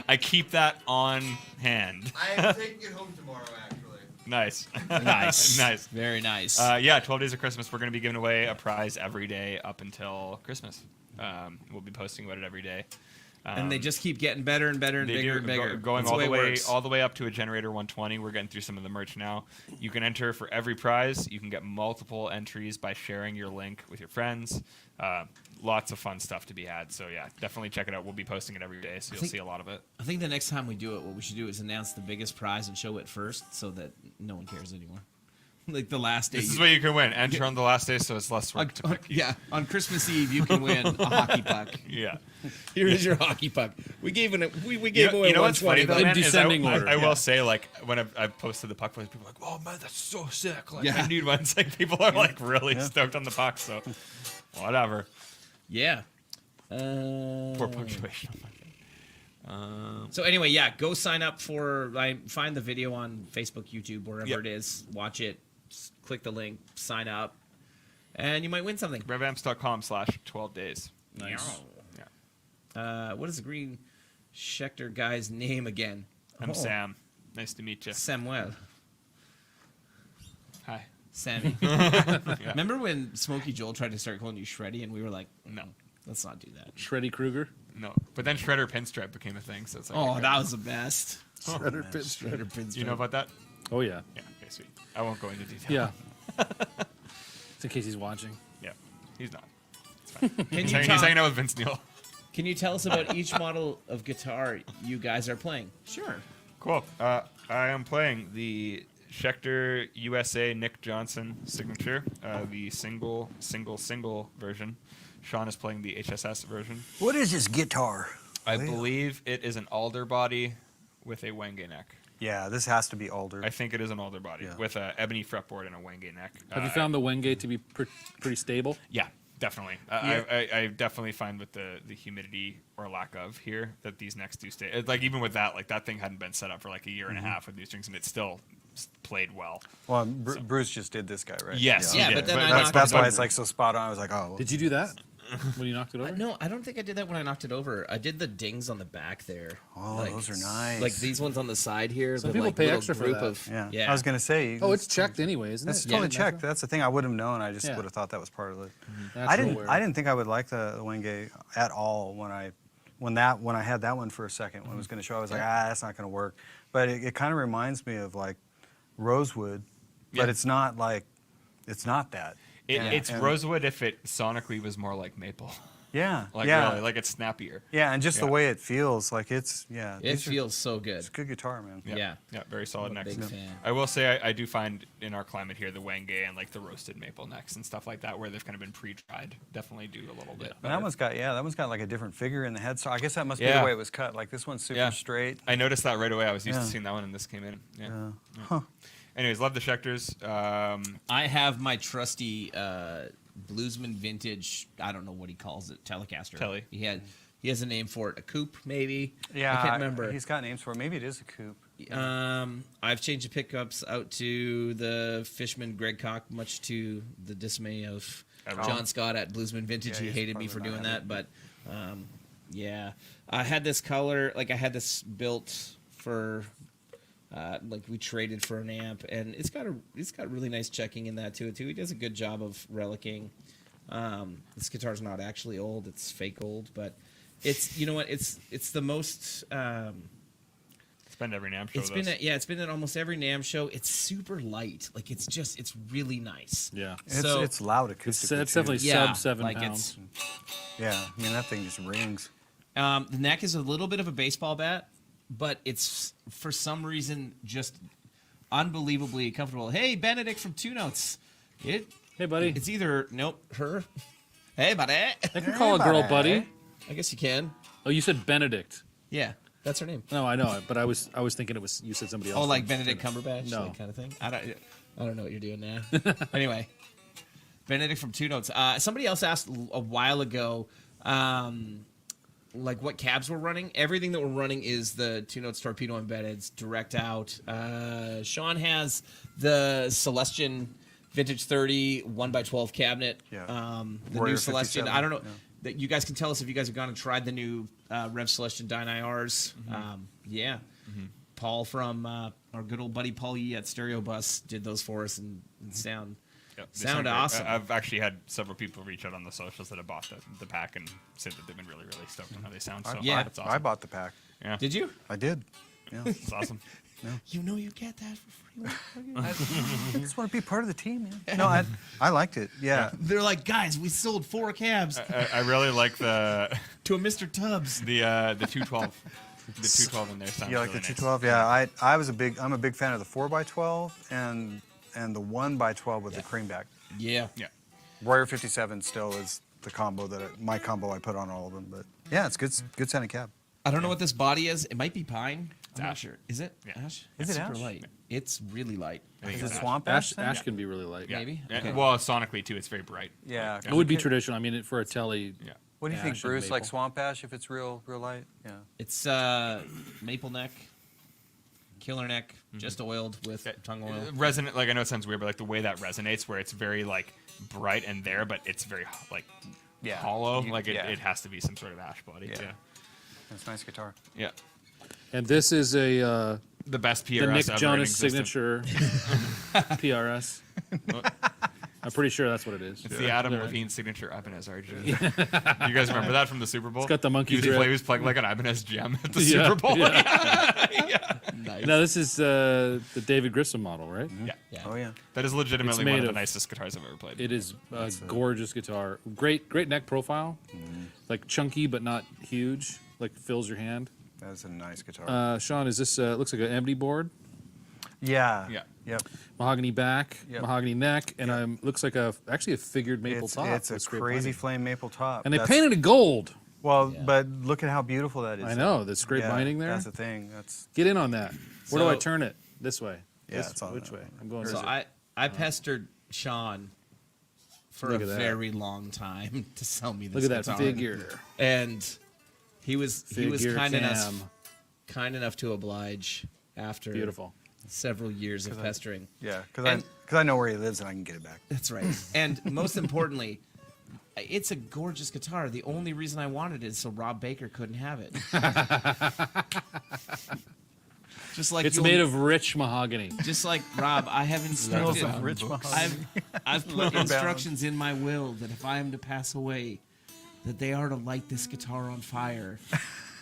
I keep that on hand. I am taking it home tomorrow, actually. Nice. Nice. Nice. Very nice. Yeah, 12 Days of Christmas. We're going to be giving away a prize every day up until Christmas. We'll be posting about it every day. And they just keep getting better and better and They bigger do, and bigger. going That's all the it way works. all the way up to a Generator 120. We're getting through some of the merch now. You can enter for every prize. You can get multiple entries by sharing your link with your friends. Lots of fun stuff to be had. So yeah, definitely check it out. We'll be posting it every day, so you'll see a lot of it. I think the next time we do it, what we should do is announce the biggest prize and show it first, so that no one cares anymore. Like the last day. This is what you can win. Enter on the last day, so it's less work to pick. Yeah, on Christmas Eve you can win a hockey puck. Yeah. Here is your hockey puck. We gave we gave away You know what's funny 120. though, In man, is descending order. I will say, like, when I've posted the puck, people are like, "Oh man, that's so sick!" Like, Yeah. I need one. It's like people are like really stoked on the puck. So, whatever. Yeah. Poor punctuation. So anyway, yeah, go sign up for. Find the video on Facebook, YouTube, wherever Yep. it is. Watch it. Click the link. Sign up, and you might win something. Revamps.com/12 days. Nice. Yeah. What is the green Schecter guy's name again? I'm Oh, Sam. Nice to meet you. Samuel. Hi. Sammy. Remember when Smokey Joel tried to start calling you Shreddy, and we were like, No. let's not do that. Shreddy Krueger. No. But then Shredder Pinstripe became a thing, so it's like. Oh, okay. that was the best. Shredder Pinstripe. Shredder Pinstripe. You know about that? Oh yeah. Yeah. Okay, sweet. I won't go into detail. Yeah. Just in case he's watching. Yeah. He's not. It's fine. Can He's you, hanging out with Vince Neil. can you tell us about each model of guitar you guys are playing? Sure. Cool. I am playing the Schecter USA Nick Johnson signature, the single version. Shawn is playing the HSS version. What is this guitar? I believe it is an alder body with a wenge neck. Yeah, this has to be alder. I think it is an alder body Yeah. with an ebony fretboard and a wenge neck. Have you found the Wenge to be pretty stable? Yeah, definitely. I definitely find with the humidity or lack of here that these necks do stay. Like even with that, like that thing hadn't been set up for like a year and a half with new strings, and it still played well. Well, Bruce just did this guy, right? Yes, Yeah, he but did. then I That's, knocked that's it why over. it's like so spot on. I was like, oh. Did you do that when you knocked it over? No, I don't think I did that when I knocked it over. I did the dings on the back there. Oh, those are nice. Like these ones on the side here. Some the, people like, pay little extra for group that. Of, Yeah. yeah. I was gonna say. Oh, it's checked anyway, isn't That's it? totally Yeah, checked. That's the thing. I wouldn't have known. I just Yeah. would have thought that was part of it. Natural I didn't. wear. I didn't think I would like the Wenge at all when I had that one for a second when I was going to show. I was like, that's not going to work. But it kind of reminds me of like rosewood, but Yeah. it's not like it's not that. It's And- rosewood if it sonically was more like maple. Yeah. Like yeah. really, like it's snappier. Yeah, and just the Yeah. way it feels, like it's It these are- feels so good. It's a good guitar, man. Yeah. Yeah, very solid I'm a necks. big fan. I will say I do find in our climate here the wenge and like the roasted maple necks and stuff like that where they've kind of been pre-dried definitely do a little bit. And better. that one's got like a different figure in the head. So I guess that must be Yeah. the way it was cut. Like this one's super Yeah. straight. I noticed that right away. I was used to Yeah. seeing that one and this came in. Yeah. Yeah. Huh. Anyways, love the Schecters. I have my trusty Bluesman vintage. I don't know what he calls it. Telecaster. Tele. He has a name for it. A coupe, maybe. Yeah, I can't remember. He's got names for it. Maybe it is a coupe. I've changed the pickups out to the Fishman Greg Koch, much to the dismay of Everyone. John Scott at Bluesman Vintage. Yeah, he he's hated me probably for doing not that, but yeah, I had this color. Like I had this built for Like we traded for an amp, and it's got really nice checking in that too. He does a good job of relicking. This guitar's not actually old; it's fake old, but it's it's the most. It's been every NAMM show. It's been at almost every NAMM show. It's super light, like it's really nice. Yeah. It's loud acoustic. It's definitely sub 7 pounds. Yeah, I mean that thing just rings. The neck is a little bit of a baseball bat, but it's for some reason just unbelievably comfortable. Hey, Benedict from Two Notes. Hey, buddy. It's either her. Hey, buddy. I can call a girl buddy. I guess you can. Oh, you said Benedict. Yeah, that's her name. No, I know it, but I was thinking it was you said somebody else. Oh, like Benedict Cumberbatch, No. like kind of thing. I don't know what you're doing now. Anyway, Benedict from Two Notes. Somebody else asked a while ago. Like what cabs we're running. Everything that we're running is the Two Notes torpedo embeddeds direct out. Shawn has the Celestion Vintage 30 1x12 cabinet. Yeah. The Warrior new Celestion. 57, I don't know. yeah. That you guys can tell us if you guys have gone and tried the new Rev Celestion Dyne IRs. Yeah. Paul from our good old buddy Paul Yee at Stereo Bus did those for us and sound. Yep, they Sound great. awesome. I've actually had several people reach out on the socials that have bought the pack and said that they've been really, really stoked on how they sound. So Yeah. that's awesome. I bought the pack. Yeah, Did you? I did. Yeah. it's awesome. You know you get that for free. I just want to be part of the team, man. No, I liked it. Yeah. They're like, guys, we sold 4 cabs I really like the to a Mr. Tubbs. the 212. The 212 in there sounds You like really the nice. 212? Yeah. I'm a big fan of the 4x12 and the 1x12 with the creamback. Yeah. Yeah. Warrior 57 still is the combo my combo I put on all of them. But yeah, it's good sounding cab. I don't know what this body is. It might be pine. I'm not ash. sure. Is it Yeah. ash? Is It's it super ash? light. It's really light. I think Is it's it ash. swamp Ash then? Ash can be really light. Yeah. Maybe? Yeah. Okay. Well, sonically too, it's very bright. Yeah. It would be traditional. I mean, for a telly. Yeah. What do you think, Ash and Bruce? Like maple. swamp ash if it's real light? Yeah. It's maple neck, killer neck, just oiled with tongue oil. Resonant, like I know it sounds weird, but like the way that resonates, where it's very like bright and there, but it's very like hollow. Like it has to be some sort of ash body. Yeah. Yeah. That's a nice guitar. Yeah. And this is a The best PRS the Nick ever in Jonas existence. signature PRS. I'm pretty sure that's what it is. It's the Adam There. Levine signature Ibanez RG. You guys remember that from the Super Bowl? It's got the monkey he drip. was playing like an Ibanez gem at the Yeah, Super Bowl. yeah. Nice. Now this is the David Grissom model, right? Yeah. Yeah. Oh yeah. That is legitimately made one of the of- nicest guitars I've ever played. It is a gorgeous guitar. Great neck profile. Like chunky but not huge. Like fills your hand. That's a nice guitar. Shawn, is this looks like an ebony board? yeah. Yeah. Yep. Mahogany back, Yep. mahogany neck, and looks like actually a figured maple It's, top. it's a with scrape crazy binding. flame maple top. And they That's- painted it gold. Well, Yeah. but look at how beautiful that is. I know, the scrape Yeah, binding there. That's the thing. That's Get in on that. Where do I So- turn it? This way. Yeah, This- it's on which that way? one. I'm going So this way. I pestered Shawn for Look a at that. very long time to sell me this Look at that guitar. figure. And he was Figure kind cam. enough to oblige after Beautiful. several years of pestering. yeah, because And- I know where he lives and I can get it back. That's right. And most importantly, it's a gorgeous guitar. The only reason I wanted it is so Rob Baker couldn't have it. Just like It's you'll- made of rich mahogany. Just like Rob, I have instructed. Rich mahogany. I've put instructions in my will that if I am to pass away, that they are to light this guitar on fire,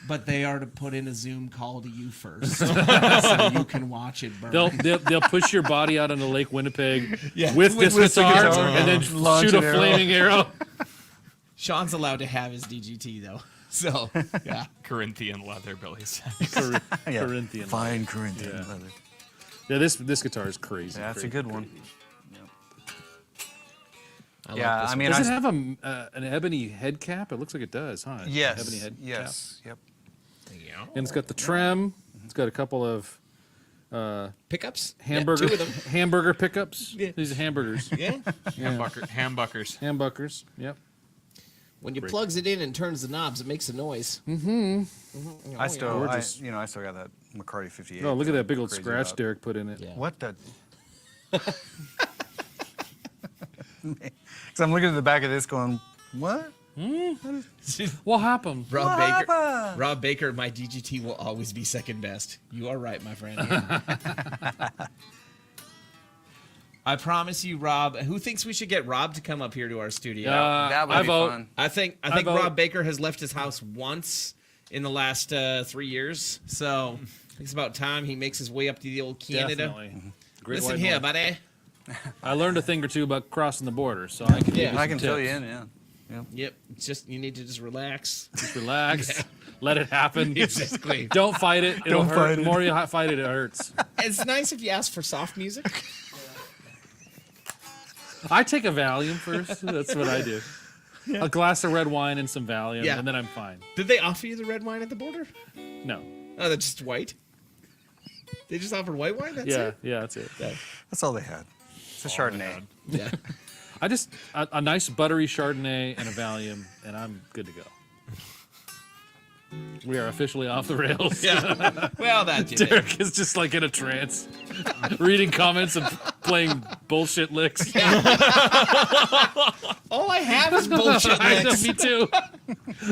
but they are to put in a Zoom call to you first, so you can watch it burn. They'll push your body out onto Lake Winnipeg Yeah, with with this the guitar, guitar, and then launch shoot a an arrow. flaming arrow. Sean's allowed to have his DGT though, so yeah. Corinthian leather, Billy said. Yeah. Corinthian. Fine Corinthian Yeah. leather. Yeah, this guitar is crazy. Yeah, that's a crazy, good one. crazy. I like Yeah, this I one. mean, Does it have an ebony head cap? It looks like it does, huh? yes, Ebony head yes, yep. cap. And it's got the trim. It's got a couple of Pickups, hamburger Yeah, 2 of them. hamburger pickups. Yeah. These are hamburgers. Yeah. Hambuckers. Hambuckers. Yep. When you Great. plugs it in and turns the knobs, it makes a noise. I still, Gorgeous. I still got that McCarty 58. Oh, look at that big old Crazy scratch about. Derek put in it. Yeah. What the? Because I'm looking at the back of this going, what? What happened? Rob Baker, my DGT will always be second best. You are right, my friend. I promise you, Rob. Who thinks we should get Rob to come up here to our studio? That would I be vote. fun. I think vote. Rob Baker has left his house once in the last 3 years, so it's about time he makes his way up to the old Canada. Definitely. Great Listen white here, north. buddy. I learned a thing or two about crossing the border, so I can give you I some can fill tips. you in, yeah. Yep, it's just you need to just relax. Just relax. Let it happen. Exactly. Don't fight it. It'll hurt. The more you fight it, it hurts. It's nice if you ask for soft music. I take a Valium first. That's what I do. A glass of red wine and some Valium, Yeah. and then I'm fine. Did they offer you the red wine at the border? No. Oh, that's just white. They just offered white wine. That's Yeah, it. yeah, that's it. That's all they had. It's a Chardonnay. Yeah. I just a nice buttery Chardonnay and a Valium, and I'm good to go. We are officially off the rails. Yeah. Well, that did it. Derek is just like in a trance, reading comments and playing bullshit licks. All I have is bullshit I know, licks. me too.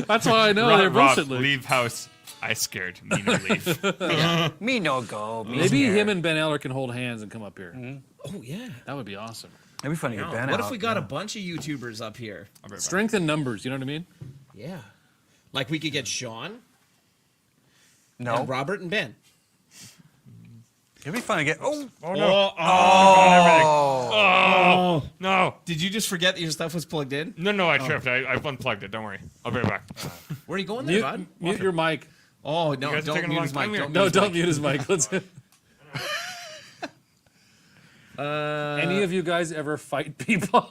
That's why I know they're Rob, bullshit licks. leave house. I scared. Me no leave. Me no go. Me Maybe scared. him and Ben Eller can hold hands and come up here. Oh yeah. That would be awesome. It'd be fun to get Ben What out. if we got a bunch of YouTubers up here? Strength in numbers, you know what I mean? Yeah. Like we could get Shawn, No. and Robert, and Ben. It'd be fun to get. Oh. Oh, no. Did you just forget that your stuff was plugged in? No, I tripped. I unplugged it. Don't worry. I'll be right back. Where are you going there, bud? Mute your mic. Oh no! guys are Don't taking a mute long his time mic. here. No, don't mute mute his mic. Let's. Any of you guys ever fight people?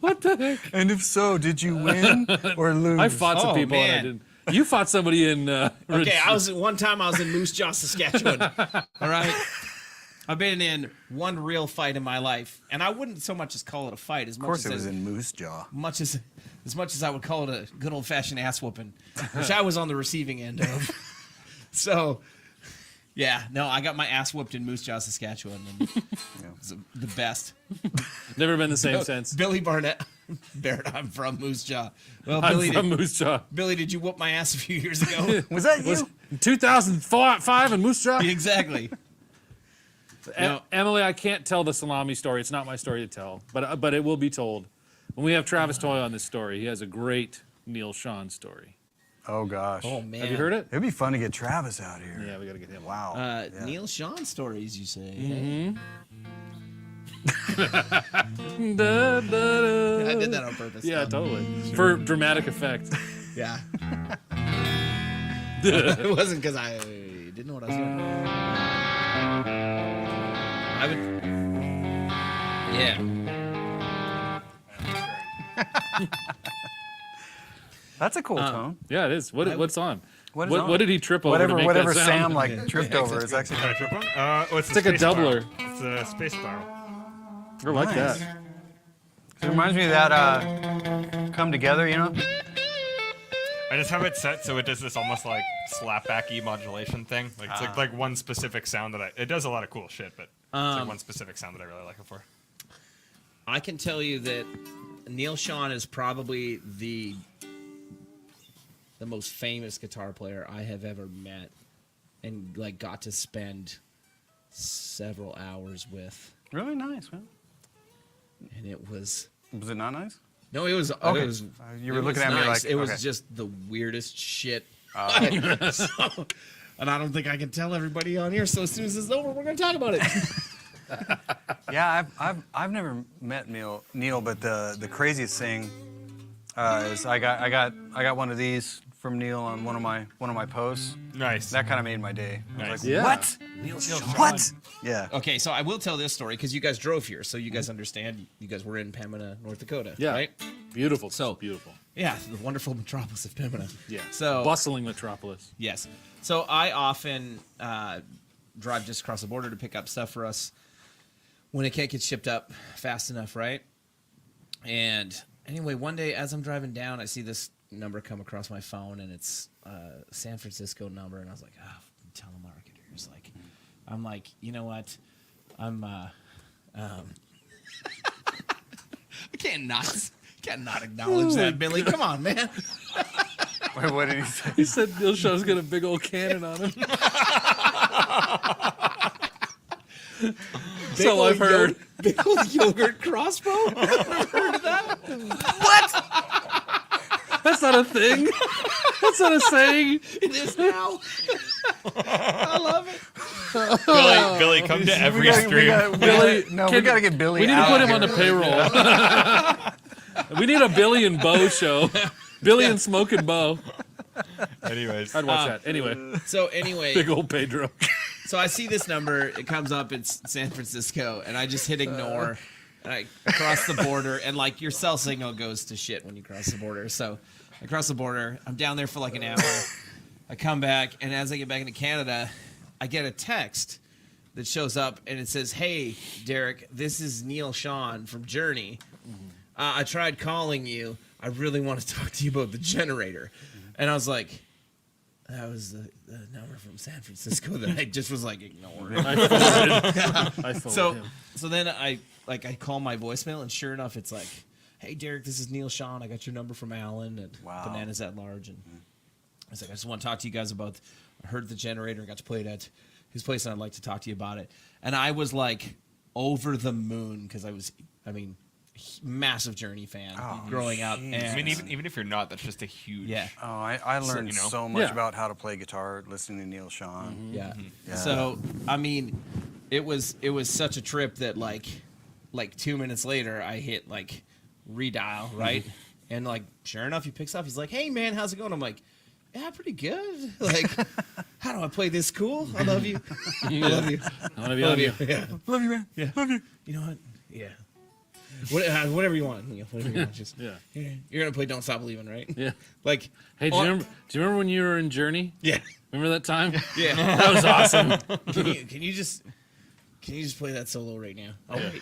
What the heck? And if so, did you win or lose? I fought some Oh, people and I man. didn't. You fought somebody in. Okay, one time I was in Moose Jaw, Saskatchewan. All right. I've been in one real fight in my life, and I wouldn't so much as call it a fight as Of course, much it as was in Moose Jaw. as much as I would call it a good old fashioned ass whooping, which I was on the receiving end of. So, yeah, no, I got my ass whooped in Moose Jaw, Saskatchewan, and it was the best. Never been the same since. Billy Barnett, Barrett, I'm from Moose Jaw. Well, I'm Billy, from Moose Jaw. Billy, did you whoop my ass a few years ago? Was that you? In 2005 in Moose Jaw. Exactly. No. Emily, I can't tell the salami story. It's not my story to tell, but it will be told. When we have Travis Toy on this story, he has a great Neil Shawn story. Oh gosh. Oh man, Have you heard it? It'd be fun to get Travis out here. Yeah, we got to get him. Wow. Yeah. Neil Shawn stories, you say? Da, da, da. I did that on purpose. Yeah, totally. For dramatic effect. Yeah. It wasn't because I didn't know what I was doing. I would. Yeah. That's a cool tone. Yeah, it is. What's on? What is on? What did he trip over to make Whatever that Sam sound? like tripped over is actually. Can I trip one? It's like a doubler. It's a space spiral. I like Nice. that. It reminds me of that Come Together, you know? I just have it set so it does this almost like slapbacky modulation thing. Like it's like one specific sound that it does a lot of cool shit, but it's like one specific sound that I really like it for. I can tell you that Neil Shawn is probably the most famous guitar player I have ever met, and like got to spend several hours with, Really nice, man. and it was. Was it not nice? No, it was. Okay. It was. You it were was looking at me nice. like, It was okay. just the weirdest shit. So, and I don't think I can tell everybody on here. So as soon as it's over, we're going to talk about it. Yeah, I've never met Neil, but the craziest thing is I got one of these from Neil on one of my posts. Nice. That kind of made my day. I was Nice. like, Yeah. what? Neil Shawn. What? Yeah. Okay, so I will tell this story because you guys drove here, so you guys understand. You guys were in Pembina, North Dakota, Yeah. right? Beautiful. So- beautiful. Yeah, the wonderful metropolis of Pembina. Yeah. So Bustling metropolis. yes, so I often drive just across the border to pick up stuff for us when it can't get shipped up fast enough, right? And anyway, one day as I'm driving down, I see this number come across my phone, and it's a San Francisco number, and I was like, oh, telemarketers. Like, I'm like, you know what? I can't can't not acknowledge that, Billy. Come on, man. Wait, what did he say? He said Neil Shaw's got a big old cannon on him. So I've heard. Big old yogurt crossbow? Never heard of that? That's not a thing. That's not a saying. It is now. I love it. Billy, come to every stream. Billy, we gotta get Billy. We need to out put him here. on the payroll. We need a Billy and Bo show. Billy and Smoke and Bo. Anyways, I'd watch that. Anyway, So anyway, big old Pedro. so I see this number. It comes up. It's San Francisco, and I just hit ignore. And I cross the border, and like your cell signal goes to shit when you cross the border. So I cross the border. I'm down there for like an hour. I come back, and as I get back into Canada, I get a text that shows up, and it says, "Hey, Derek, this is Neil Shawn from Journey. I tried calling you. I really want to talk to you about the generator." And I was like, that was the number from San Francisco that I just was like ignoring. I forwarded So him. then I call my voicemail, and sure enough, it's like, "Hey, Derek, this is Neil Shawn. I got your number from Alan at Bananas at Large." And I was like, "I just want to talk to you guys about, I heard the generator, got to play it at his place, and I'd like to talk to you about it." And I was like over the moon because massive Journey fan growing up. And I mean, even if you're not, that's just a huge. yeah. Oh, I learned so much Yeah. about how to play guitar listening to Neil Shawn. Yeah. Yeah. So I mean, it was such a trip that like 2 minutes later I hit like redial, right? And like sure enough he picks up. He's like, "Hey man, how's it going?" I'm like, "Yeah, pretty good." Like, how do I play this cool? I love you. I love you. I want to be on you. Yeah. Love you, man. Yeah. Love you. You know what? Yeah. Whatever you want. Whatever you want. Just Yeah. You're gonna play "Don't Stop Believing," right? Yeah. Like, Hey, do you remember when you were in Journey? yeah, Remember that time? yeah. That was awesome. Can you just play that solo right now? I'll wait.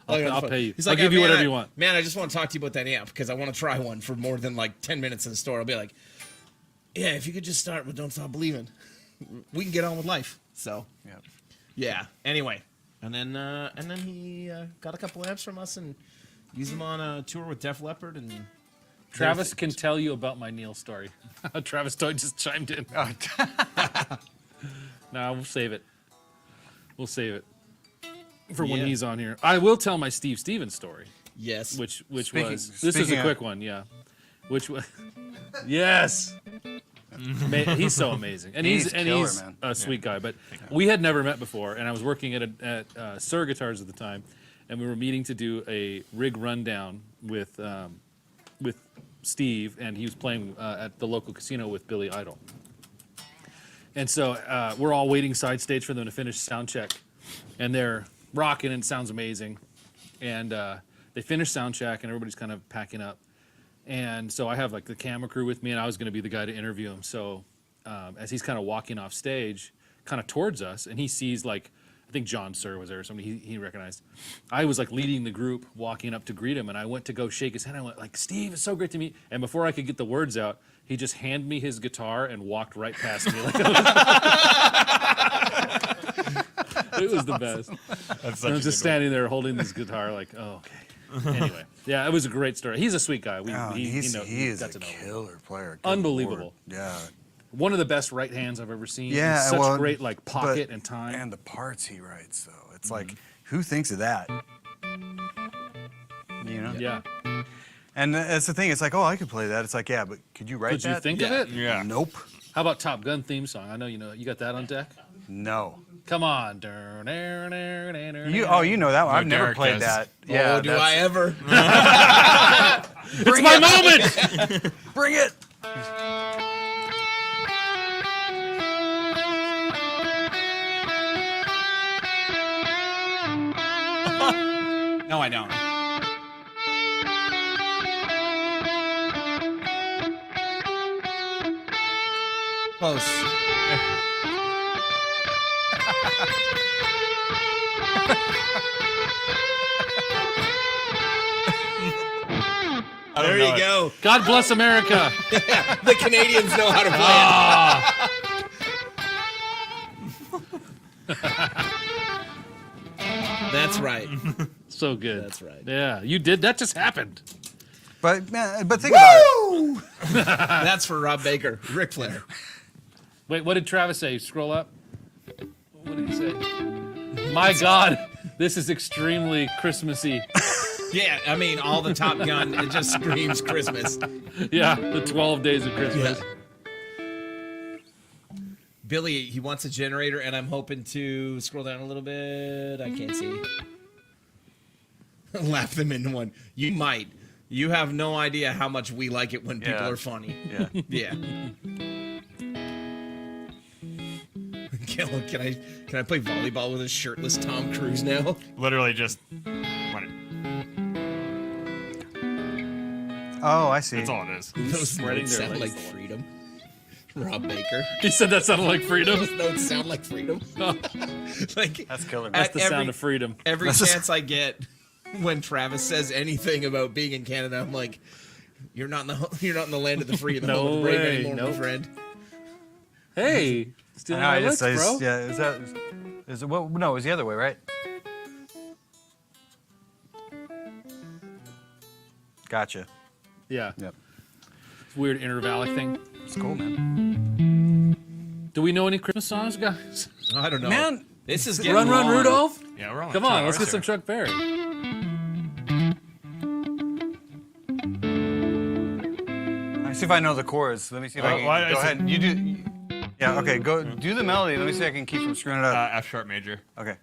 Like, I'll pay you. He's I'll give you "Man, whatever you want." Man, I just want to talk to you about that amp because I want to try one for more than like 10 minutes in the store. I'll be like, "Yeah, if you could just start with Don't Stop Believing, we can get on with life." So, yeah. Anyway, and then he got a couple amps from us and used them on a tour with Def Leppard and. Travis can tell you about my Neil story. Travis Toy just chimed in. No, we'll save it. We'll save it for when Yeah. he's on here. I will tell my Steve Stevens story, Yes. which Speaking- was this is speaking a of- quick one, yeah. Which was Yes. He's so amazing, and he's killer, man. a sweet guy. But we had never met before, and I was working at Sur Guitars at the time, and we were meeting to do a rig rundown with Steve, and he was playing at the local casino with Billy Idol. And so we're all waiting side stage for them to finish sound check, and they're rocking and it sounds amazing. And they finish sound check, and everybody's kind of packing up. And so I have like the camera crew with me, and I was going to be the guy to interview him. So as he's kind of walking off stage, kind of towards us, and he sees like, I think John Sir was there or somebody he recognized. I was like leading the group, walking up to greet him, and I went to go shake his hand. I went like, "Steve, it's so great to meet." And before I could get the words out, he just handed me his guitar and walked right past me. Like, it was the best. That's And I was just standing there holding this guitar, like, oh, okay. Anyway, yeah, it was a great story. He's a sweet guy. He is got a to know him. killer player. Good Unbelievable. Lord. Yeah. One of the best right hands I've ever seen. Yeah. And such well, great like pocket but- and time. And the parts he writes, though. It's like, who thinks of that? You know? Yeah. And that's the thing. It's like, oh, I could play that. It's like, yeah, but could you write Did you that? think of it? Yeah. Nope. How about Top Gun theme song? I know you got that on deck. No. Come on. You know that one. I've never Derek played does. that. Yeah. do I ever? It's my moment. Bring it. No, I don't. Close. There you go. God bless America. The Canadians know how to play it. That's right. So good. That's right. Yeah, you did. That just happened. But think about it. That's for Rob Baker. Ric Flair. Wait, what did Travis say? Scroll up. What did he say? My God, this is extremely Christmassy. Yeah, I mean, all the Top Gun, it just screams Christmas. Yeah, the 12 days of Christmas. Billy, he wants a generator, and I'm hoping to scroll down a little bit. I can't see. Laugh them into one. You might. You have no idea how much we like it when people are funny. Yeah. Yeah. Can I play volleyball with a shirtless Tom Cruise now? Literally just. Oh, I see. That's all it is. Those spreading notes their sound legs like freedom. Rob Baker. He said that sounded like freedom. Those notes sound like freedom. Like That's killer. That's the sound of freedom. Every chance I get when Travis says anything about being in Canada, I'm like, you're not in the land of the free and the home of the brave way. anymore, my Nope. friend. Hey, still I my just, lips, bro. yeah, is it what? No, it was the other way, right? Gotcha. Yeah. Yep. It's a weird intervallic thing. It's cool, man. Do we know any Christmas songs, guys? I don't know. Man, this is getting Run, Run, long. Rudolph. Yeah, we're on. Come on, let's get some Chuck Berry. I see if I know the chords. Let me see if I can. why- Go I ahead. You do. Yeah. Okay. Go do the melody. Let me see if I can keep from screwing it up. F sharp major. Okay.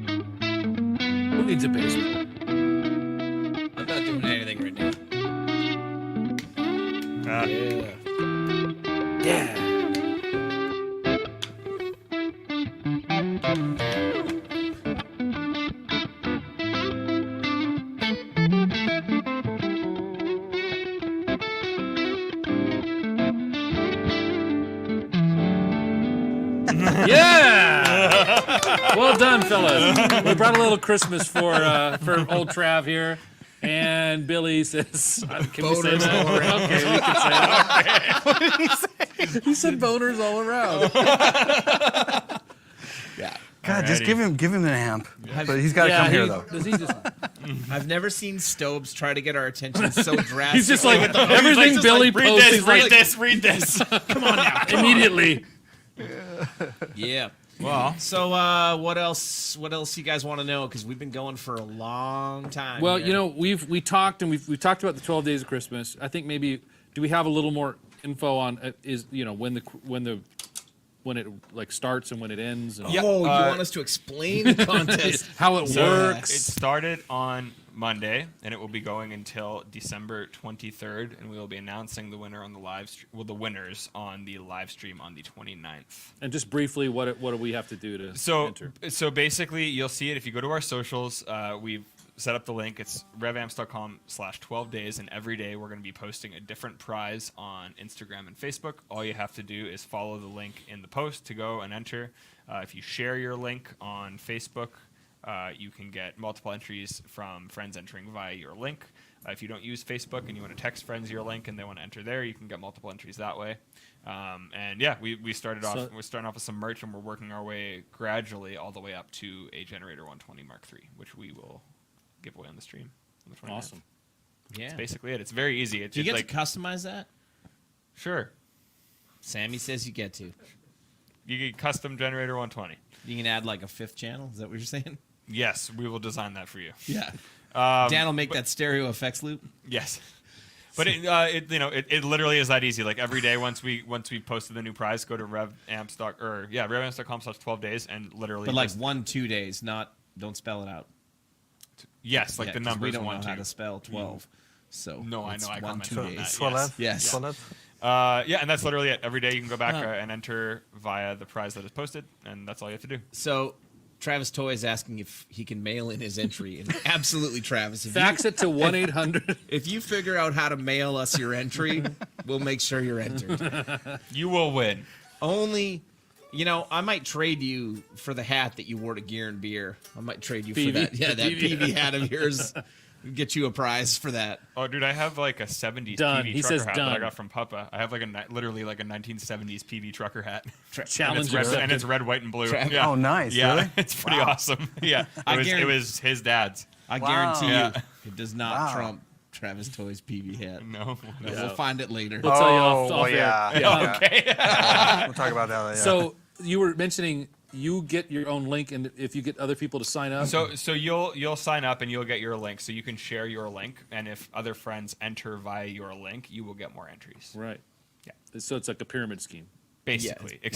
Who needs a bass player? I'm not doing anything right now. Yeah. Yeah! Well done, fellas. We brought a little Christmas for old Trav here. And Billy says, can we say that? Okay, we can say that. He said boners all around. Yeah. God, just Alrighty. give him an amp. But he's got to come here though. Does he just, I've never seen Stobes try to get our attention so drastically. he's just like, everything Billy posts, he's like, read this. come on now. immediately. Yeah. Well, So what else you guys want to know? Because we've been going for a long time. Well, here. you know, we talked and we've talked about the 12 days of Christmas. I think maybe do we have a little more info on when it like starts and when it ends and you want us to explain the contest? how it so works? it started on Monday, and it will be going until December 23rd, and we will be announcing the winner on the the winners on the live stream on the 29th. And just briefly, what do we have to do to enter? So basically, you'll see it if you go to our socials. We've set up the link. It's revamps.com/12 days, and every day we're going to be posting a different prize on Instagram and Facebook. All you have to do is follow the link in the post to go and enter. If you share your link on Facebook, you can get multiple entries from friends entering via your link. If you don't use Facebook and you want to text friends your link and they want to enter there, you can get multiple entries that way. And yeah, we're starting off with some merch, and we're working our way gradually all the way up to a Generator 120 Mark III, which we will give away on the stream on the 29th. Awesome. Yeah. That's basically it. It's very easy. It's Do you get like to customize that? sure, Sammy says you get to. you get custom Generator 120. You can add like a fifth channel. Is that what you're saying? Yes, we will design that for you. Yeah. Um, Dan will make that stereo effects loop. Yes. But it literally is that easy. Like every day, once we posted the new prize, go to revamps.com/12 days, and literally. But like 1-2 days, not don't spell it out. Yes, like Yeah, the 'cause numbers we don't 1, know 2. how to spell 12. So No, I it's know. I 1-2 commented on days. that. Swallow. Yes. Swallow. Yeah, and that's literally it. Every day you can go back and enter via the prize that is posted, and that's all you have to do. So Travis Toy is asking if he can mail in his entry, and absolutely, Travis. Fax it to 1-800. If you figure out how to mail us your entry, we'll make sure you're entered. You will win. Only, I might trade you for the hat that you wore to Gear and Beer. I might trade you for PV? that. Yeah, that PV. PV hat of yours. Get you a prize for that. Oh, dude, I have like a 70s Done. PV He trucker says hat that I done. got from Papa. I have like literally like a 1970s PV trucker hat. Challenge And it's red, white, and blue. Travis. Yeah. Oh, nice. Yeah, Really? it's pretty awesome. Yeah, it was his dad's. I Wow. guarantee Yeah. you, it does not Wow. trump Travis Toy's PV hat. No. But we'll find it later. We'll tell you off well, air. yeah. Okay. We'll talk about that later. So you were mentioning you get your own link, and if you get other people to sign up, So you'll sign up and you'll get your link, so you can share your link, and if other friends enter via your link, you will get more entries. right? Yeah. So it's like a pyramid scheme. Basically, Yeah.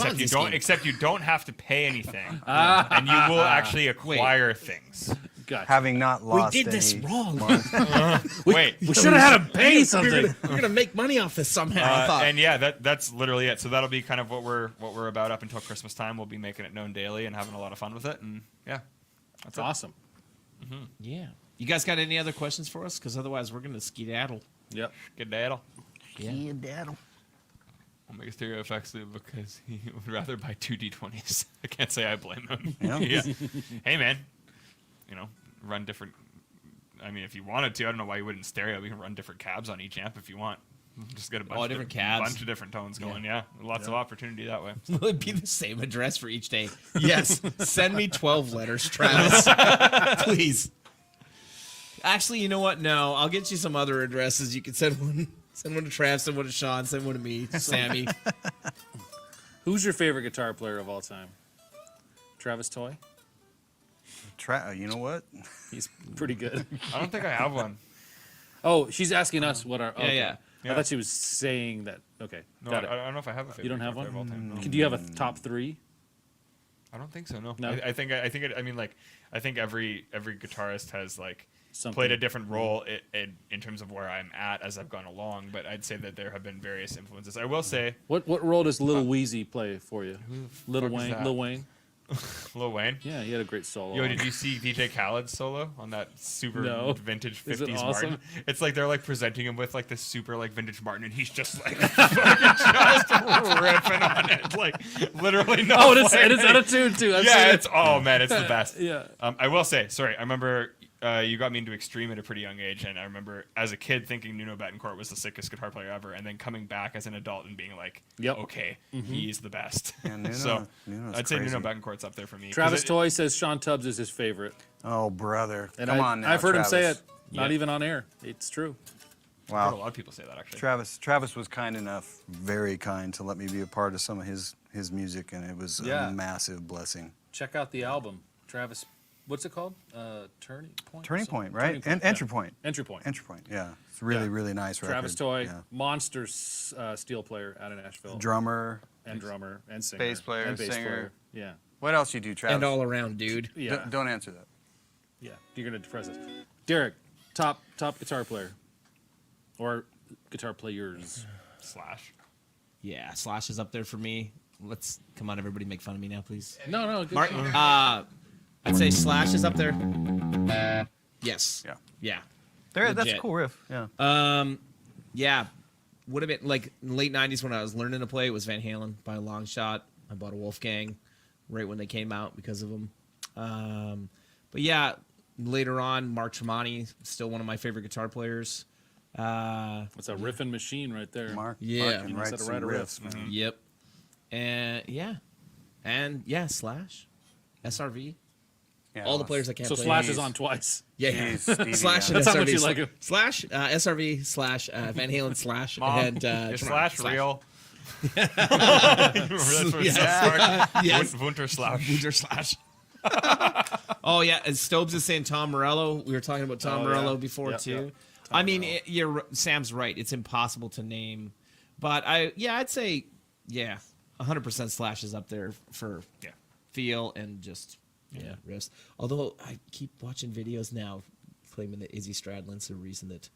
except you don't have to pay anything, and you will actually acquire things. Gotcha. having not lost any wrong. Wait, we should have had him pay something. We're gonna make money off this somehow. I thought. and yeah, that's literally it. So that'll be kind of what we're about up until Christmas time. We'll be making it known daily and having a lot of fun with it, and yeah, That's awesome. Yeah. You guys got any other questions for us? Because otherwise, we're gonna skedaddle. Yep. Good daddle. Yeah. I'll make a stereo effects loop because he would rather buy 2 D20s. I can't say I blame him. Yeah. Hey, man. Run different. I mean, if you wanted to, I don't know why you wouldn't stereo. We can run different cabs on each amp if you want. Just get a bunch, different cabs. bunch of different tones going. Yeah, lots of opportunity that way. Will it be the same address for each day? Yes. Send me 12 letters, Travis. Please. Actually, you know what? No, I'll get you some other addresses. You can send one. Send one to Travis, send one to Shawn, send one to me, Sammy. Who's your favorite guitar player of all time? Travis Toy. You know what? He's pretty good. I don't think I have one. Oh, she's asking us what our. Okay. yeah. I thought she was saying that. Okay, No, got I it. don't know if I have a favorite. You don't have guitar player one? of all time, no. Do you have a top three? I don't think so. No. No? I think every guitarist has like Something. played a different role in terms of where I'm at as I've gone along. But I'd say that there have been various influences. I will say What role does Lil Weezy play for you? Lil fuck is Wayne. that? Lil Wayne. Lil Wayne. Yeah, he had a great solo. Yo, did you see DJ Khaled's solo on that super No. vintage Is it 50s awesome? Martin? It's like they're like presenting him with like this super like vintage Martin, and he's just like fucking just ripping on it, like literally no. Oh, it's playing. out of tune too. I've seen Yeah, it. it's man, it's the best. Yeah. I will say, sorry, I remember you got me into Extreme at a pretty young age, and I remember as a kid thinking Nuno Betancourt was the sickest guitar player ever, and then coming back as an adult and being like, Yep. okay, he's the best. Yeah, Nuno- So Nuno's I'd say crazy. Nuno Betancourt's up there for me. 'cause Travis it- Toy says Sean Tubbs is his favorite. Oh, brother. And Come on now, I've heard Travis. him say it, not Yeah. even on air. It's true. I've heard a Wow. lot of people say that actually. Travis was kind enough, very kind, to let me be a part of some of his music, and it was Yeah. a massive blessing. Check out the album, Travis. What's it called? Turning Point. Turning Something? Point, right? Turning And Entry Point. Entry Point. Entry Point, yeah. It's really, Yeah. really nice record. Travis Toy, Yeah. monster steel player out of Nashville, Drummer. and drummer and singer, Bass player, and bass singer. player. Yeah, What else you do, Travis? And all around, dude. yeah, Don't answer that. yeah. You're gonna depress us, Derek. Top guitar player, or guitar players. Slash. Yeah, Slash is up there for me. Let's come on, everybody, make fun of me now, please. No, good. Mark, I'd say Slash is up there. Yes. Yeah. Yeah. That's a Legit. cool riff. Yeah. Yeah. Would have been like in the late 90s when I was learning to play. It was Van Halen by a long shot. I bought a Wolfgang right when they came out because of them. But yeah, later on, Mark Tremonti, still one of my favorite guitar players. It's a riffing machine right there. Mark Yeah. can He knows write how to some write a riff. riffs, man. Yep. And yeah, Slash, SRV. Yeah, All the well, players that can't So play. Slash is on twice. Yeah, Jeez, Stevie, Slash yeah. and That's how SRV. much you like him. Slash, SRV, Slash, Van Halen, Slash, Mom, and is Tremonti. Slash real? Remember that's where it starts? Yes. Wunter Slash. Loser Slash. Oh yeah, and Stobes is saying Tom Morello. We were talking about Tom Oh, Morello yeah. before Yep, too. yep. I mean, Sam's right. It's impossible to name, but I'd say 100% Slash is up there for Yeah. feel and just riffs. Although I keep watching videos now claiming that Izzy Stradlin's the reason that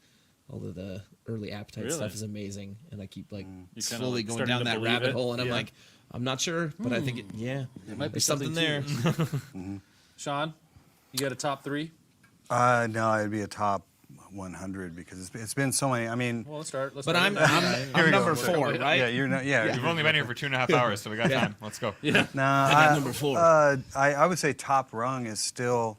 all of the early Appetite Really? stuff is amazing, and I keep like You kinda, slowly like, going starting down to that believe rabbit it? hole, and I'm Yeah. like, I'm not sure, but I think It might be there's something there. Sean, you got a top three? No, it'd be a top 100 because it's been so many. I mean, Well, let's start. But I'm number 4, right? yeah, you're not. Yeah, You've only been here for 2.5 hours, so we got time. Let's go. Yeah. Nah, number 4. I would say top rung is still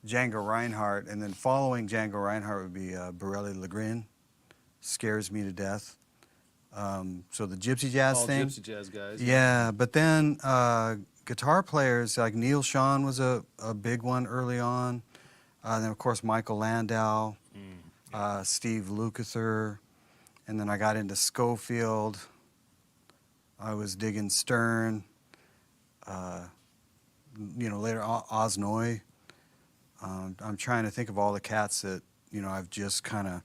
Django Reinhardt, and then following Django Reinhardt would be Borelli Legrin. Scares me to death. So the gypsy jazz All thing. gypsy jazz guys. Yeah, but then guitar players like Neil Shawn was a big one early on. Then of course Michael Landau, Steve Lukather, and then I got into Schofield. I was digging Stern. Later Oz Noy. I'm trying to think of all the cats that I've just kind of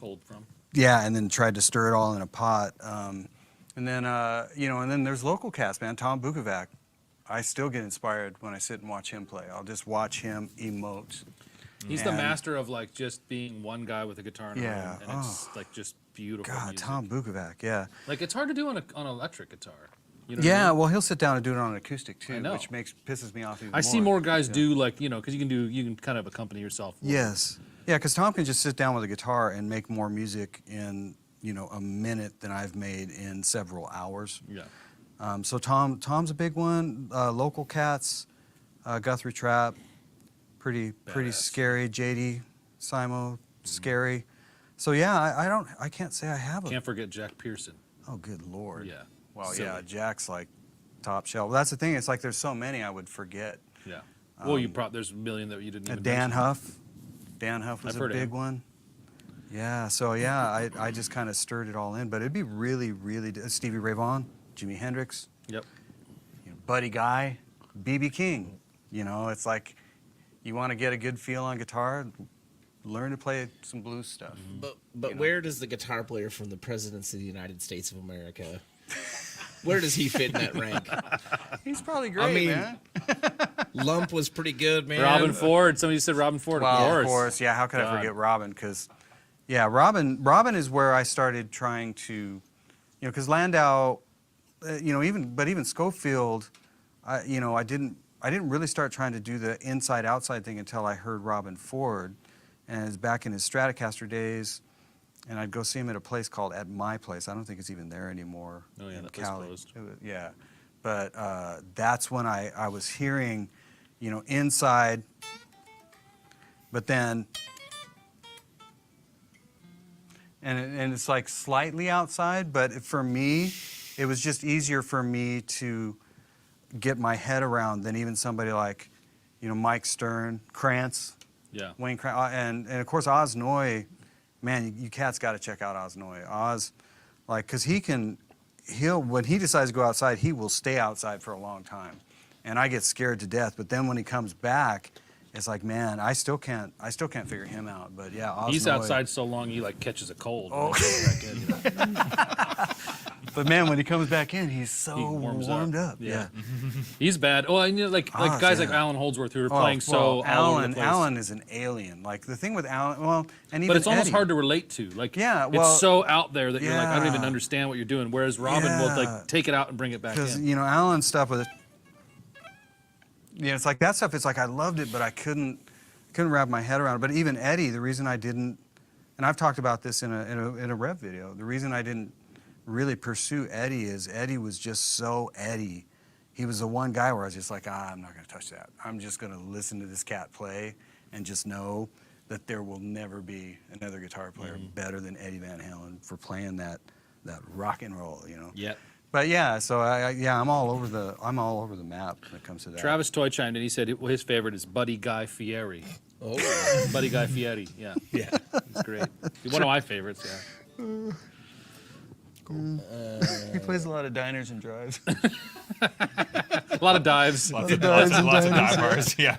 Pulled from. yeah, and then tried to stir it all in a pot. And then there's local cats, man. Tom Bukovac. I still get inspired when I sit and watch him play. I'll just watch him emote. He's the And- master of like just being one guy with a guitar in a Yeah, room, and it's like just beautiful God, music. Tom Bukovac, yeah. Like it's hard to do on an electric guitar. You know what I Yeah, mean? well, he'll sit down and do it on an acoustic too, I know. which pisses me off even more. I see more guys Yeah. do like because you can kind of accompany yourself. Yes. Yeah, because Tom can just sit down with a guitar and make more music in, a minute than I've made in several hours. Yeah. So Tom's a big one. Local cats, Guthrie Trapp, pretty Badass. scary. JD, Simo, scary. So yeah, I can't say I have a. Can't forget Jack Pearson. Oh, good Lord. Yeah. Well, Silly. yeah, Jack's like top shelf. Well, that's the thing. It's like there's so many I would forget. Yeah. Well, there's a million that you didn't even Dan mention. Huff. Dan Huff was I've a heard of big him. one. Yeah, so yeah, I just kind of stirred it all in. But it'd be really, really Stevie Ray Vaughan, Jimi Hendrix, Yep. Buddy Guy, B.B. King. It's like you want to get a good feel on guitar, learn to play some blues stuff. But where does the guitar player from the Presidency of the United States of America, where does he fit in that rank? He's probably great, mean, man. Lump was pretty good, man. Robin Ford. Somebody said Robin Ford. Well, of course, yeah. How could I God. forget Robin? Because, yeah, Robin is where I started trying to, because Landau, even Schofield, I didn't really start trying to do the inside outside thing until I heard Robin Ford, and it was back in his Stratocaster days, and I'd go see him at a place called At My Place. I don't think it's even there anymore. Oh, yeah, in that place Cali. closed. Yeah, but that's when I was hearing, inside, but then, and it's like slightly outside, but for me, it was just easier for me to get my head around than even somebody like, Mike Stern, Krantz, Yeah. Wayne Krantz, and of course Oz Noy. Man, you cats got to check out Oz Noy. Oz, because when he decides to go outside, he will stay outside for a long time, and I get scared to death. But then when he comes back, it's like, man, I still can't figure him out. But yeah, Oz He's Noy. outside so long he like catches a cold. Oh. And then comes back in. But man, when he comes back in, he's so He warms warmed up. up. Yeah. He's bad. Oh, and like Oz, guys like yeah. Alan Holdsworth who are Oh, playing so well, all over the place. Alan is an alien. Like the thing with Alan, well, and even But it's almost Eddie. hard to relate to. Like, Yeah, well, it's so out there that you're like, I don't even yeah. understand what you're doing. Whereas Robin will Yeah. like take it out and bring it back Because in. Alan's stuff with it. It's like that stuff. It's like I loved it, but I couldn't wrap my head around it. But even Eddie, the reason I didn't, and I've talked about this in a Rev video. The reason I didn't really pursue Eddie is Eddie was just so Eddie. He was the one guy where I was just like, I'm not going to touch that. I'm just going to listen to this cat play and just know that there will never be another guitar player better than Eddie Van Halen for playing that rock and roll. Yep. But yeah, so I'm all over the map when it comes to that. Travis Toy chimed in. He said his favorite is Buddy Guy Fieri. Oh. Buddy Guy Fieri. Yeah. Yeah. He's great. One of my favorites. Yeah. He plays a lot of diners and drives. A lot of dives. Lots of dive bars. Yeah.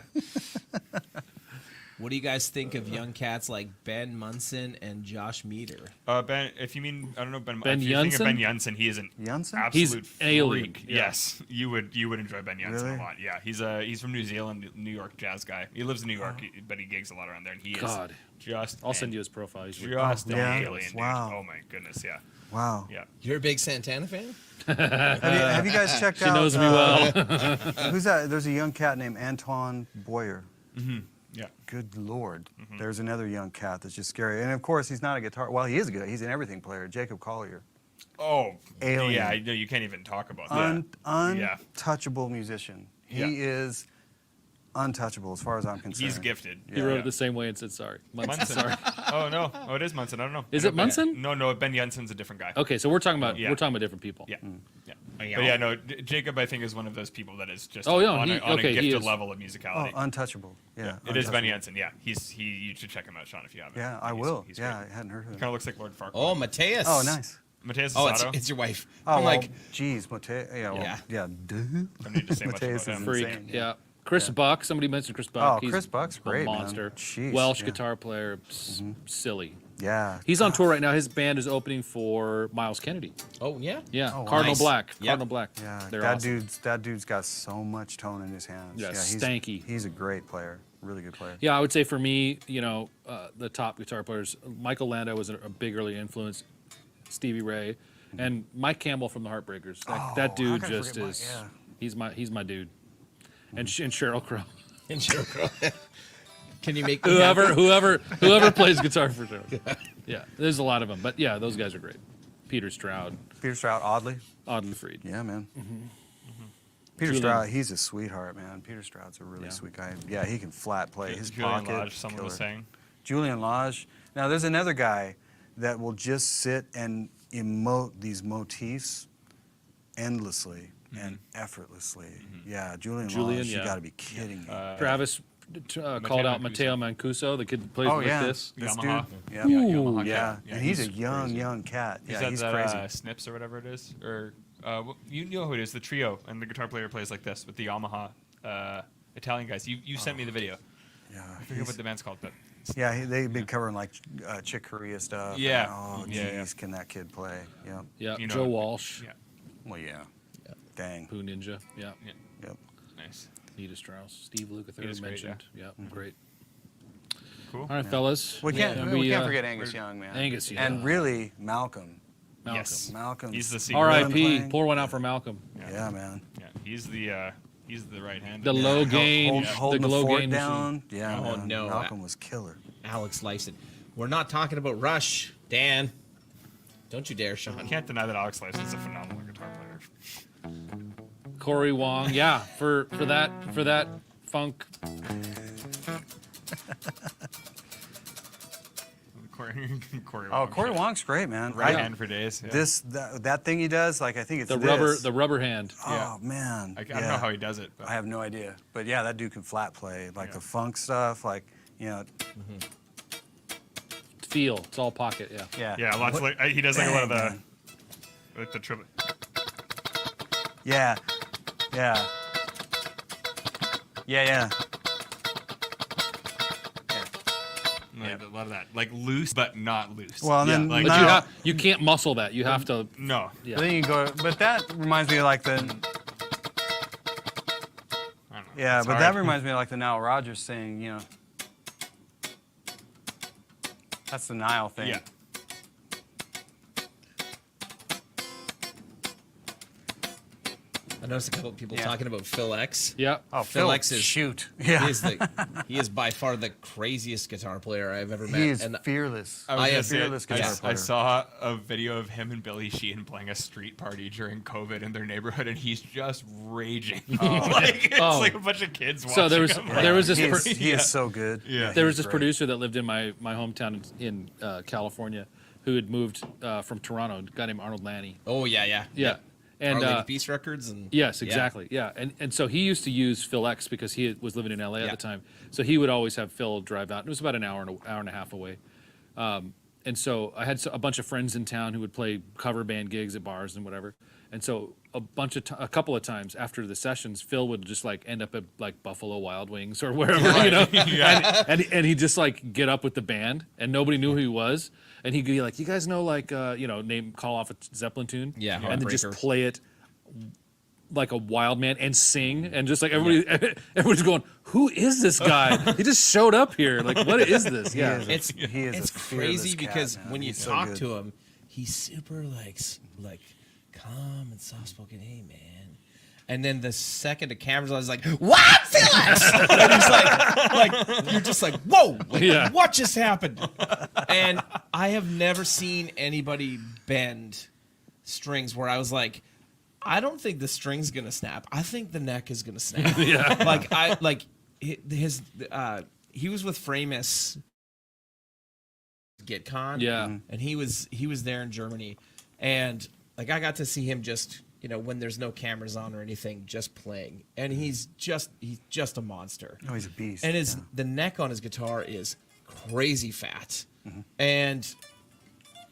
What do you guys think of young cats like Ben Munson and Josh Meter? Ben, if you mean, I don't know, Ben if you think of Jensen? Ben Jensen, he is an Jensen? absolute He's alien, freak. yeah. Yes, you would enjoy Ben Jensen Really? a lot. Yeah, he's from New Zealand, New York jazz guy. He lives in New York, but he gigs a lot around there, and he God. is just. I'll send you his profile. He's Just an yeah? alien, dude. Wow. Oh my goodness, yeah, Wow. yeah. You're a big Santana fan? Have you guys checked She out? knows me well. Who's that? There's a young cat named Antoine Boyer. Yeah. Good Lord. There's another young cat that's just scary. And of course, he's not a guitar. Well, he is good. He's an everything player. Jacob Collier. Oh, Alien. yeah. You can't even talk about that. Yeah. Untouchable musician. He is untouchable as far as I'm concerned. He's gifted. He wrote it the same way and said sorry. Munson. Sorry. Oh no. Oh, it is Munson. I don't know. Is it Munson? No. Ben Jensen's a different guy. Okay, so we're talking about Yeah. different people. Yeah. Yeah. But yeah, no. Jacob, I think, is one of those people that is just Oh, yeah, on a he gifted is. level of Oh, musicality. untouchable. Yeah. It is Ben untouchable. Jensen. Yeah. You should check him out, Shawn, if you haven't. Yeah, I He's- will. He's Yeah, great. I hadn't heard of him. Kind of looks like Lord Farquaad. Oh, Mateus. Oh, nice. Mateus Oh, Sato. it's your wife. Oh, I'm well, like, geez, Mateo. Yeah, well, Yeah. yeah. Duh. Don't need to say much Mateus about is him. Freak. insane. Yeah. Chris Buck. Somebody mentioned Chris Buck. Oh, Chris Buck's a great, man. monster. Jeez, Welsh yeah. guitar player. Silly. Yeah. He's on tour right now. His band is opening for Miles Kennedy. oh yeah. Yeah. Oh, Cardinal nice. Black. Yep. Cardinal Black. Yeah, They're that awesome. dude's got so much tone in his hands. Yeah, he's stanky. He's a great player, really good player. Yeah, I would say for me, the top guitar players, Michael Landau was a big early influence, Stevie Ray, and Mike Campbell from the Heartbreakers. That how dude could I just forget is. Mike? He's my dude. And Sheryl Crow. And sure. Can you make me happy? whoever plays guitar for Sheryl. Yeah, there's a lot of them, but yeah, those guys are great. Peter Stroud, Peter Stroud, oddly. Audley Freed. Yeah, man. Peter Julian- Stroud, he's a sweetheart, man. Peter Stroud's a really Yeah. sweet guy. Yeah, he can flat play. His Julian pocket, Lodge, someone was killer. saying. Julian Lodge. Now, there's another guy that will just sit and emote these motifs endlessly and effortlessly. Yeah, Julian Lodge, you yeah. got to be kidding me. Travis called out Matteo Mancuso, the kid who plays Oh, with yeah. this. This Yamaha. dude. Yeah. Yeah, Yamaha Yeah, cat. and he's a young cat. He's Yeah, at he's that, crazy. Snips or whatever it is, or you know who it is, the trio, and the guitar player plays like this with the Yamaha Italian guys. You sent me the video. Yeah, I forget what the band's called, but yeah, they've been covering like Chick Corea stuff. Yeah. Oh, Yeah, jeez, yeah. can that kid play? Yeah. Yeah, You know Joe it. Walsh, yeah, Well, yeah. Dang. Pooh Ninja. Yeah, yeah, Yep. nice, Nita Strauss, Steve Lukather Nita's great, mentioned. Yeah, great. cool. All right, fellas. We can't, And we can't forget Angus Young, man. Angus Young. And really, Malcolm. Malcolm. Yes, Malcolm. he's the secret. R.I.P. playing. Pour one out for Malcolm. Yeah, man. Yeah, he's the right hand. The low gain, Holding the the low fort gain down. machine. Yeah, Oh, man. no. Malcolm was killer. Alex Lyson. We're not talking about Rush, Dan. Don't you dare, Shawn. You can't deny that Alex Lyson is a phenomenal guitar player. Corey Wong. Yeah, for that funk. Corey Oh, Wong, Corey shit. Wong's great, man. Right I- hand for days. Yeah. that thing he does, like I think it's The this. rubber hand. Oh Yeah. man. I don't know how he does it, but I have no idea. But yeah, that dude can flat play, like Yeah. the funk stuff, like Feel. It's all pocket. Yeah. yeah. yeah, lots like he does like a lot of Dang, the man. like the triple. Yeah. Yeah. Yeah, yeah. Like, a lot of that, like loose but not loose. Well, and Yeah, then like- But now- you can't muscle that. You have to. no, Yeah. But then you go, but that reminds me of like the, I don't know. yeah, It's but hard. that reminds me of like the Nile Rodgers thing, you know. That's the Nile thing. Yeah. I noticed a couple of people Yeah. talking about Phil X. Yeah. Oh, Phil X is shoot. Yeah. He is by far the craziest guitar player I've ever met. He is and fearless. I was I gonna am say, fearless guitar I player. saw a video of him and Billy Sheehan playing a street party during COVID in their neighborhood, and he's just raging. Like it's Oh. like a bunch of kids watching So there was him. there was this he per- is, he is so good. Yeah. there was he's this great. producer that lived in my hometown in California, who had moved from Toronto. A guy named Arnold Lanny. oh yeah. Yeah. And Harley the Peace Records and yes, yeah. exactly. Yeah. And so he used to use Phil X because he was living in LA at Yeah. the time. So he would always have Phil drive out. It was about an hour and a half away. And so I had a bunch of friends in town who would play cover band gigs at bars and whatever. And so a couple of times after the sessions, Phil would just like end up at like Buffalo Wild Wings or wherever, you know. Yeah. And he'd just like get up with the band, and nobody knew who he was. And he'd be like, "You guys know like call off a Zeppelin tune, Yeah, and then just Heartbreaker. play it like a wild man and sing, and just like everybody's going, "Who is this guy? He just showed up here. Like, what is this?" Yeah, is a- It's he is a it's fearless crazy cat, because man. when you He's so talk good. to him, he's super like calm and soft spoken. Hey man, And then the second the camera's on, I was like, "What, Phyllis?" And he's like, you're just like, "Whoa, like, what just happened?" And I have never seen anybody bend strings where I was like, "I don't think the string's gonna snap. I think the neck is gonna snap." He was with Framus GitCon, and he was there in Germany, and like I got to see him just when there's no cameras on or anything, just playing, and he's just a monster. Oh, he's a beast. And the neck on his guitar is crazy fat, and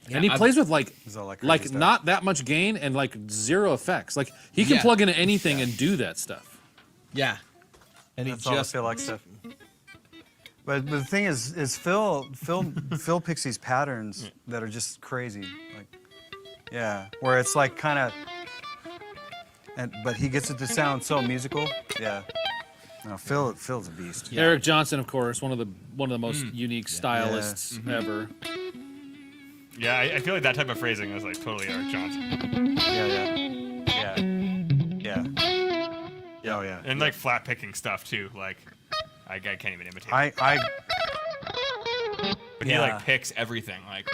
he plays with like stuff. not that much gain and like zero effects. Like he can plug into anything and do that stuff. Yeah, and that's all Phil like stuff. But the thing is Phil picks these patterns that are just crazy, like where it's like kind of. But he gets it to sound so musical. Yeah. No, Phil's a beast. Yeah. Eric Johnson, of course, one of the most unique stylists ever. Yeah, I feel like that type of phrasing is like totally Eric Johnson. Yeah. Oh yeah. And like flat picking stuff too. Like I can't even imitate. But he like picks everything. Like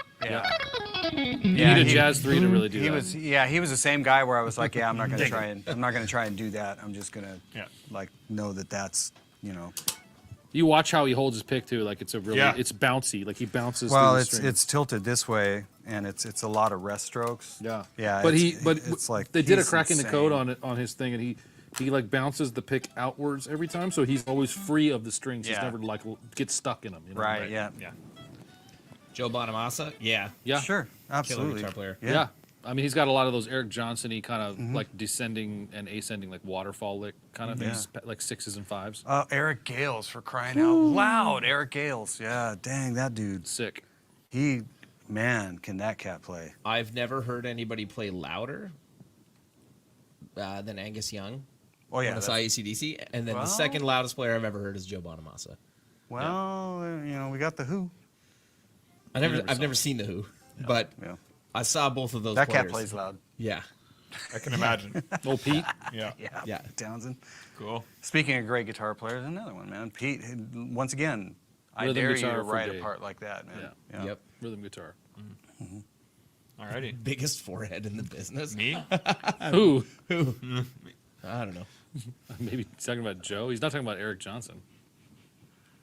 You need a Jazz 3 to really do that. He was the same guy where I was like, I'm not gonna try and do that. I'm just gonna like know that that's You watch how he holds his pick too. Like it's it's bouncy. Like he bounces. Well, through the string. it's tilted this way, and it's a lot of rest strokes. Yeah. But it's like they did a crack in the code on his thing, and he like bounces the pick outwards every time, so he's always free of the strings. He's never like gets stuck in them. Right. Yeah. Joe Bonamassa, yeah, sure, absolutely, killer guitar player. Yeah. I mean, he's got a lot of those Eric Johnson-y kind of like descending and ascending, like waterfall lick kind of things, like 6s and 5s. Eric Gales, for crying out loud! Eric Gales, yeah, dang, that dude, sick. Can that cat play? I've never heard anybody play louder than Angus Young. Oh yeah, when I saw AC/DC, and then the second loudest player I've ever heard is Joe Bonamassa. Well, we got the Who. I've never seen the Who, but I saw both of those. That players. cat plays loud. Yeah, I can imagine. Old Pete. Yeah. Townsend. Cool. Speaking of great guitar players, another one, man. Pete. Once again, I Rhythm dare you guitar to for write Dave. a part like that, man. Yeah. Yep. Rhythm guitar. Alrighty. Biggest forehead in the business. Me? Who? I don't know. Maybe he's talking about Joe. He's not talking about Eric Johnson.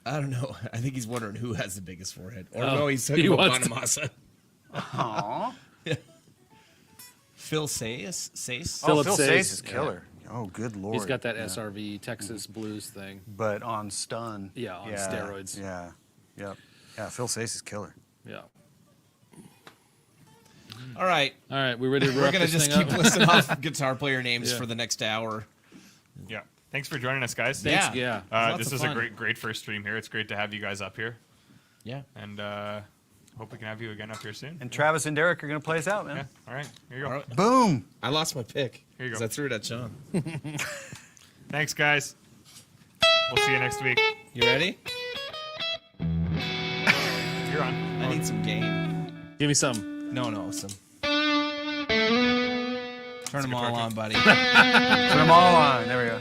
I don't know. I think he's wondering who has the biggest forehead. Or no, he's talking about Bonamassa. Aww. Phil Sayce? Philip Phil Sayce Sayce is killer. Oh, good lord. He's got that SRV Texas blues thing. But on stun. Yeah, on steroids. Yeah. Yep. Yeah, Phil Sayce is killer. Yeah. All right. We ready to wrap We're going to this just thing keep up? listing off guitar player names for the next hour. Yeah. Thanks for joining us, guys. Thanks. Yeah. This is a great first stream here. It's great to have you guys up here. Yeah. And hope we can have you again up here soon. And Travis and Derek are going to play us out, man. Yeah. All right. Here you go. All right. Boom. I lost my pick. Here you go. 'cause I threw it at Shawn. Thanks, guys. We'll see you next week. You ready? You're on. I need some gain. Give me some. No, some. Turn them all on, buddy. Put them all on. There we go.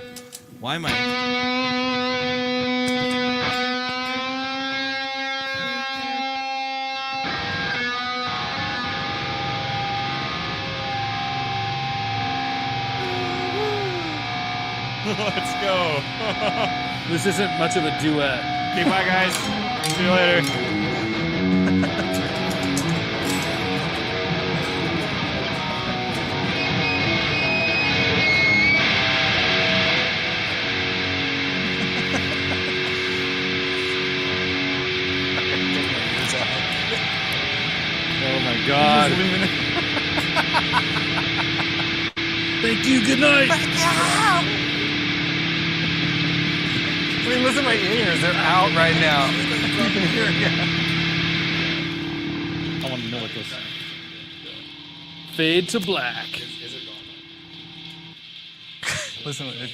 Why am I... Let's go. This isn't much of a duet. Okay, bye, guys. See you later. Oh my God. Thank you. Good night. I mean, listen to my ears. They're out right now. You can hear it. I want to know what this. Fade to black. Listen.